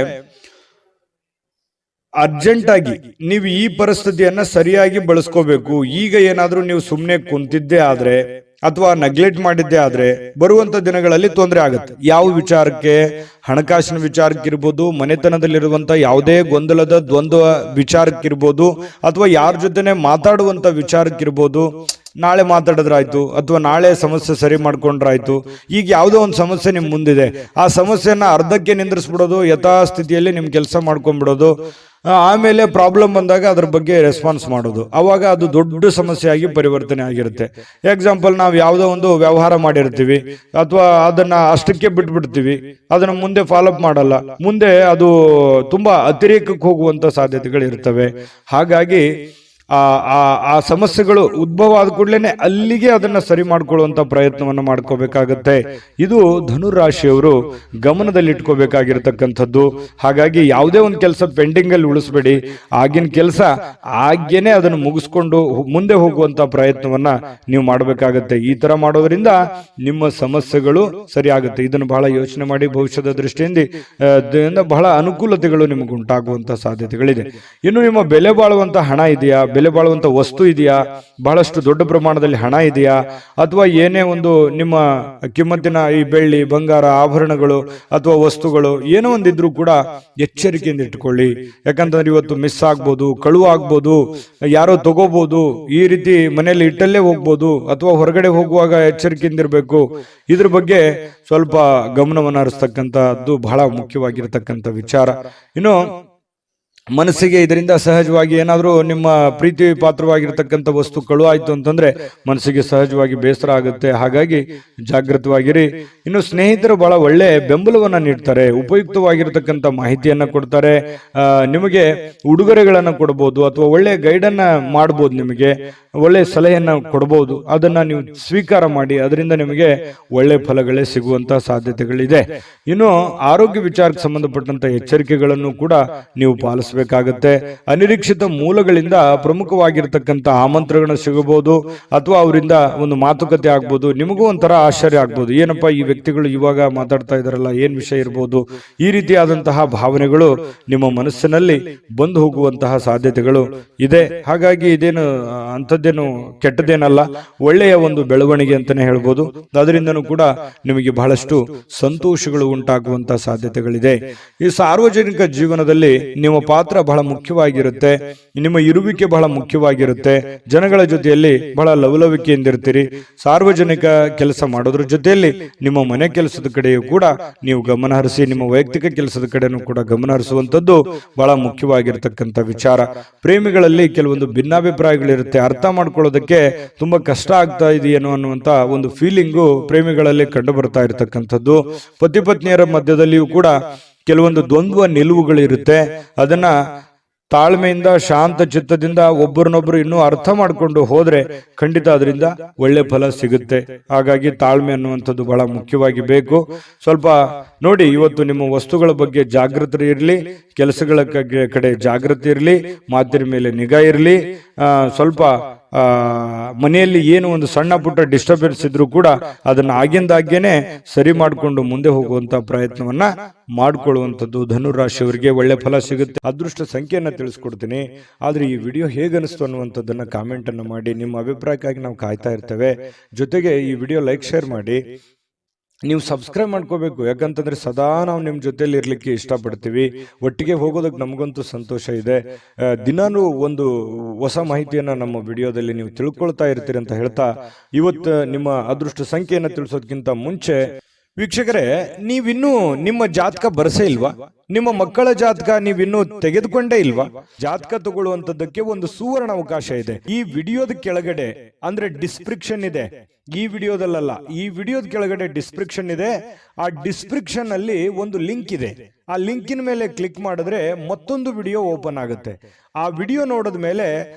ಅರ್ಜೆಂಟ್ ಆಗಿ ನೀವು ಈ ಪರಿಸ್ಥಿತಿಯನ್ನ ಸರಿಯಾಗಿ ಬಳಸ್ಕೋಬೇಕು. ಈಗ ಏನಾದ್ರೂ ನೀವು ಸುಮ್ಮನೆ ಕುಂತಿದ್ದೇ ಆದ್ರೆ ಅಥವಾ ನೆಗ್ಲೆಕ್ಟ್ ಮಾಡಿದ್ದೇ ಆದ್ರೆ ಬರುವಂತ ದಿನಗಳಲ್ಲಿ ತೊಂದರೆ ಆಗುತ್ತೆ. ಯಾವ ವಿಚಾರಕ್ಕೆ? ಹಣಕಾಸಿನ ವಿಚಾರಕ್ಕಿರ್ಬೋದು, ಮನೆತನದಲ್ಲಿರುವಂತ ಯಾವುದೇ ಗೊಂದಲದ ದ್ವಂದ್ವ ವಿಚಾರಕ್ಕಿರ್ಬೋದು, ಅಥವಾ ಯಾರ ಜೊತೆನೆ ಮಾತಾಡುವಂತ ವಿಚಾರಕ್ಕಿರ್ಬೋದು. ನಾಳೆ ಮಾತಾಡಿದ್ರಾಯ್ತು ಅಥವಾ ನಾಳೆ ಸಮಸ್ಯೆ ಸರಿ ಮಾಡ್ಕೊಂಡ್ರಾಯ್ತು. ಈಗ ಯಾವುದೋ ಒಂದು ಸಮಸ್ಯೆ ನಿಮ್ ಮುಂದಿದೆ, ಆ ಸಮಸ್ಯೆನ ಅರ್ಧಕ್ಕೆ ನಿಂದ್ರಿಸ್ಬಿಡೋದು, ಯಥಾಸ್ಥಿತಿಯಲ್ಲಿ ನಿಮ್ ಕೆಲಸ ಮಾಡ್ಕೊಂಡ್ಬಿಡೋದು. ಆಮೇಲೆ ಪ್ರಾಬ್ಲಮ್ ಬಂದಾಗ ಅದ್ರ ಬಗ್ಗೆ ರೆಸ್ಪಾನ್ಸ್ ಮಾಡೋದು. ಅವಾಗ ಅದು ದೊಡ್ಡ ಸಮಸ್ಯೆಯಾಗಿ ಪರಿವರ್ತನೆ ಆಗಿರುತ್ತೆ. ಎಕ್ಸಾಂಪಲ್, ನಾವು ಯಾವುದೋ ಒಂದು ವ್ಯವಹಾರ ಮಾಡಿರ್ತೀವಿ ಅಥವಾ ಅದನ್ನ ಅಷ್ಟಕ್ಕೆ ಬಿಟ್ಬಿಡ್ತೀವಿ, ಅದನ್ನ ಮುಂದೆ ಫಾಲೋಅಪ್ ಮಾಡಲ್ಲ. ಮುಂದೆ ಅದು ತುಂಬಾ ಅತಿರೇಕಕ್ಕೆ ಹೋಗುವಂತ ಸಾಧ್ಯತೆಗಳು ಇರ್ತವೆ. ಹಾಗಾಗಿ ಆ ಸಮಸ್ಯೆಗಳು ಉದ್ಭವ ಆದ ಕೂಡಲೇ ಅಲ್ಲಿಗೆ ಅದನ್ನ ಸರಿ ಮಾಡ್ಕೊಳ್ಳುವಂತ ಪ್ರಯತ್ನವನ್ನು ಮಾಡ್ಕೋಬೇಕಾಗತ್ತೆ. ಇದು ಧನುರಾಶಿಯವರು ಗಮನದಲ್ಲಿ ಇಟ್ಕೋಬೇಕಾಗಿರ್ತಕ್ಕಂಥದ್ದು. ಹಾಗಾಗಿ ಯಾವುದೇ ಒಂದು ಕೆಲಸ ಪೆಂಡಿಂಗ್ ಅಲ್ಲಿ ಉಳಿಸ್ಬೇಡಿ. ಆಗಿನ ಕೆಲಸ ಆಗೇನೆ ಅದನ್ನು ಮುಗಿಸ್ಕೊಂಡು ಮುಂದೆ ಹೋಗುವಂತ ಪ್ರಯತ್ನವನ್ನ ನೀವು ಮಾಡಬೇಕಾಗತ್ತೆ. ಈ ತರ ಮಾಡೋದ್ರಿಂದ ನಿಮ್ಮ ಸಮಸ್ಯೆಗಳು ಸರಿ ಆಗುತ್ತೆ. ಇದನ್ನು ಬಹಳ ಯೋಚನೆ ಮಾಡಿ, ಭವಿಷ್ಯದ ದೃಷ್ಟಿಯಿಂದ ಬಹಳ ಅನುಕೂಲತೆಗಳು ನಿಮಗೆ ಉಂಟಾಗುವಂತ ಸಾಧ್ಯತೆಗಳಿದೆ. ಇನ್ನು ನಿಮ್ಮ ಬೆಲೆ ಬಾಳುವಂತ ಹಣ ಇದೆಯಾ? ಬೆಲೆ ಬಾಳುವಂತ ವಸ್ತು ಇದೆಯಾ, ಬಹಳಷ್ಟು ದೊಡ್ಡ ಪ್ರಮಾಣದಲ್ಲಿ ಹಣ ಇದೆಯಾ, ಅಥವಾ ಏನೇ ಒಂದು ನಿಮ್ಮ ಕಿಮ್ಮತ್ತಿನ ಈ ಬೆಳ್ಳಿ ಬಂಗಾರ ಆಭರಣಗಳು ಅಥವಾ ವಸ್ತುಗಳು ಏನೋ ಒಂದಿದ್ರು ಕೂಡ ಎಚ್ಚರಿಕೆಯಿಂದ ಇಟ್ಟುಕೊಳ್ಳಿ. ಯಾಕಂತಂದ್ರೆ ಇವತ್ತು ಮಿಸ್ ಆಗ್ಬೋದು, ಕಳುವು ಆಗ್ಬೋದು, ಯಾರೋ ತಗೋಬಹುದು, ಈ ರೀತಿ ಮನೆಯಲ್ಲಿ ಇಟ್ಟಲ್ಲೇ ಹೋಗ್ಬೋದು, ಅಥವಾ ಹೊರಗಡೆ ಹೋಗುವಾಗ ಎಚ್ಚರಿಕೆಯಿಂದ ಇರಬೇಕು. ಇದ್ರ ಬಗ್ಗೆ ಸ್ವಲ್ಪ ಗಮನವನ್ನು ಹರಿಸ್ತಕ್ಕಂಥದ್ದು ಬಹಳ ಮುಖ್ಯವಾಗಿರತಕ್ಕಂಥ ವಿಚಾರ. ಇನ್ನು ಮನಸ್ಸಿಗೆ ಇದರಿಂದ ಸಹಜವಾಗಿ ಏನಾದರೂ ನಿಮ್ಮ ಪ್ರೀತಿ ಪಾತ್ರವಾಗಿರ್ತಕ್ಕಂಥ ವಸ್ತು ಕಳುವಾಯ್ತು ಅಂತಂದ್ರೆ ಮನಸ್ಸಿಗೆ ಸಹಜವಾಗಿ ಬೇಸರ ಆಗುತ್ತೆ. ಹಾಗಾಗಿ ಜಾಗೃತವಾಗಿರಿ. ಇನ್ನು ಸ್ನೇಹಿತರು ಬಹಳ ಒಳ್ಳೆ ಬೆಂಬಲವನ್ನ ನೀಡ್ತಾರೆ, ಉಪಯುಕ್ತವಾಗಿರ್ತಕ್ಕಂಥ ಮಾಹಿತಿಯನ್ನ ಕೊಡ್ತಾರೆ, ನಿಮಗೆ ಉಡುಗೊರೆಗಳನ್ನ ಕೊಡಬಹುದು ಅಥವಾ ಒಳ್ಳೆ ಗೈಡನ್ನ ಮಾಡಬಹುದು, ನಿಮಗೆ ಒಳ್ಳೆ ಸಲಹೆಯನ್ನ ಕೊಡಬಹುದು. ಅದನ್ನ ನೀವು ಸ್ವೀಕಾರ ಮಾಡಿ, ಅದರಿಂದ ನಿಮಗೆ ಒಳ್ಳೆ ಫಲಗಳೇ ಸಿಗುವಂತ ಸಾಧ್ಯತೆಗಳಿದೆ. ಇನ್ನು ಆರೋಗ್ಯ ವಿಚಾರಕ್ಕೆ ಸಂಬಂಧಪಟ್ಟಂತ ಎಚ್ಚರಿಕೆಗಳನ್ನು ಕೂಡ ನೀವು ಪಾಲಿಸಬೇಕಾಗತ್ತೆ. ಅನಿರೀಕ್ಷಿತ ಮೂಲಗಳಿಂದ ಪ್ರಮುಖವಾಗಿರ್ತಕ್ಕಂಥ ಆಮಂತ್ರಣಗಳು ಸಿಗಬಹುದು, ಅಥವಾ ಅವರಿಂದ ಒಂದು ಮಾತುಕತೆ ಆಗ್ಬೋದು. ನಿಮಗೂ ಒಂಥರ ಆಶ್ಚರ್ಯ ಆಗ್ಬೋದು, ಏನಪ್ಪಾ ಈ ವ್ಯಕ್ತಿಗಳು ಇವಾಗ ಮಾತಾಡ್ತಾ ಇದಾರಲ್ಲ, ಏನ್ ವಿಷಯ ಇರ್ಬೋದು. ಈ ರೀತಿಯಾದಂತಹ ಭಾವನೆಗಳು ನಿಮ್ಮ ಮನಸ್ಸಿನಲ್ಲಿ ಬಂದು ಹೋಗುವಂತಹ ಸಾಧ್ಯತೆಗಳು ಇದೆ. ಹಾಗಾಗಿ ಇದೇನು ಅಂಥದ್ದೇನು ಕೆಟ್ಟದೇನಲ್ಲ, ಒಳ್ಳೆಯ ಒಂದು ಬೆಳವಣಿಗೆ ಅಂತಾನೆ ಹೇಳ್ಬೋದು. ಅದರಿಂದನೂ ಕೂಡ ನಿಮಗೆ ಬಹಳಷ್ಟು ಸಂತೋಷಗಳು ಉಂಟಾಗುವಂತಹ ಸಾಧ್ಯತೆಗಳಿದೆ. ಈ ಸಾರ್ವಜನಿಕ ಜೀವನದಲ್ಲಿ ನಿಮ್ಮ ಪಾತ್ರ ಬಹಳ ಮುಖ್ಯವಾಗಿರುತ್ತೆ, ನಿಮ್ಮ ಇರುವಿಕೆ ಬಹಳ ಮುಖ್ಯವಾಗಿರುತ್ತೆ. ಜನಗಳ ಜೊತೆಯಲ್ಲಿ ಬಹಳ ಲವಲವಿಕೆಯಿಂದಿರ್ತೀರಿ. ಸಾರ್ವಜನಿಕ ಕೆಲಸ ಮಾಡೋದ್ರ ಜೊತೆಯಲ್ಲಿ ನಿಮ್ಮ ಮನೆ ಕೆಲಸದ ಕಡೆಯೂ ಕೂಡ ನೀವು ಗಮನ ಹರಿಸಿ, ನಿಮ್ಮ ವೈಯಕ್ತಿಕ ಕೆಲಸದ ಕಡೆನೂ ಕೂಡ ಗಮನ ಹರಿಸುವಂತದ್ದು ಬಹಳ ಮುಖ್ಯವಾಗಿರ್ತಕ್ಕಂಥ ವಿಚಾರ. ಪ್ರೇಮಿಗಳಲ್ಲಿ ಕೆಲವೊಂದು ಭಿನ್ನಾಭಿಪ್ರಾಯಗಳಿರುತ್ತೆ, ಅರ್ಥ ಮಾಡ್ಕೊಳ್ಳೋದಕ್ಕೆ ತುಂಬಾ ಕಷ್ಟ ಆಗ್ತಾ ಇದೆಯೇನೋ ಅನ್ನುವಂತ ಒಂದು ಫೀಲಿಂಗು ಪ್ರೇಮಿಗಳಲ್ಲಿ ಕಂಡು ಬರ್ತಾ ಇರತಕ್ಕಂಥದ್ದು. ಪತಿ ಪತ್ನಿಯರ ಮಧ್ಯದಲ್ಲಿಯೂ ಕೂಡ ಕೆಲವೊಂದು ದ್ವಂದ್ವ ನಿಲುವುಗಳಿರುತ್ತೆ. ಅದನ್ನ ತಾಳ್ಮೆಯಿಂದ ಶಾಂತ ಚಿತ್ತದಿಂದ ಒಬ್ಬರನ್ನೊಬ್ರು ಇನ್ನೂ ಅರ್ಥ ಮಾಡಿಕೊಂಡು ಹೋದ್ರೆ ಖಂಡಿತ ಅದರಿಂದ ಒಳ್ಳೆ ಫಲ ಸಿಗುತ್ತೆ. ಹಾಗಾಗಿ ತಾಳ್ಮೆ ಅನ್ನುವಂಥದ್ದು ಬಹಳ ಮುಖ್ಯವಾಗಿ ಬೇಕು. ಸ್ವಲ್ಪ ನೋಡಿ, ಇವತ್ತು ನಿಮ್ಮ ವಸ್ತುಗಳ ಬಗ್ಗೆ ಜಾಗೃತಿ ಇರಲಿ, ಕೆಲಸಗಳ ಕಡೆ ಜಾಗೃತಿ ಇರಲಿ, ಮಾತಿನ ಮೇಲೆ ನಿಗಾ ಇರಲಿ. ಸ್ವಲ್ಪ ಮನೆಯಲ್ಲಿ ಏನು ಒಂದು ಸಣ್ಣ ಪುಟ್ಟ ಡಿಸ್ಟರ್ಬೆನ್ಸ್ ಇದ್ರೂ ಕೂಡ ಅದನ್ನ ಆಗಿಂದಾಗೇನೆ ಸರಿ ಮಾಡಿಕೊಂಡು ಮುಂದೆ ಹೋಗುವಂತ ಪ್ರಯತ್ನವನ್ನ ಮಾಡಿಕೊಳ್ಳುವಂಥದ್ದು. ಧನುರಾಶಿಯವರಿಗೆ ಒಳ್ಳೆ ಫಲ ಸಿಗುತ್ತೆ. ಅದೃಷ್ಟ ಸಂಖ್ಯೆಯನ್ನ ತಿಳಿಸ್ಕೊಡ್ತೀನಿ. ಆದ್ರೆ ಈ ವಿಡಿಯೋ ಹೇಗನಿಸ್ತು ಅನ್ನುವಂಥದ್ದನ್ನ ಕಾಮೆಂಟ್ ಅನ್ನು ಮಾಡಿ. ನಿಮ್ಮ ಅಭಿಪ್ರಾಯಕ್ಕಾಗಿ ನಾವು ಕಾಯ್ತಾ ಇರ್ತೇವೆ. ಜೊತೆಗೆ ಈ ವಿಡಿಯೋ ಲೈಕ್ ಶೇರ್ ಮಾಡಿ. ನೀವು ಸಬ್ಸ್ಕ್ರೈಬ್ ಮಾಡ್ಕೋಬೇಕು, ಯಾಕಂತಂದ್ರೆ ಸದಾ ನಾವು ನಿಮ್ಮ ಜೊತೆಲಿ ಇರ್ಲಿಕ್ಕೆ ಇಷ್ಟಪಡ್ತೀವಿ. ಒಟ್ಟಿಗೆ ಹೋಗೋದಕ್ಕೆ ನಮಗಂತೂ ಸಂತೋಷ ಇದೆ. ದಿನಾನು ಒಂದು ಹೊಸ ಮಾಹಿತಿಯನ್ನ ನಮ್ಮ ವಿಡಿಯೋದಲ್ಲಿ ನೀವು ತಿಳ್ಕೊಳ್ತಾ ಇರ್ತೀರಿ ಅಂತ ಹೇಳ್ತಾ, ಇವತ್ತು ನಿಮ್ಮ ಅದೃಷ್ಟ ಸಂಖ್ಯೆಯನ್ನು ತಿಳಿಸೋದಕ್ಕಿಂತ ಮುಂಚೆ ವೀಕ್ಷಕರೇ, ನೀವಿನ್ನೂ ನಿಮ್ಮ ಜಾತಕ ಬರಸೇ ಇಲ್ವಾ? ನಿಮ್ಮ ಮಕ್ಕಳ ಜಾತಕ ನೀವಿನ್ನೂ ತೆಗೆದುಕೊಂಡೇ ಇಲ್ವಾ? ಜಾತಕ ತಗೊಳ್ಳುವಂತದ್ದಕ್ಕೆ ಒಂದು ಸುವರ್ಣ ಅವಕಾಶ ಇದೆ. ಈ ವಿಡಿಯೋದ ಕೆಳಗಡೆ ಅಂದ್ರೆ ಡಿಸ್ಕ್ರಿಪ್ಷನ್ ಇದೆ, ಈ ವಿಡಿಯೋದಲ್ಲ, ಈ ವಿಡಿಯೋದ ಕೆಳಗಡೆ ಡಿಸ್ಕ್ರಿಪ್ಷನ್ ಇದೆ. ಆ ಡಿಸ್ಕ್ರಿಪ್ಷನ್ ಅಲ್ಲಿ ಒಂದು ಲಿಂಕ್ ಇದೆ. ಆ ಲಿಂಕಿನ ಮೇಲೆ ಕ್ಲಿಕ್ ಮಾಡಿದ್ರೆ ಮತ್ತೊಂದು ವಿಡಿಯೋ ಓಪನ್ ಆಗುತ್ತೆ. ಆ ವಿಡಿಯೋ ನೋಡಿದ ಮೇಲೆ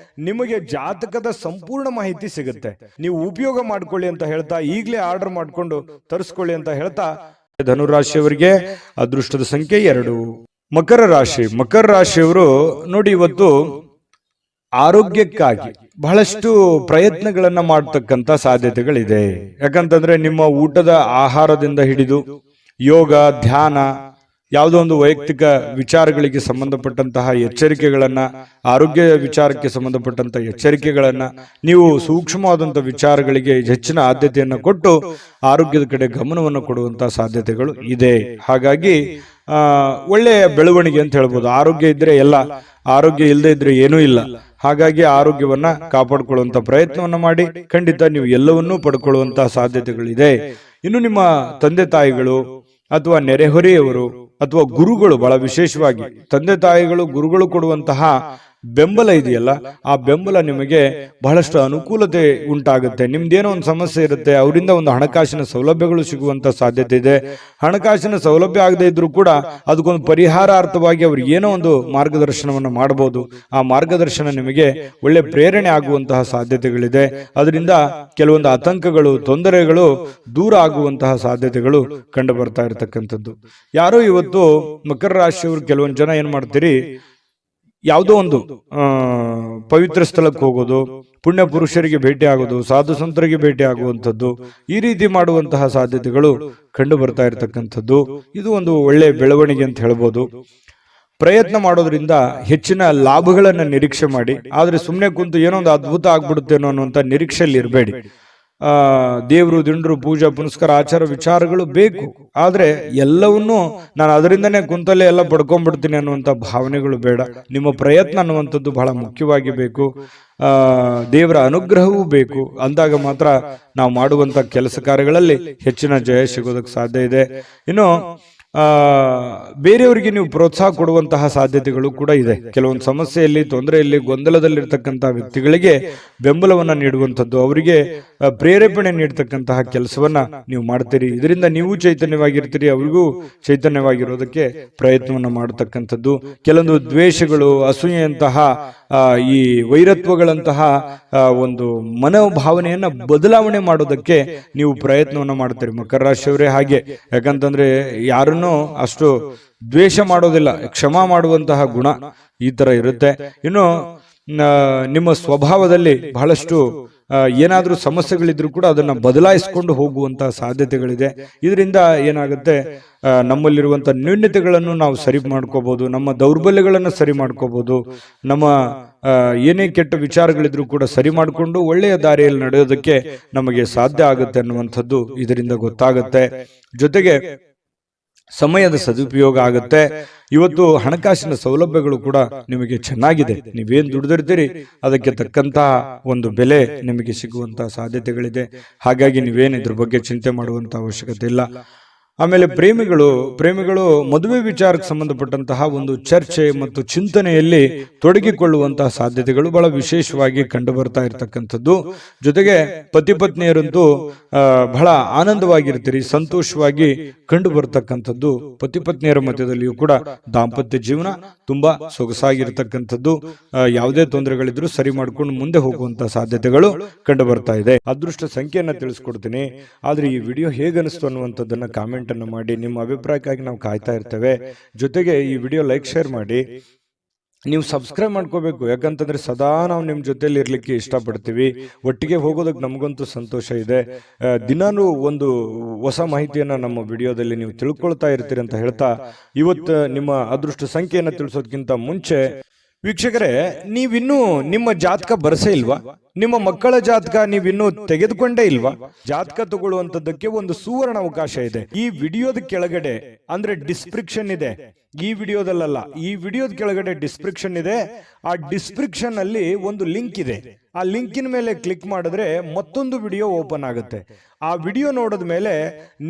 ನಿಮಗೆ ಜಾತಕದ ಸಂಪೂರ್ಣ ಮಾಹಿತಿ ಸಿಗುತ್ತೆ. ನೀವು ಉಪಯೋಗ ಮಾಡ್ಕೊಳ್ಳಿ ಅಂತ ಹೇಳ್ತಾ, ಈಗಲೇ ಆರ್ಡರ್ ಮಾಡ್ಕೊಂಡು ತರಿಸ್ಕೊಳ್ಳಿ ಅಂತ ಹೇಳ್ತಾ, ಧನುರಾಶಿಯವರಿಗೆ ಅದೃಷ್ಟದ ಸಂಖ್ಯೆ 2. ಮಕರ ರಾಶಿ. ಮಕರ ರಾಶಿಯವರು ನೋಡಿ, ಇವತ್ತು ಆರೋಗ್ಯಕ್ಕಾಗಿ ಬಹಳಷ್ಟು ಪ್ರಯತ್ನಗಳನ್ನ ಮಾಡತಕ್ಕಂತ ಸಾಧ್ಯತೆಗಳಿದೆ. ಯಾಕಂತಂದ್ರೆ ನಿಮ್ಮ ಊಟದ ಆಹಾರದಿಂದ ಹಿಡಿದು ಯೋಗ, ಧ್ಯಾನ, ಯಾವುದೋ ಒಂದು ವೈಯಕ್ತಿಕ ವಿಚಾರಗಳಿಗೆ ಸಂಬಂಧಪಟ್ಟಂತಹ ಎಚ್ಚರಿಕೆಗಳನ್ನ, ಆರೋಗ್ಯ ವಿಚಾರಕ್ಕೆ ಸಂಬಂಧಪಟ್ಟಂತ ಎಚ್ಚರಿಕೆಗಳನ್ನ, ನೀವು ಸೂಕ್ಷ್ಮವಾದಂತ ವಿಚಾರಗಳಿಗೆ ಹೆಚ್ಚಿನ ಆದ್ಯತೆಯನ್ನು ಕೊಟ್ಟು ಆರೋಗ್ಯದ ಕಡೆ ಗಮನವನ್ನು ಕೊಡುವಂತಹ ಸಾಧ್ಯತೆಗಳು ಇದೆ. ಹಾಗಾಗಿ ಒಳ್ಳೆಯ ಬೆಳವಣಿಗೆ ಅಂತ ಹೇಳ್ಬೋದು. ಆರೋಗ್ಯ ಇದ್ರೆ ಎಲ್ಲ, ಆರೋಗ್ಯ ಇಲ್ಲದೆ ಇದ್ರೆ ಏನೂ ಇಲ್ಲ. ಹಾಗಾಗಿ ಆರೋಗ್ಯವನ್ನ ಕಾಪಾಡಿಕೊಳ್ಳುವಂತ ಪ್ರಯತ್ನವನ್ನ ಮಾಡಿ. ಖಂಡಿತ ನೀವು ಎಲ್ಲವನ್ನೂ ಪಡ್ಕೊಳ್ಳುವಂತಹ ಸಾಧ್ಯತೆಗಳಿದೆ. ಇನ್ನು ನಿಮ್ಮ ತಂದೆ ತಾಯಿಗಳು ಅಥವಾ ನೆರೆಹೊರೆಯವರು ಅಥವಾ ಗುರುಗಳು, ಬಹಳ ವಿಶೇಷವಾಗಿ ತಂದೆ ತಾಯಿಗಳು, ಗುರುಗಳು ಕೊಡುವಂತಹ ಬೆಂಬಲ ಇದೆಯಲ್ಲ, ಆ ಬೆಂಬಲ ನಿಮಗೆ ಬಹಳಷ್ಟು ಅನುಕೂಲತೆ ಉಂಟಾಗುತ್ತೆ. ನಿಮ್ದೇನೋ ಒಂದು ಸಮಸ್ಯೆ ಇರುತ್ತೆ, ಅವರಿಂದ ಒಂದು ಹಣಕಾಸಿನ ಸೌಲಭ್ಯಗಳು ಸಿಗುವಂತ ಸಾಧ್ಯತೆ ಇದೆ. ಹಣಕಾಸಿನ ಸೌಲಭ್ಯ ಆಗದೆ ಇದ್ರೂ ಕೂಡ ಅದಕ್ಕೊಂದು ಪರಿಹಾರಾರ್ಥವಾಗಿ ಅವ್ರು ಏನೋ ಒಂದು ಮಾರ್ಗದರ್ಶನವನ್ನು ಮಾಡಬಹುದು. ಆ ಮಾರ್ಗದರ್ಶನ ನಿಮಗೆ ಒಳ್ಳೆ ಪ್ರೇರಣೆ ಆಗುವಂತಹ ಸಾಧ್ಯತೆಗಳಿದೆ. ಅದರಿಂದ ಕೆಲವೊಂದು ಆತಂಕಗಳು, ತೊಂದರೆಗಳು ದೂರ ಆಗುವಂತಹ ಸಾಧ್ಯತೆಗಳು ಕಂಡು ಬರ್ತಾ ಇರತಕ್ಕಂಥದ್ದು. ಯಾರೋ ಇವತ್ತು ಮಕರ ರಾಶಿಯವರು ಕೆಲವೊಂದು ಜನ ಏನ್ ಮಾಡ್ತೀರಿ, ಯಾವುದೋ ಒಂದು ಪವಿತ್ರ ಸ್ಥಳಕ್ಕೆ ಹೋಗೋದು, ಪುಣ್ಯ ಪುರುಷರಿಗೆ ಭೇಟಿ ಆಗೋದು, ಸಾಧು ಸಂತರಿಗೆ ಭೇಟಿ ಆಗುವಂಥದ್ದು, ಈ ರೀತಿ ಮಾಡುವಂತಹ ಸಾಧ್ಯತೆಗಳು ಕಂಡು ಬರ್ತಾ ಇರತಕ್ಕಂಥದ್ದು. ಇದು ಒಂದು ಒಳ್ಳೆ ಬೆಳವಣಿಗೆ ಅಂತ ಹೇಳ್ಬೋದು. ಪ್ರಯತ್ನ ಮಾಡೋದ್ರಿಂದ ಹೆಚ್ಚಿನ ಲಾಭಗಳನ್ನ ನಿರೀಕ್ಷೆ ಮಾಡಿ. ಆದ್ರೆ ಸುಮ್ಮನೆ ಕುಂತು ಏನೋ ಒಂದು ಅದ್ಭುತ ಆಗ್ಬಿಡುತ್ತೇನೋ ಅನ್ನುವಂಥ ನಿರೀಕ್ಷೆಯಲ್ಲಿ ಇರಬೇಡಿ. ದೇವರು ದಿಂಡ್ರು ಪೂಜಾ ಪುನಸ್ಕಾರ ಆಚಾರ ವಿಚಾರಗಳು ಬೇಕು, ಆದ್ರೆ ಎಲ್ಲವನ್ನೂ ನಾನು ಅದರಿಂದನೇ ಕುಂತಲ್ಲೇ ಎಲ್ಲ ಪಡ್ಕೊಂಡ್ಬಿಡ್ತೀನಿ ಅನ್ನುವಂಥ ಭಾವನೆಗಳು ಬೇಡ. ನಿಮ್ಮ ಪ್ರಯತ್ನ ಅನ್ನುವಂಥದ್ದು ಬಹಳ ಮುಖ್ಯವಾಗಿ ಬೇಕು. ದೇವರ ಅನುಗ್ರಹವೂ ಬೇಕು. ಅಂದಾಗ ಮಾತ್ರ ನಾವು ಮಾಡುವಂತ ಕೆಲಸ ಕಾರ್ಯಗಳಲ್ಲಿ ಹೆಚ್ಚಿನ ಜಯ ಸಿಗೋದಕ್ಕೆ ಸಾಧ್ಯ ಇದೆ. ಇನ್ನು ಬೇರೆಯವರಿಗೆ ನೀವು ಪ್ರೋತ್ಸಾಹ ಕೊಡುವಂತಹ ಸಾಧ್ಯತೆಗಳು ಕೂಡ ಇದೆ. ಕೆಲವೊಂದು ಸಮಸ್ಯೆಯಲ್ಲಿ, ತೊಂದರೆಯಲ್ಲಿ, ಗೊಂದಲದಲ್ಲಿರ್ತಕ್ಕಂತಹ ವ್ಯಕ್ತಿಗಳಿಗೆ ಬೆಂಬಲವನ್ನ ನೀಡುವಂಥದ್ದು, ಅವರಿಗೆ ಪ್ರೇರೇಪಣೆ ನೀಡತಕ್ಕಂತಹ ಕೆಲಸವನ್ನ ನೀವು ಮಾಡ್ತೀರಿ. ಇದರಿಂದ ನೀವು ಚೈತನ್ಯವಾಗಿರ್ತೀರಿ, ಅವರಿಗೂ ಚೈತನ್ಯವಾಗಿರೋದಕ್ಕೆ ಪ್ರಯತ್ನವನ್ನ ಮಾಡತಕ್ಕಂಥದ್ದು. ಕೆಲವೊಂದು ದ್ವೇಷಗಳು, ಅಸೂಯೆಯಂತಹ ಈ ವೈರತ್ವಗಳಂತಹ ಒಂದು ಮನೋಭಾವನೆಯನ್ನ ಬದಲಾವಣೆ ಮಾಡೋದಕ್ಕೆ ನೀವು ಪ್ರಯತ್ನವನ್ನ ಮಾಡ್ತೀರಿ. ಮಕರ ರಾಶಿಯವರೇ ಹಾಗೆ. ಯಾಕಂತಂದ್ರೆ ಯಾರನ್ನೂ ಅಷ್ಟು ದ್ವೇಷ ಮಾಡೋದಿಲ್ಲ, ಕ್ಷಮಾ ಮಾಡುವಂತಹ ಗುಣ ಈ ತರ ಇರುತ್ತೆ. ಇನ್ನು ನಿಮ್ಮ ಸ್ವಭಾವದಲ್ಲಿ ಬಹಳಷ್ಟು ಏನಾದ್ರೂ ಸಮಸ್ಯೆಗಳಿದ್ರು ಕೂಡ ಅದನ್ನ ಬದಲಾಯಿಸಿಕೊಂಡು ಹೋಗುವಂತಹ ಸಾಧ್ಯತೆಗಳಿದೆ. ಇದರಿಂದ ಏನಾಗುತ್ತೆ, ನಮ್ಮಲ್ಲಿರುವಂತಹ ನ್ಯೂನ್ಯತೆಗಳನ್ನು ನಾವು ಸರಿ ಮಾಡ್ಕೋಬಹುದು, ನಮ್ಮ ದೌರ್ಬಲ್ಯಗಳನ್ನು ಸರಿ ಮಾಡ್ಕೋಬಹುದು, ನಮ್ಮ ಏನೇ ಕೆಟ್ಟ ವಿಚಾರಗಳಿದ್ರು ಕೂಡ ಸರಿ ಮಾಡಿಕೊಂಡು ಒಳ್ಳೆಯ ದಾರಿಯಲ್ಲಿ ನಡೆಯೋದಕ್ಕೆ ನಮಗೆ ಸಾಧ್ಯ ಆಗುತ್ತೆ ಅನ್ನುವಂಥದ್ದು ಇದರಿಂದ ಗೊತ್ತಾಗುತ್ತೆ. ಜೊತೆಗೆ ಸಮಯದ ಸದುಪಯೋಗ ಆಗುತ್ತೆ. ಇವತ್ತು ಹಣಕಾಸಿನ ಸೌಲಭ್ಯಗಳು ಕೂಡ ನಿಮಗೆ ಚೆನ್ನಾಗಿದೆ. ನೀವೇನ್ ದುಡಿದಿರ್ತೀರಿ ಅದಕ್ಕೆ ತಕ್ಕಂತಹ ಒಂದು ಬೆಲೆ ನಿಮಗೆ ಸಿಗುವಂತಹ ಸಾಧ್ಯತೆಗಳಿದೆ. ಹಾಗಾಗಿ ನೀವೇನು ಇದ್ರ ಬಗ್ಗೆ ಚಿಂತೆ ಮಾಡುವಂತ ಅವಶ್ಯಕತೆ ಇಲ್ಲ. ಆಮೇಲೆ ಪ್ರೇಮಿಗಳು ಮದುವೆ ವಿಚಾರಕ್ಕೆ ಸಂಬಂಧಪಟ್ಟಂತಹ ಒಂದು ಚರ್ಚೆ ಮತ್ತು ಚಿಂತನೆಯಲ್ಲಿ ತೊಡಗಿಕೊಳ್ಳುವಂತಹ ಸಾಧ್ಯತೆಗಳು ಬಹಳ ವಿಶೇಷವಾಗಿ ಕಂಡು ಬರ್ತಾ ಇರತಕ್ಕಂಥದ್ದು. ಜೊತೆಗೆ ಪತಿ ಪತ್ನಿಯರಂತೂ ಬಹಳ ಆನಂದವಾಗಿರ್ತೀರಿ, ಸಂತೋಷವಾಗಿ ಕಂಡು ಬರ್ತಕ್ಕಂಥದ್ದು. ಪತಿ ಪತ್ನಿಯರ ಮಧ್ಯದಲ್ಲಿಯೂ ಕೂಡ ದಾಂಪತ್ಯ ಜೀವನ ತುಂಬಾ ಸೊಗಸಾಗಿರ್ತಕ್ಕಂಥದ್ದು. ಯಾವುದೇ ತೊಂದರೆಗಳಿದ್ರು ಸರಿ ಮಾಡ್ಕೊಂಡು ಮುಂದೆ ಹೋಗುವಂತಹ ಸಾಧ್ಯತೆಗಳು ಕಂಡು ಬರ್ತಾ ಇದೆ. ಅದೃಷ್ಟ ಸಂಖ್ಯೆಯನ್ನ ತಿಳಿಸ್ಕೊಡ್ತೀನಿ. ಆದ್ರೆ ಈ ವಿಡಿಯೋ ಹೇಗನಿಸ್ತು ಅನ್ನುವಂಥದ್ದನ್ನ ಕಾಮೆಂಟ್ ಅನ್ನು ಮಾಡಿ. ನಿಮ್ಮ ಅಭಿಪ್ರಾಯಕ್ಕಾಗಿ ನಾವು ಕಾಯ್ತಾ ಇರ್ತೇವೆ. ಜೊತೆಗೆ ಈ ವಿಡಿಯೋ ಲೈಕ್, ಶೇರ್ ಮಾಡಿ. ನೀವು ಸಬ್ಸ್ಕ್ರೈಬ್ ಮಾಡ್ಕೋಬೇಕು. ಯಾಕಂತಂದ್ರೆ ಸದಾ ನಾವು ನಿಮ್ಮ ಜೊತೆಲಿ ಇರ್ಲಿಕ್ಕೆ ಇಷ್ಟಪಡ್ತೀವಿ. ಒಟ್ಟಿಗೆ ಹೋಗೋದಕ್ಕೆ ನಮಗಂತೂ ಸಂತೋಷ ಇದೆ. ದಿನಾನು ಒಂದು ಹೊಸ ಮಾಹಿತಿಯನ್ನ ನಮ್ಮ ವಿಡಿಯೋದಲ್ಲಿ ನೀವು ತಿಳ್ಕೊಳ್ತಾ ಇರ್ತೀರಿ ಅಂತ ಹೇಳ್ತಾ, ಇವತ್ತು ನಿಮ್ಮ ಅದೃಷ್ಟ ಸಂಖ್ಯೆಯನ್ನ ತಿಳಿಸೋದಕ್ಕಿಂತ ಮುಂಚೆ ವೀಕ್ಷಕರೇ, ನೀವಿನ್ನೂ ನಿಮ್ಮ ಜಾತಕ ಬರಸೇ ಇಲ್ವಾ? ನಿಮ್ಮ ಮಕ್ಕಳ ಜಾತಕ ನೀವಿನ್ನೂ ತೆಗೆದುಕೊಂಡೇ ಇಲ್ವಾ? ಜಾತಕ ತಗೊಳ್ಳುವಂತದ್ದಕ್ಕೆ ಒಂದು ಸುವರ್ಣ ಅವಕಾಶ ಇದೆ. ಈ ವಿಡಿಯೋದ ಕೆಳಗಡೆ ಅಂದ್ರೆ ಡಿಸ್ಕ್ರಿಪ್ಷನ್ ಇದೆ. ಈ ವಿಡಿಯೋದಲ್ಲ, ಈ ವಿಡಿಯೋದ ಕೆಳಗಡೆ ಡಿಸ್ಕ್ರಿಪ್ಷನ್ ಇದೆ. ಆ ಡಿಸ್ಕ್ರಿಪ್ಷನ್ ಅಲ್ಲಿ ಒಂದು ಲಿಂಕ್ ಇದೆ. ಆ ಲಿಂಕಿನ ಮೇಲೆ ಕ್ಲಿಕ್ ಮಾಡಿದ್ರೆ ಮತ್ತೊಂದು ವಿಡಿಯೋ ಓಪನ್ ಆಗುತ್ತೆ. ಆ ವಿಡಿಯೋ ನೋಡಿದ ಮೇಲೆ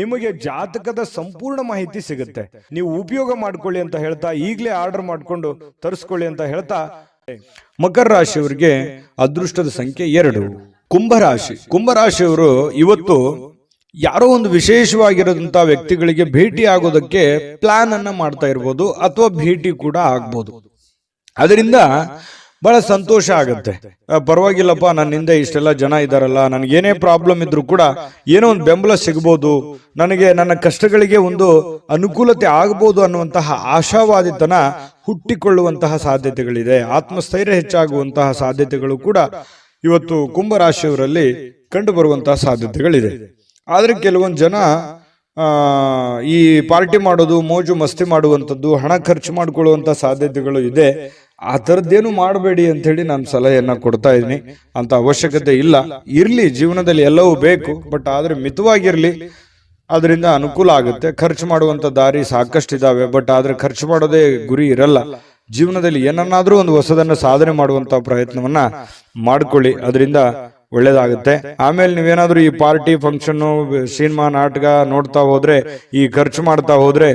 ನಿಮಗೆ ಜಾತಕದ ಸಂಪೂರ್ಣ ಮಾಹಿತಿ ಸಿಗುತ್ತೆ. ನೀವು ಉಪಯೋಗ ಮಾಡ್ಕೊಳ್ಳಿ ಅಂತ ಹೇಳ್ತಾ, ಈಗಲೇ ಆರ್ಡರ್ ಮಾಡ್ಕೊಂಡು ತರಿಸ್ಕೊಳ್ಳಿ ಅಂತ ಹೇಳ್ತಾ, ಮಕರ ರಾಶಿಯವರಿಗೆ ಅದೃಷ್ಟದ ಸಂಖ್ಯೆ 2. ಕುಂಭರಾಶಿಯವರು ಇವತ್ತು ಯಾರೋ ಒಂದು ವಿಶೇಷವಾಗಿರೋದಂತ ವ್ಯಕ್ತಿಗಳಿಗೆ ಭೇಟಿ ಆಗೋದಕ್ಕೆ ಪ್ಲಾನ್ ಅನ್ನ ಮಾಡ್ತಾ ಇರ್ಬೋದು, ಅಥವಾ ಭೇಟಿ ಕೂಡ ಆಗ್ಬೋದು. ಅದರಿಂದ ಬಹಳ ಸಂತೋಷ ಆಗುತ್ತೆ. ಪರವಾಗಿಲ್ಲಪ್ಪ, ನನ್ನಿಂದ ಇಷ್ಟೆಲ್ಲ ಜನ ಇದಾರಲ್ಲ, ನನಗೇನೇ ಪ್ರಾಬ್ಲಮ್ ಇದ್ರು ಕೂಡ ಏನೋ ಒಂದು ಬೆಂಬಲ ಸಿಗ್ಬೋದು, ನನಗೆ ನನ್ನ ಕಷ್ಟಗಳಿಗೆ ಒಂದು ಅನುಕೂಲತೆ ಆಗ್ಬೋದು ಅನ್ನುವಂತಹ ಆಶಾವಾದಿತನ ಹುಟ್ಟಿಕೊಳ್ಳುವಂತಹ ಸಾಧ್ಯತೆಗಳಿದೆ. ಆತ್ಮಸ್ಥೈರ್ಯ ಹೆಚ್ಚಾಗುವಂತಹ ಸಾಧ್ಯತೆಗಳು ಕೂಡ ಇವತ್ತು ಕುಂಭರಾಶಿಯವರಲ್ಲಿ ಕಂಡು ಬರುವಂತಹ ಸಾಧ್ಯತೆಗಳಿದೆ. ಆದ್ರೆ ಕೆಲವೊಂದು ಜನ ಈ ಪಾರ್ಟಿ ಮಾಡೋದು, ಮೋಜು ಮಸ್ತಿ ಮಾಡುವಂಥದ್ದು, ಹಣ ಖರ್ಚು ಮಾಡಿಕೊಳ್ಳುವಂತ ಸಾಧ್ಯತೆಗಳು ಇದೆ. ಆ ಥರದ್ದೇನು ಮಾಡಬೇಡಿ ಅಂತ ಹೇಳಿ ನಾನು ಸಲಹೆಯನ್ನ ಕೊಡ್ತಾ ಇದ್ದೀನಿ. ಅಂತ ಅವಶ್ಯಕತೆ ಇಲ್ಲ. ಇರ್ಲಿ, ಜೀವನದಲ್ಲಿ ಎಲ್ಲವೂ ಬೇಕು, ಬಟ್ ಆದ್ರೆ ಮಿತವಾಗಿರ್ಲಿ. ಅದರಿಂದ ಅನುಕೂಲ ಆಗುತ್ತೆ. ಖರ್ಚು ಮಾಡುವಂತ ದಾರಿ ಸಾಕಷ್ಟು ಇದಾವೆ, ಬಟ್ ಆದ್ರೆ ಖರ್ಚು ಮಾಡೋದೇ ಗುರಿ ಇರಲ್ಲ. ಜೀವನದಲ್ಲಿ ಏನನ್ನಾದ್ರೂ ಒಂದು ಹೊಸದನ್ನ ಸಾಧನೆ ಮಾಡುವಂತ ಪ್ರಯತ್ನವನ್ನ ಮಾಡ್ಕೊಳ್ಳಿ. ಅದರಿಂದ ಒಳ್ಳೇದಾಗುತ್ತೆ. ಆಮೇಲೆ ನೀವೇನಾದ್ರೂ ಈ ಪಾರ್ಟಿ, ಫಂಕ್ಷನ್, ಸಿನಿಮಾ, ನಾಟಕ ನೋಡ್ತಾ ಹೋದ್ರೆ, ಈ ಖರ್ಚು ಮಾಡ್ತಾ ಹೋದ್ರೆ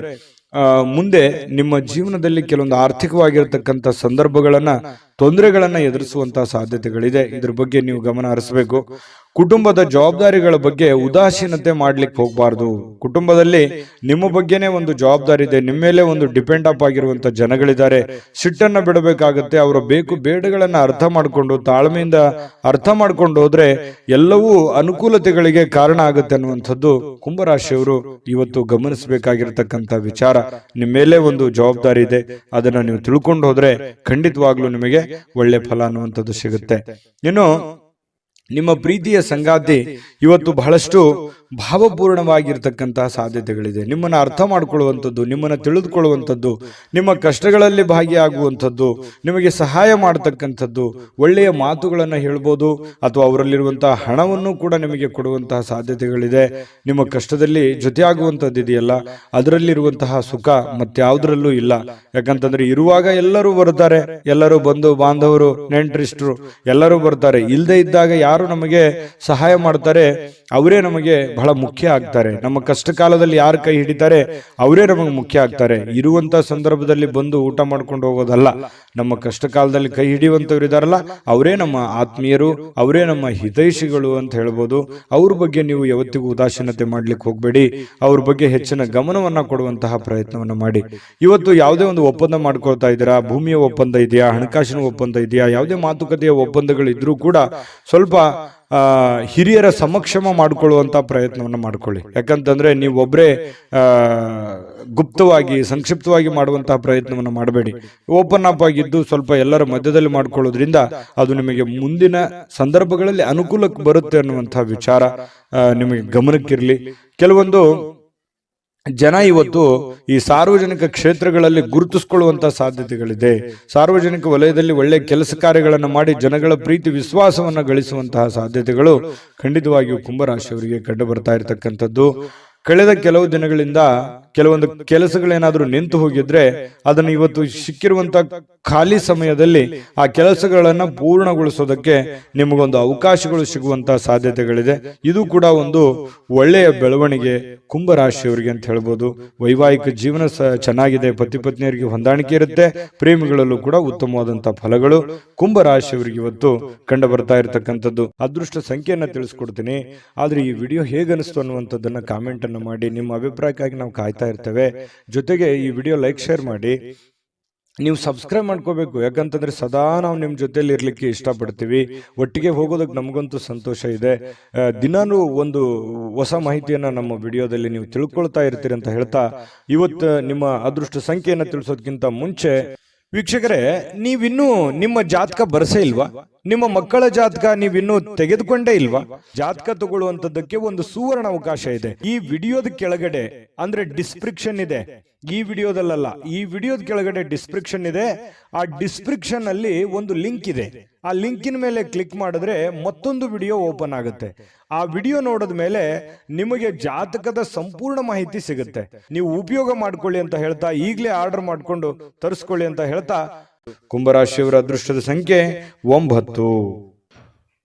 ಮುಂದೆ ನಿಮ್ಮ ಜೀವನದಲ್ಲಿ ಕೆಲವೊಂದು ಆರ್ಥಿಕವಾಗಿರ್ತಕ್ಕಂಥ ಸಂದರ್ಭಗಳನ್ನ, ತೊಂದರೆಗಳನ್ನ ಎದುರಿಸುವಂತಹ ಸಾಧ್ಯತೆಗಳಿದೆ. ಇದ್ರ ಬಗ್ಗೆ ನೀವು ಗಮನ ಹರಿಸಬೇಕು. ಕುಟುಂಬದ ಜವಾಬ್ದಾರಿಗಳ ಬಗ್ಗೆ ಉದಾಸೀನತೆ ಮಾಡ್ಲಿಕ್ಕೆ ಹೋಗ್ಬಾರ್ದು. ಕುಟುಂಬದಲ್ಲಿ ನಿಮ್ಮ ಬಗ್ಗೆನೇ ಒಂದು ಜವಾಬ್ದಾರಿ ಇದೆ, ನಿಮ್ಮ ಮೇಲೆ ಒಂದು ಡಿಪೆಂಡ್ ಅಪ್ ಆಗಿರುವಂತ ಜನಗಳಿದ್ದಾರೆ. ಸಿಟ್ಟನ್ನ ಬಿಡಬೇಕಾಗತ್ತೆ. ಅವರ ಬೇಕು ಬೇಡಗಳನ್ನ ಅರ್ಥ ಮಾಡ್ಕೊಂಡು, ತಾಳ್ಮೆಯಿಂದ ಅರ್ಥ ಮಾಡ್ಕೊಂಡು ಹೋದ್ರೆ ಎಲ್ಲವೂ ಅನುಕೂಲತೆಗಳಿಗೆ ಕಾರಣ ಆಗುತ್ತೆ ಅನ್ನುವಂಥದ್ದು ಕುಂಭರಾಶಿಯವರು ಇವತ್ತು ಗಮನಿಸಬೇಕಾಗಿರ್ತಕ್ಕಂಥ ವಿಚಾರ. ನಿಮ್ಮ ಮೇಲೆ ಒಂದು ಜವಾಬ್ದಾರಿ ಇದೆ, ಅದನ್ನ ನೀವು ತಿಳ್ಕೊಂಡು ಹೋದ್ರೆ ಖಂಡಿತವಾಗ್ಲೂ ನಿಮಗೆ ಒಳ್ಳೆ ಫಲ ಅನ್ನುವಂಥದ್ದು ಸಿಗುತ್ತೆ. ಇನ್ನು ನಿಮ್ಮ ಪ್ರೀತಿಯ ಸಂಗಾತಿ ಇವತ್ತು ಬಹಳಷ್ಟು ಭಾವಪೂರ್ಣವಾಗಿರ್ತಕ್ಕಂತಹ ಸಾಧ್ಯತೆಗಳಿದೆ. ನಿಮ್ಮನ್ನು ಅರ್ಥ ಮಾಡಿಕೊಳ್ಳುವಂಥದ್ದು, ನಿಮ್ಮನ್ನು ತಿಳಿದುಕೊಳ್ಳುವಂಥದ್ದು, ನಿಮ್ಮ ಕಷ್ಟಗಳಲ್ಲಿ ಭಾಗಿಯಾಗುವಂಥದ್ದು, ನಿಮಗೆ ಸಹಾಯ ಮಾಡತಕ್ಕಂಥದ್ದು, ಒಳ್ಳೆಯ ಮಾತುಗಳನ್ನು ಹೇಳ್ಬೋದು ಅಥವಾ ಅವರಲ್ಲಿರುವಂತಹ ಹಣವನ್ನು ಕೂಡ ನಿಮಗೆ ಕೊಡುವಂತಹ ಸಾಧ್ಯತೆಗಳಿದೆ. ನಿಮ್ಮ ಕಷ್ಟದಲ್ಲಿ ಜೊತೆಯಾಗುವಂಥದ್ದು ಇದೆಯಲ್ಲ, ಅದರಲ್ಲಿರುವಂತಹ ಸುಖ ಮತ್ಯಾವುದರಲ್ಲೂ ಇಲ್ಲ. ಯಾಕಂತಂದ್ರೆ ಇರುವಾಗ ಎಲ್ಲರೂ ಬರ್ತಾರೆ, ಎಲ್ಲರೂ ಬಂಧು ಬಾಂಧವರು ನೆಂಟರಿಷ್ಟರು ಎಲ್ಲರೂ ಬರ್ತಾರೆ. ಇಲ್ಲದೆ ಇದ್ದಾಗ ಯಾರು ನಮಗೆ ಸಹಾಯ ಮಾಡ್ತಾರೆ ಅವರೇ ನಮಗೆ ಬಹಳ ಮುಖ್ಯ ಆಗ್ತಾರೆ. ನಮ್ಮ ಕಷ್ಟ ಕಾಲದಲ್ಲಿ ಯಾರು ಕೈ ಹಿಡಿತಾರೆ ಅವರೇ ನಮಗೆ ಮುಖ್ಯ ಆಗ್ತಾರೆ. ಇರುವಂತ ಸಂದರ್ಭದಲ್ಲಿ ಬಂದು ಊಟ ಮಾಡ್ಕೊಂಡು ಹೋಗೋದಲ್ಲ. ನಮ್ಮ ಕಷ್ಟ ಕಾಲದಲ್ಲಿ ಕೈ ಹಿಡಿಯುವಂತವ್ರು ಇದಾರಲ್ಲ ಅವರೇ ನಮ್ಮ ಆತ್ಮೀಯರು, ಅವರೇ ನಮ್ಮ ಹಿತೈಷಿಗಳು ಅಂತ ಹೇಳ್ಬೋದು. ಅವ್ರ ಬಗ್ಗೆ ನೀವು ಯಾವತ್ತಿಗೂ ಉದಾಸೀನತೆ ಮಾಡ್ಲಿಕ್ಕೆ ಹೋಗ್ಬೇಡಿ. ಅವ್ರ ಬಗ್ಗೆ ಹೆಚ್ಚಿನ ಗಮನವನ್ನ ಕೊಡುವಂತಹ ಪ್ರಯತ್ನವನ್ನ ಮಾಡಿ. ಇವತ್ತು ಯಾವುದೇ ಒಂದು ಒಪ್ಪಂದ ಮಾಡ್ಕೊಳ್ತಾ ಇದ್ದೀರಾ, ಭೂಮಿಯ ಒಪ್ಪಂದ ಇದೆಯಾ, ಹಣಕಾಸಿನ ಒಪ್ಪಂದ ಇದೆಯಾ, ಯಾವುದೇ ಮಾತುಕತೆಯ ಒಪ್ಪಂದಗಳು ಇದ್ರೂ ಕೂಡ ಸ್ವಲ್ಪ ಹಿರಿಯರ ಸಮಕ್ಷಮ ಮಾಡಿಕೊಳ್ಳುವಂತ ಪ್ರಯತ್ನವನ್ನು ಮಾಡ್ಕೊಳ್ಳಿ. ಯಾಕಂತಂದ್ರೆ ನೀವು ಒಬ್ಬರೇ ಗುಪ್ತವಾಗಿ ಸಂಕ್ಷಿಪ್ತವಾಗಿ ಮಾಡುವಂತಹ ಪ್ರಯತ್ನವನ್ನು ಮಾಡಬೇಡಿ. ಓಪನ್ ಅಪ್ ಆಗಿದ್ದು ಸ್ವಲ್ಪ ಎಲ್ಲರ ಮಧ್ಯದಲ್ಲಿ ಮಾಡ್ಕೊಳ್ಳೋದ್ರಿಂದ ಅದು ನಿಮಗೆ ಮುಂದಿನ ಸಂದರ್ಭಗಳಲ್ಲಿ ಅನುಕೂಲಕ್ಕೆ ಬರುತ್ತೆ ಅನ್ನುವಂತಹ ವಿಚಾರ ನಿಮಗೆ ಗಮನಕ್ಕಿರಲಿ. ಕೆಲವೊಂದು ಜನ ಇವತ್ತು ಈ ಸಾರ್ವಜನಿಕ ಕ್ಷೇತ್ರಗಳಲ್ಲಿ ಗುರುತಿಸಿಕೊಳ್ಳುವಂತಹ ಸಾಧ್ಯತೆಗಳಿದೆ. ಸಾರ್ವಜನಿಕ ವಲಯದಲ್ಲಿ ಒಳ್ಳೆ ಕೆಲಸ ಕಾರ್ಯಗಳನ್ನು ಮಾಡಿ ಜನಗಳ ಪ್ರೀತಿ ವಿಶ್ವಾಸವನ್ನ ಗಳಿಸುವಂತಹ ಸಾಧ್ಯತೆಗಳು ಖಂಡಿತವಾಗಿಯೂ ಕುಂಭರಾಶಿಯವರಿಗೆ ಕಂಡು ಬರ್ತಾ ಇರತಕ್ಕಂಥದ್ದು. ಕಳೆದ ಕೆಲವು ದಿನಗಳಿಂದ ಕೆಲವೊಂದು ಕೆಲಸಗಳೇನಾದ್ರೂ ನಿಂತು ಹೋಗಿದ್ರೆ ಅದನ್ನು ಇವತ್ತು ಸಿಕ್ಕಿರುವಂತ ಖಾಲಿ ಸಮಯದಲ್ಲಿ ಆ ಕೆಲಸಗಳನ್ನ ಪೂರ್ಣಗೊಳಿಸೋದಕ್ಕೆ ನಿಮಗೊಂದು ಅವಕಾಶಗಳು ಸಿಗುವಂತಹ ಸಾಧ್ಯತೆಗಳಿದೆ. ಇದು ಕೂಡ ಒಂದು ಒಳ್ಳೆಯ ಬೆಳವಣಿಗೆ ಕುಂಭರಾಶಿಯವರಿಗೆ ಅಂತ ಹೇಳ್ಬೋದು. ವೈವಾಹಿಕ ಜೀವನ ಚೆನ್ನಾಗಿದೆ, ಪತಿ ಪತ್ನಿಯರಿಗೆ ಹೊಂದಾಣಿಕೆ ಇರುತ್ತೆ, ಪ್ರೇಮಿಗಳಲ್ಲೂ ಕೂಡ ಉತ್ತಮವಾದಂತಹ ಫಲಗಳು ಕುಂಭರಾಶಿಯವರಿಗೆ ಇವತ್ತು ಕಂಡು ಬರ್ತಾ ಇರತಕ್ಕಂಥದ್ದು. ಅದೃಷ್ಟ ಸಂಖ್ಯೆಯನ್ನ ತಿಳಿಸ್ಕೊಡ್ತೀನಿ. ಆದ್ರೆ ಈ ವಿಡಿಯೋ ಹೇಗನಿಸ್ತು ಅನ್ನುವಂಥದ್ದನ್ನ ಕಾಮೆಂಟ್ ಅನ್ನು ಮಾಡಿ. ನಿಮ್ಮ ಅಭಿಪ್ರಾಯಕ್ಕಾಗಿ ನಾವು ಕಾಯ್ತಾ ಇರ್ತೇವೆ. ಜೊತೆಗೆ ಈ ವಿಡಿಯೋ ಲೈಕ್ ಶೇರ್ ಮಾಡಿ. ನೀವು ಸಬ್ಸ್ಕ್ರೈಬ್ ಮಾಡ್ಕೋಬೇಕು. ಯಾಕಂತಂದ್ರೆ ಸದಾ ನಾವು ನಿಮ್ಮ ಜೊತೆಲಿ ಇರ್ಲಿಕ್ಕೆ ಇಷ್ಟಪಡ್ತೀವಿ. ಒಟ್ಟಿಗೆ ಹೋಗೋದಕ್ಕೆ ನಮಗಂತೂ ಸಂತೋಷ ಇದೆ. ದಿನಾನು ಒಂದು ಹೊಸ ಮಾಹಿತಿಯನ್ನ ನಮ್ಮ ವಿಡಿಯೋದಲ್ಲಿ ನೀವು ತಿಳ್ಕೊಳ್ತಾ ಇರ್ತೀರಿ ಅಂತ ಹೇಳ್ತಾ, ಇವತ್ತು ನಿಮ್ಮ ಅದೃಷ್ಟ ಸಂಖ್ಯೆಯನ್ನ ತಿಳಿಸೋದಕ್ಕಿಂತ ಮುಂಚೆ ವೀಕ್ಷಕರೇ, ನೀವಿನ್ನೂ ನಿಮ್ಮ ಜಾತಕ ಬರಸೇ ಇಲ್ವಾ? ನಿಮ್ಮ ಮಕ್ಕಳ ಜಾತಕ ನೀವಿನ್ನೂ ತೆಗೆದುಕೊಂಡೇ ಇಲ್ವಾ? ಜಾತಕ ತಗೊಳ್ಳುವಂತದ್ದಕ್ಕೆ ಒಂದು ಸುವರ್ಣ ಅವಕಾಶ ಇದೆ. ಈ ವಿಡಿಯೋದ ಕೆಳಗಡೆ ಅಂದ್ರೆ ಡಿಸ್ಕ್ರಿಪ್ಷನ್ ಇದೆ. ಈ ವಿಡಿಯೋದಲ್ಲ, ಈ ವಿಡಿಯೋದ ಕೆಳಗಡೆ ಡಿಸ್ಕ್ರಿಪ್ಷನ್ ಇದೆ. ಆ ಡಿಸ್ಕ್ರಿಪ್ಷನ್ ಅಲ್ಲಿ ಒಂದು ಲಿಂಕ್ ಇದೆ. ಆ ಲಿಂಕಿನ ಮೇಲೆ ಕ್ಲಿಕ್ ಮಾಡಿದ್ರೆ ಮತ್ತೊಂದು ವಿಡಿಯೋ ಓಪನ್ ಆಗುತ್ತೆ. ಆ ವಿಡಿಯೋ ನೋಡಿದ ಮೇಲೆ ನಿಮಗೆ ಜಾತಕದ ಸಂಪೂರ್ಣ ಮಾಹಿತಿ ಸಿಗುತ್ತೆ. ನೀವು ಉಪಯೋಗ ಮಾಡ್ಕೊಳ್ಳಿ ಅಂತ ಹೇಳ್ತಾ, ಈಗಲೇ ಆರ್ಡರ್ ಮಾಡ್ಕೊಂಡು ತರಿಸ್ಕೊಳ್ಳಿ ಅಂತ ಹೇಳ್ತಾ, ಕುಂಭರಾಶಿಯವರ ಅದೃಷ್ಟದ ಸಂಖ್ಯೆ 9.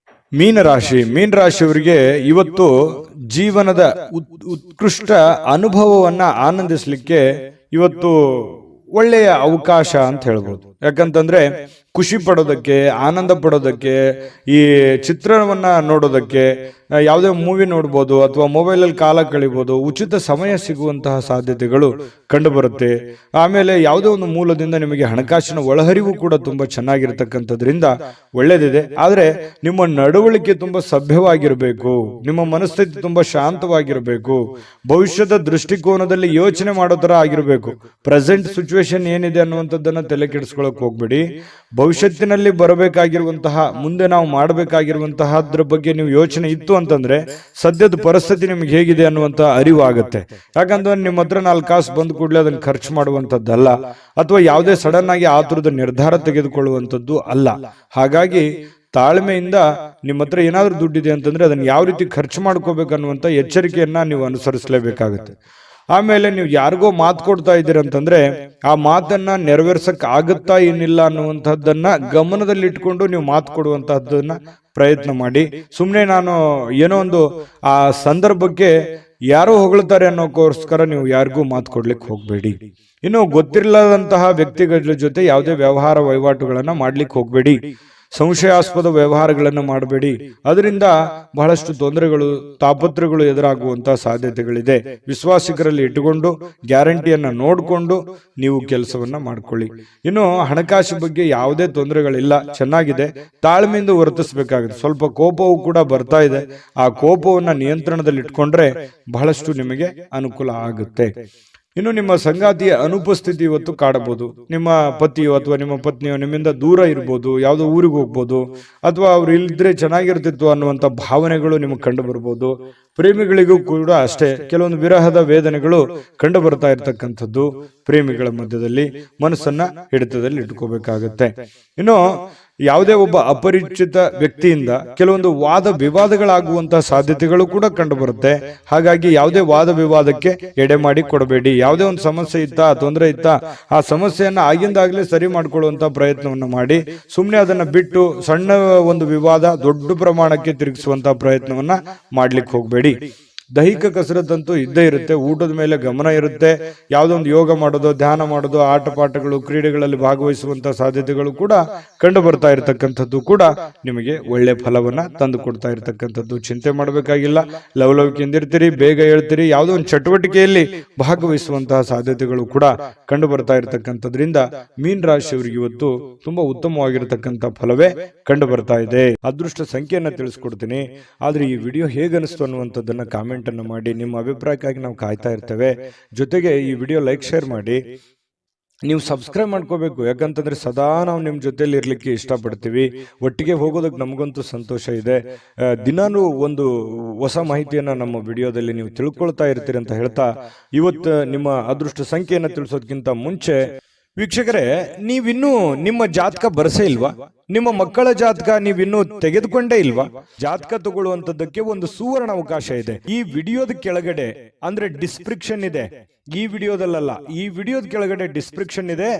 ಮೀನರಾಶಿಯವರಿಗೆ ಇವತ್ತು ಜೀವನದ ಉತ್ಕೃಷ್ಟ ಅನುಭವವನ್ನ ಆನಂದಿಸಲಿಕ್ಕೆ ಇವತ್ತು ಒಳ್ಳೆಯ ಅವಕಾಶ ಅಂತ ಹೇಳ್ಬೋದು. ಯಾಕಂತಂದ್ರೆ ಖುಷಿ ಪಡೋದಕ್ಕೆ, ಆನಂದ ಪಡೋದಕ್ಕೆ, ಈ ಚಿತ್ರಣವನ್ನ ನೋಡೋದಕ್ಕೆ, ಯಾವುದೇ ಮೂವಿ ನೋಡ್ಬೋದು ಅಥವಾ ಮೊಬೈಲಲ್ಲಿ ಕಾಲ ಕಳಿಬೋದು, ಉಚಿತ ಸಮಯ ಸಿಗುವಂತಹ ಸಾಧ್ಯತೆಗಳು ಕಂಡು ಬರುತ್ತೆ. ಆಮೇಲೆ ಯಾವುದೇ ಒಂದು ಮೂಲದಿಂದ ನಿಮಗೆ ಹಣಕಾಸಿನ ಒಳಹರಿವು ಕೂಡ ತುಂಬಾ ಚೆನ್ನಾಗಿರ್ತಕ್ಕಂಥದ್ರಿಂದ ಒಳ್ಳೇದಿದೆ. ಆದ್ರೆ ನಿಮ್ಮ ನಡವಳಿಕೆ ತುಂಬಾ ಸಭ್ಯವಾಗಿರಬೇಕು, ನಿಮ್ಮ ಮನಸ್ಥಿತಿ ತುಂಬಾ ಶಾಂತವಾಗಿರಬೇಕು, ಭವಿಷ್ಯದ ದೃಷ್ಟಿಕೋನದಲ್ಲಿ ಯೋಚನೆ ಮಾಡೋ ತರ ಆಗಿರಬೇಕು. ಪ್ರೆಸೆಂಟ್ ಸಿಚುವೇಶನ್ ಏನಿದೆ ಅನ್ನುವಂಥದ್ದನ್ನ ತಲೆ ಕೆಡಿಸ್ಕೊಳಕ್ ಹೋಗ್ಬೇಡಿ. ಭವಿಷ್ಯತ್ತಿನಲ್ಲಿ ಬರಬೇಕಾಗಿರುವಂತಹ, ಮುಂದೆ ನಾವು ಮಾಡಬೇಕಾಗಿರುವಂತಹದ್ರ ಬಗ್ಗೆ ನೀವು ಯೋಚನೆ ಇತ್ತು ಅಂತಂದ್ರೆ ಸದ್ಯದ ಪರಿಸ್ಥಿತಿ ನಿಮ್ಗೆ ಹೇಗಿದೆ ಅನ್ನುವಂತ ಅರಿವು ಆಗುತ್ತೆ. ಯಾಕಂದ್ರೆ ನಿಮ್ಮ ಹತ್ರ 4 ಕಾಸು ಬಂದ ಕೂಡಲೇ ಅದನ್ನ ಖರ್ಚು ಮಾಡುವಂತದ್ದಲ್ಲ, ಅಥವಾ ಯಾವುದೇ ಸಡನ್ ಆಗಿ ಆತುರದ ನಿರ್ಧಾರ ತೆಗೆದುಕೊಳ್ಳುವಂಥದ್ದು ಅಲ್ಲ. ಹಾಗಾಗಿ ತಾಳ್ಮೆಯಿಂದ ನಿಮ್ಮ ಹತ್ರ ಏನಾದ್ರೂ ದುಡ್ಡಿದೆ ಅಂತಂದ್ರೆ ಅದನ್ನ ಯಾವ ರೀತಿ ಖರ್ಚು ಮಾಡ್ಕೋಬೇಕನ್ನುವಂತ ಎಚ್ಚರಿಕೆಯನ್ನ ನೀವು ಅನುಸರಿಸಲೇಬೇಕಾಗುತ್ತೆ. ಆಮೇಲೆ ನೀವು ಯಾರಿಗೋ ಮಾತು ಕೊಡ್ತಾ ಇದ್ದೀರಂತಂದ್ರೆ ಆ ಮಾತನ್ನ ನೆರವೇರ್ಸಕ್ ಆಗುತ್ತಾ ಏನಿಲ್ಲ ಅನ್ನುವಂಥದ್ದನ್ನ ಗಮನದಲ್ಲಿಟ್ಕೊಂಡು ನೀವು ಮಾತು ಕೊಡುವಂತಹದ್ದನ್ನ ಪ್ರಯತ್ನ ಮಾಡಿ. ಸುಮ್ಮನೆ ನಾನು ಏನೋ ಒಂದು ಆ ಸಂದರ್ಭಕ್ಕೆ ಯಾರೋ ಹೊಗಳ್ತಾರೆ ಅನ್ನೋಕ್ಕೋಸ್ಕರ ನೀವು ಯಾರಿಗೂ ಮಾತು ಕೊಡ್ಲಿಕ್ಕೆ ಹೋಗ್ಬೇಡಿ. ಇನ್ನು ಗೊತ್ತಿರಲಾದಂತಹ ವ್ಯಕ್ತಿಗಳ ಜೊತೆ ಯಾವುದೇ ವ್ಯವಹಾರ ವಹಿವಾಟುಗಳನ್ನ ಮಾಡ್ಲಿಕ್ಕೆ ಹೋಗ್ಬೇಡಿ. ಸಂಶಯಾಸ್ಪದ ವ್ಯವಹಾರಗಳನ್ನು ಮಾಡಬೇಡಿ. ಅದರಿಂದ ಬಹಳಷ್ಟು ತೊಂದರೆಗಳು, ತಾಪತ್ರಗಳು ಎದುರಾಗುವಂತಹ ಸಾಧ್ಯತೆಗಳಿದೆ. ವಿಶ್ವಾಸಿಕರಲ್ಲಿ ಇಟ್ಟುಕೊಂಡು ಗ್ಯಾರಂಟಿಯನ್ನ ನೋಡಿಕೊಂಡು ನೀವು ಕೆಲಸವನ್ನ ಮಾಡ್ಕೊಳ್ಳಿ. ಇನ್ನು ಹಣಕಾಸು ಬಗ್ಗೆ ಯಾವುದೇ ತೊಂದರೆಗಳಿಲ್ಲ, ಚೆನ್ನಾಗಿದೆ. ತಾಳ್ಮೆಯಿಂದ ವರ್ತಿಸಬೇಕಾಗುತ್ತೆ. ಸ್ವಲ್ಪ ಕೋಪವೂ ಕೂಡ ಬರ್ತಾ ಇದೆ. ಆ ಕೋಪವನ್ನ ನಿಯಂತ್ರಣದಲ್ಲಿ ಇಟ್ಕೊಂಡ್ರೆ ಬಹಳಷ್ಟು ನಿಮಗೆ ಅನುಕೂಲ ಆಗುತ್ತೆ. ಇನ್ನು ನಿಮ್ಮ ಸಂಗಾತಿಯ ಅನುಪಸ್ಥಿತಿ ಇವತ್ತು ಕಾಡಬಹುದು. ನಿಮ್ಮ ಪತಿಯೋ ಅಥವಾ ನಿಮ್ಮ ಪತ್ನಿಯೋ ನಿಮ್ಮಿಂದ ದೂರ ಇರ್ಬೋದು, ಯಾವುದೋ ಊರಿಗೆ ಹೋಗ್ಬೋದು, ಅಥವಾ ಅವ್ರು ಇಲ್ಲಿದ್ರೆ ಚೆನ್ನಾಗಿರ್ತಿತ್ತು ಅನ್ನುವಂಥ ಭಾವನೆಗಳು ನಿಮಗೆ ಕಂಡು ಬರ್ಬೋದು. ಪ್ರೇಮಿಗಳಿಗೂ ಕೂಡ ಅಷ್ಟೇ ಕೆಲವೊಂದು ವಿರಹದ ವೇದನೆಗಳು ಕಂಡು ಬರ್ತಾ ಇರ್ತಕ್ಕಂಥದ್ದು. ಪ್ರೇಮಿಗಳ ಮಧ್ಯದಲ್ಲಿ ಮನಸ್ಸನ್ನ ಹಿಡಿತದಲ್ಲಿ ಇಟ್ಕೋಬೇಕಾಗತ್ತೆ. ಇನ್ನು ಯಾವುದೇ ಒಬ್ಬ ಅಪರಿಚಿತ ವ್ಯಕ್ತಿಯಿಂದ ಕೆಲವೊಂದು ವಾದ ವಿವಾದಗಳಾಗುವಂತಹ ಸಾಧ್ಯತೆಗಳು ಕೂಡ ಕಂಡು ಬರುತ್ತೆ. ಹಾಗಾಗಿ ಯಾವುದೇ ವಾದ ವಿವಾದಕ್ಕೆ ಎಡೆ ಮಾಡಿ ಕೊಡಬೇಡಿ. ಯಾವುದೇ ಒಂದು ಸಮಸ್ಯೆ ಇತ್ತಾ, ತೊಂದರೆ ಇತ್ತಾ, ಆ ಸಮಸ್ಯೆಯನ್ನ ಆಗಿಂದಾಗಲೇ ಸರಿ ಮಾಡ್ಕೊಳ್ಳುವಂತ ಪ್ರಯತ್ನವನ್ನು ಮಾಡಿ, ಸುಮ್ಮನೆ ಅದನ್ನ ಬಿಟ್ಟು ಸಣ್ಣ ಒಂದು ವಿವಾದ ದೊಡ್ಡ ಪ್ರಮಾಣಕ್ಕೆ ತಿರುಗಿಸುವಂತ ಪ್ರಯತ್ನವನ್ನ ಮಾಡ್ಲಿಕ್ಕೆ ಹೋಗ್ಬೇಡಿ. ದೈಹಿಕ ಕಸರತ್ತಂತೂ ಇದ್ದೇ ಇರುತ್ತೆ. ಊಟದ ಮೇಲೆ ಗಮನ ಇರುತ್ತೆ. ಯಾವುದೋ ಒಂದು ಯೋಗ ಮಾಡೋದು, ಧ್ಯಾನ ಮಾಡೋದು, ಆಟ ಪಾಠಗಳು, ಕ್ರೀಡೆಗಳಲ್ಲಿ ಭಾಗವಹಿಸುವಂತಹ ಸಾಧ್ಯತೆಗಳು ಕೂಡ ಕಂಡು ಬರ್ತಾ ಇರತಕ್ಕಂಥದ್ದು ಕೂಡ ನಿಮಗೆ ಒಳ್ಳೆ ಫಲವನ್ನ ತಂದು ಕೊಡ್ತಾ ಇರತಕ್ಕಂಥದ್ದು. ಚಿಂತೆ ಮಾಡಬೇಕಾಗಿಲ್ಲ. ಲವಲವಿಕೆಯಿಂದಿರ್ತೀರಿ, ಬೇಗ ಹೇಳ್ತೀರಿ. ಯಾವುದೋ ಒಂದು ಚಟುವಟಿಕೆಯಲ್ಲಿ ಭಾಗವಹಿಸುವಂತಹ ಸಾಧ್ಯತೆಗಳು ಕೂಡ ಕಂಡು ಬರ್ತಾ ಇರತಕ್ಕಂಥದ್ರಿಂದ ಮೀನ ರಾಶಿಯವರಿಗೆ ಇವತ್ತು ತುಂಬಾ ಉತ್ತಮವಾಗಿರತಕ್ಕಂಥ ಫಲವೇ ಕಂಡು ಬರ್ತಾ ಇದೆ. ಅದೃಷ್ಟ ಸಂಖ್ಯೆಯನ್ನ ತಿಳಿಸ್ಕೊಡ್ತೀನಿ. ಆದ್ರೆ ಈ ವಿಡಿಯೋ ಹೇಗನಿಸ್ತು ಅನ್ನುವಂಥದ್ದನ್ನ ಕಾಮೆಂಟ್ ಅನ್ನು ಮಾಡಿ. ನಿಮ್ಮ ಅಭಿಪ್ರಾಯಕ್ಕಾಗಿ ನಾವು ಕಾಯ್ತಾ ಇರ್ತೇವೆ. ಜೊತೆಗೆ ಈ ವಿಡಿಯೋ ಲೈಕ್, ಶೇರ್ ಮಾಡಿ. ನೀವು ಸಬ್ಸ್ಕ್ರೈಬ್ ಮಾಡ್ಕೋಬೇಕು. ಯಾಕಂತಂದ್ರೆ ಸದಾ ನಾವು ನಿಮ್ಮ ಜೊತೆಲಿ ಇರ್ಲಿಕ್ಕೆ ಇಷ್ಟಪಡ್ತೀವಿ. ಒಟ್ಟಿಗೆ ಹೋಗೋದಕ್ಕೆ ನಮಗಂತೂ ಸಂತೋಷ ಇದೆ. ದಿನಾನು ಒಂದು ಹೊಸ ಮಾಹಿತಿಯನ್ನ ನಮ್ಮ ವಿಡಿಯೋದಲ್ಲಿ ನೀವು ತಿಳ್ಕೊಳ್ತಾ ಇರ್ತೀರಿ ಅಂತ ಹೇಳ್ತಾ, ಇವತ್ತು ನಿಮ್ಮ ಅದೃಷ್ಟ ಸಂಖ್ಯೆಯನ್ನ ತಿಳಿಸೋದಕ್ಕಿಂತ ಮುಂಚೆ ವೀಕ್ಷಕರೇ, ನೀವಿನ್ನೂ ನಿಮ್ಮ ಜಾತಕ ಬರಸೇ ಇಲ್ವಾ? ನಿಮ್ಮ ಮಕ್ಕಳ ಜಾತಕ ನೀವಿನ್ನೂ ತೆಗೆದುಕೊಂಡೇ ಇಲ್ವಾ? ಜಾತಕ ತಗೊಳ್ಳುವಂತದ್ದಕ್ಕೆ ಒಂದು ಸುವರ್ಣ ಅವಕಾಶ ಇದೆ. ಈ ವಿಡಿಯೋದ ಕೆಳಗಡೆ ಅಂದ್ರೆ ಡಿಸ್ಕ್ರಿಪ್ಷನ್ ಇದೆ. ಈ ವಿಡಿಯೋದಲ್ಲ, ಈ ವಿಡಿಯೋದ ಕೆಳಗಡೆ ಡಿಸ್ಕ್ರಿಪ್ಷನ್ ಇದೆ.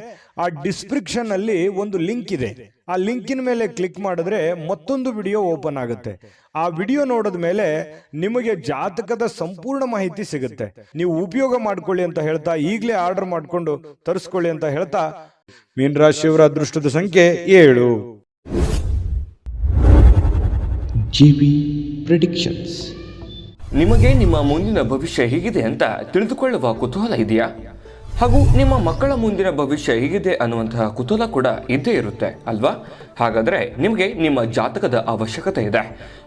ಆ ಡಿಸ್ಕ್ರಿಪ್ಷನ್ ಅಲ್ಲಿ ಒಂದು ಲಿಂಕ್ ಇದೆ. ಆ ಲಿಂಕಿನ ಮೇಲೆ ಕ್ಲಿಕ್ ಮಾಡಿದ್ರೆ ಮತ್ತೊಂದು ವಿಡಿಯೋ ಓಪನ್ ಆಗುತ್ತೆ. ಆ ವಿಡಿಯೋ ನೋಡಿದ ಮೇಲೆ ನಿಮಗೆ ಜಾತಕದ ಸಂಪೂರ್ಣ ಮಾಹಿತಿ ಸಿಗುತ್ತೆ. ನೀವು ಉಪಯೋಗ ಮಾಡ್ಕೊಳ್ಳಿ ಅಂತ ಹೇಳ್ತಾ, ಈಗಲೇ ಆರ್ಡರ್ ಮಾಡ್ಕೊಂಡು ತರಿಸ್ಕೊಳ್ಳಿ ಅಂತ ಹೇಳ್ತಾ, ಮೀನರಾಶಿಯವರ ಅದೃಷ್ಟದ ಸಂಖ್ಯೆ 7. JB predictions. ನಿಮಗೆ ನಿಮ್ಮ ಮುಂದಿನ ಭವಿಷ್ಯ ಹೇಗಿದೆ ಅಂತ ತಿಳಿದುಕೊಳ್ಳುವ ಕುತೂಹಲ ಇದೆಯಾ? ಹಾಗೂ ನಿಮ್ಮ ಮಕ್ಕಳ ಮುಂದಿನ ಭವಿಷ್ಯ ಹೇಗಿದೆ ಅನ್ನುವಂತಹ ಕುತೂಹಲ ಕೂಡ ಇದ್ದೇ ಇರುತ್ತೆ ಅಲ್ವಾ? ಹಾಗಾದರೆ ನಿಮಗೆ ನಿಮ್ಮ ಜಾತಕದ ಅವಶ್ಯಕತೆ ಇದೆ.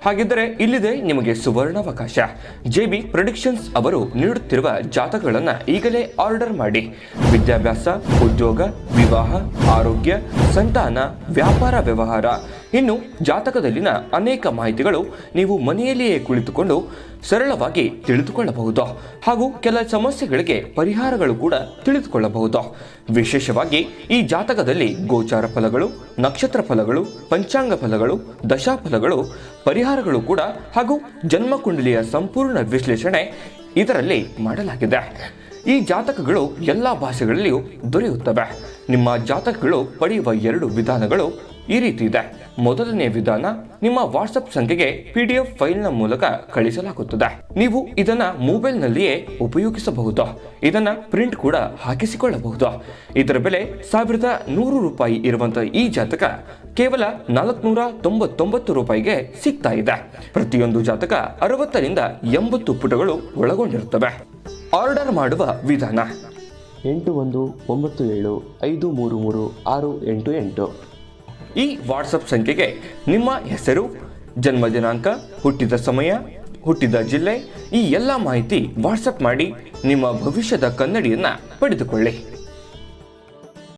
ಹಾಗಿದ್ದರೆ ಇಲ್ಲಿದೆ ನಿಮಗೆ ಸುವರ್ಣಾವಕಾಶ. JB ಪ್ರೆಡಿಕ್ಷನ್ಸ್ ಅವರು ನೀಡುತ್ತಿರುವ ಜಾತಕಗಳನ್ನು ಈಗಲೇ ಆರ್ಡರ್ ಮಾಡಿ. ವಿದ್ಯಾಭ್ಯಾಸ, ಉದ್ಯೋಗ, ವಿವಾಹ, ಆರೋಗ್ಯ, ಸಂತಾನ, ವ್ಯಾಪಾರ ವ್ಯವಹಾರ, ಇನ್ನು ಜಾತಕದಲ್ಲಿನ ಅನೇಕ ಮಾಹಿತಿಗಳು ನೀವು ಮನೆಯಲ್ಲಿಯೇ ಕುಳಿತುಕೊಂಡು ಸರಳವಾಗಿ ತಿಳಿದುಕೊಳ್ಳಬಹುದು. ಹಾಗೂ ಕೆಲ ಸಮಸ್ಯೆಗಳಿಗೆ ಪರಿಹಾರಗಳು ಕೂಡ ತಿಳಿದುಕೊಳ್ಳಬಹುದು. ವಿಶೇಷವಾಗಿ ಈ ಜಾತಕದಲ್ಲಿ ಗೋಚಾರ ಫಲಗಳು, ನಕ್ಷತ್ರ ಫಲಗಳು, ಪಂಚಾಂಗ ಫಲಗಳು, ದಶಾಫಲಗಳು, ಪರಿಹಾರಗಳು ಕೂಡ ಹಾಗೂ ಜನ್ಮಕುಂಡಲಿಯ ಸಂಪೂರ್ಣ ವಿಶ್ಲೇಷಣೆ ಇದರಲ್ಲಿ ಮಾಡಲಾಗಿದೆ. ಈ ಜಾತಕಗಳು ಎಲ್ಲ ಭಾಷೆಗಳಲ್ಲಿಯೂ ದೊರೆಯುತ್ತವೆ. ನಿಮ್ಮ ಜಾತಕಗಳು ಪಡೆಯುವ 2 ವಿಧಾನಗಳು ಈ ರೀತಿ ಇದೆ. ಮೊದಲನೇ ವಿಧಾನ, ನಿಮ್ಮ ವಾಟ್ಸಪ್ ಸಂಖ್ಯೆಗೆ PDF ಫೈಲ್ನ ಮೂಲಕ ಕಳಿಸಲಾಗುತ್ತದೆ. ನೀವು ಇದನ್ನ ಮೊಬೈಲ್ನಲ್ಲಿಯೇ ಉಪಯೋಗಿಸಬಹುದು. ಇದನ್ನ ಪ್ರಿಂಟ್ ಕೂಡ ಹಾಕಿಸಿಕೊಳ್ಳಬಹುದು. ಇದರ ಬೆಲೆ 1100 ರೂಪಾಯಿ ಇರುವಂತಹ ಈ ಜಾತಕ ಕೇವಲ 499 ರೂಪಾಯಿಗೆ ಸಿಗ್ತಾ ಇದೆ. ಪ್ರತಿಯೊಂದು ಜಾತಕ 60 ರಿಂದ 80 ಪುಟಗಳು ಒಳಗೊಂಡಿರುತ್ತವೆ. ಆರ್ಡರ್ ಮಾಡುವ ವಿಧಾನ: 8197533688. ಈ ವಾಟ್ಸಪ್ ಸಂಖ್ಯೆಗೆ ನಿಮ್ಮ ಹೆಸರು, ಜನ್ಮ ದಿನಾಂಕ, ಹುಟ್ಟಿದ ಸಮಯ, ಹುಟ್ಟಿದ ಜಿಲ್ಲೆ, ಈ ಎಲ್ಲ ಮಾಹಿತಿ ವಾಟ್ಸಪ್ ಮಾಡಿ ನಿಮ್ಮ ಭವಿಷ್ಯದ ಕನ್ನಡಿಯನ್ನ ಪಡೆದುಕೊಳ್ಳಿ.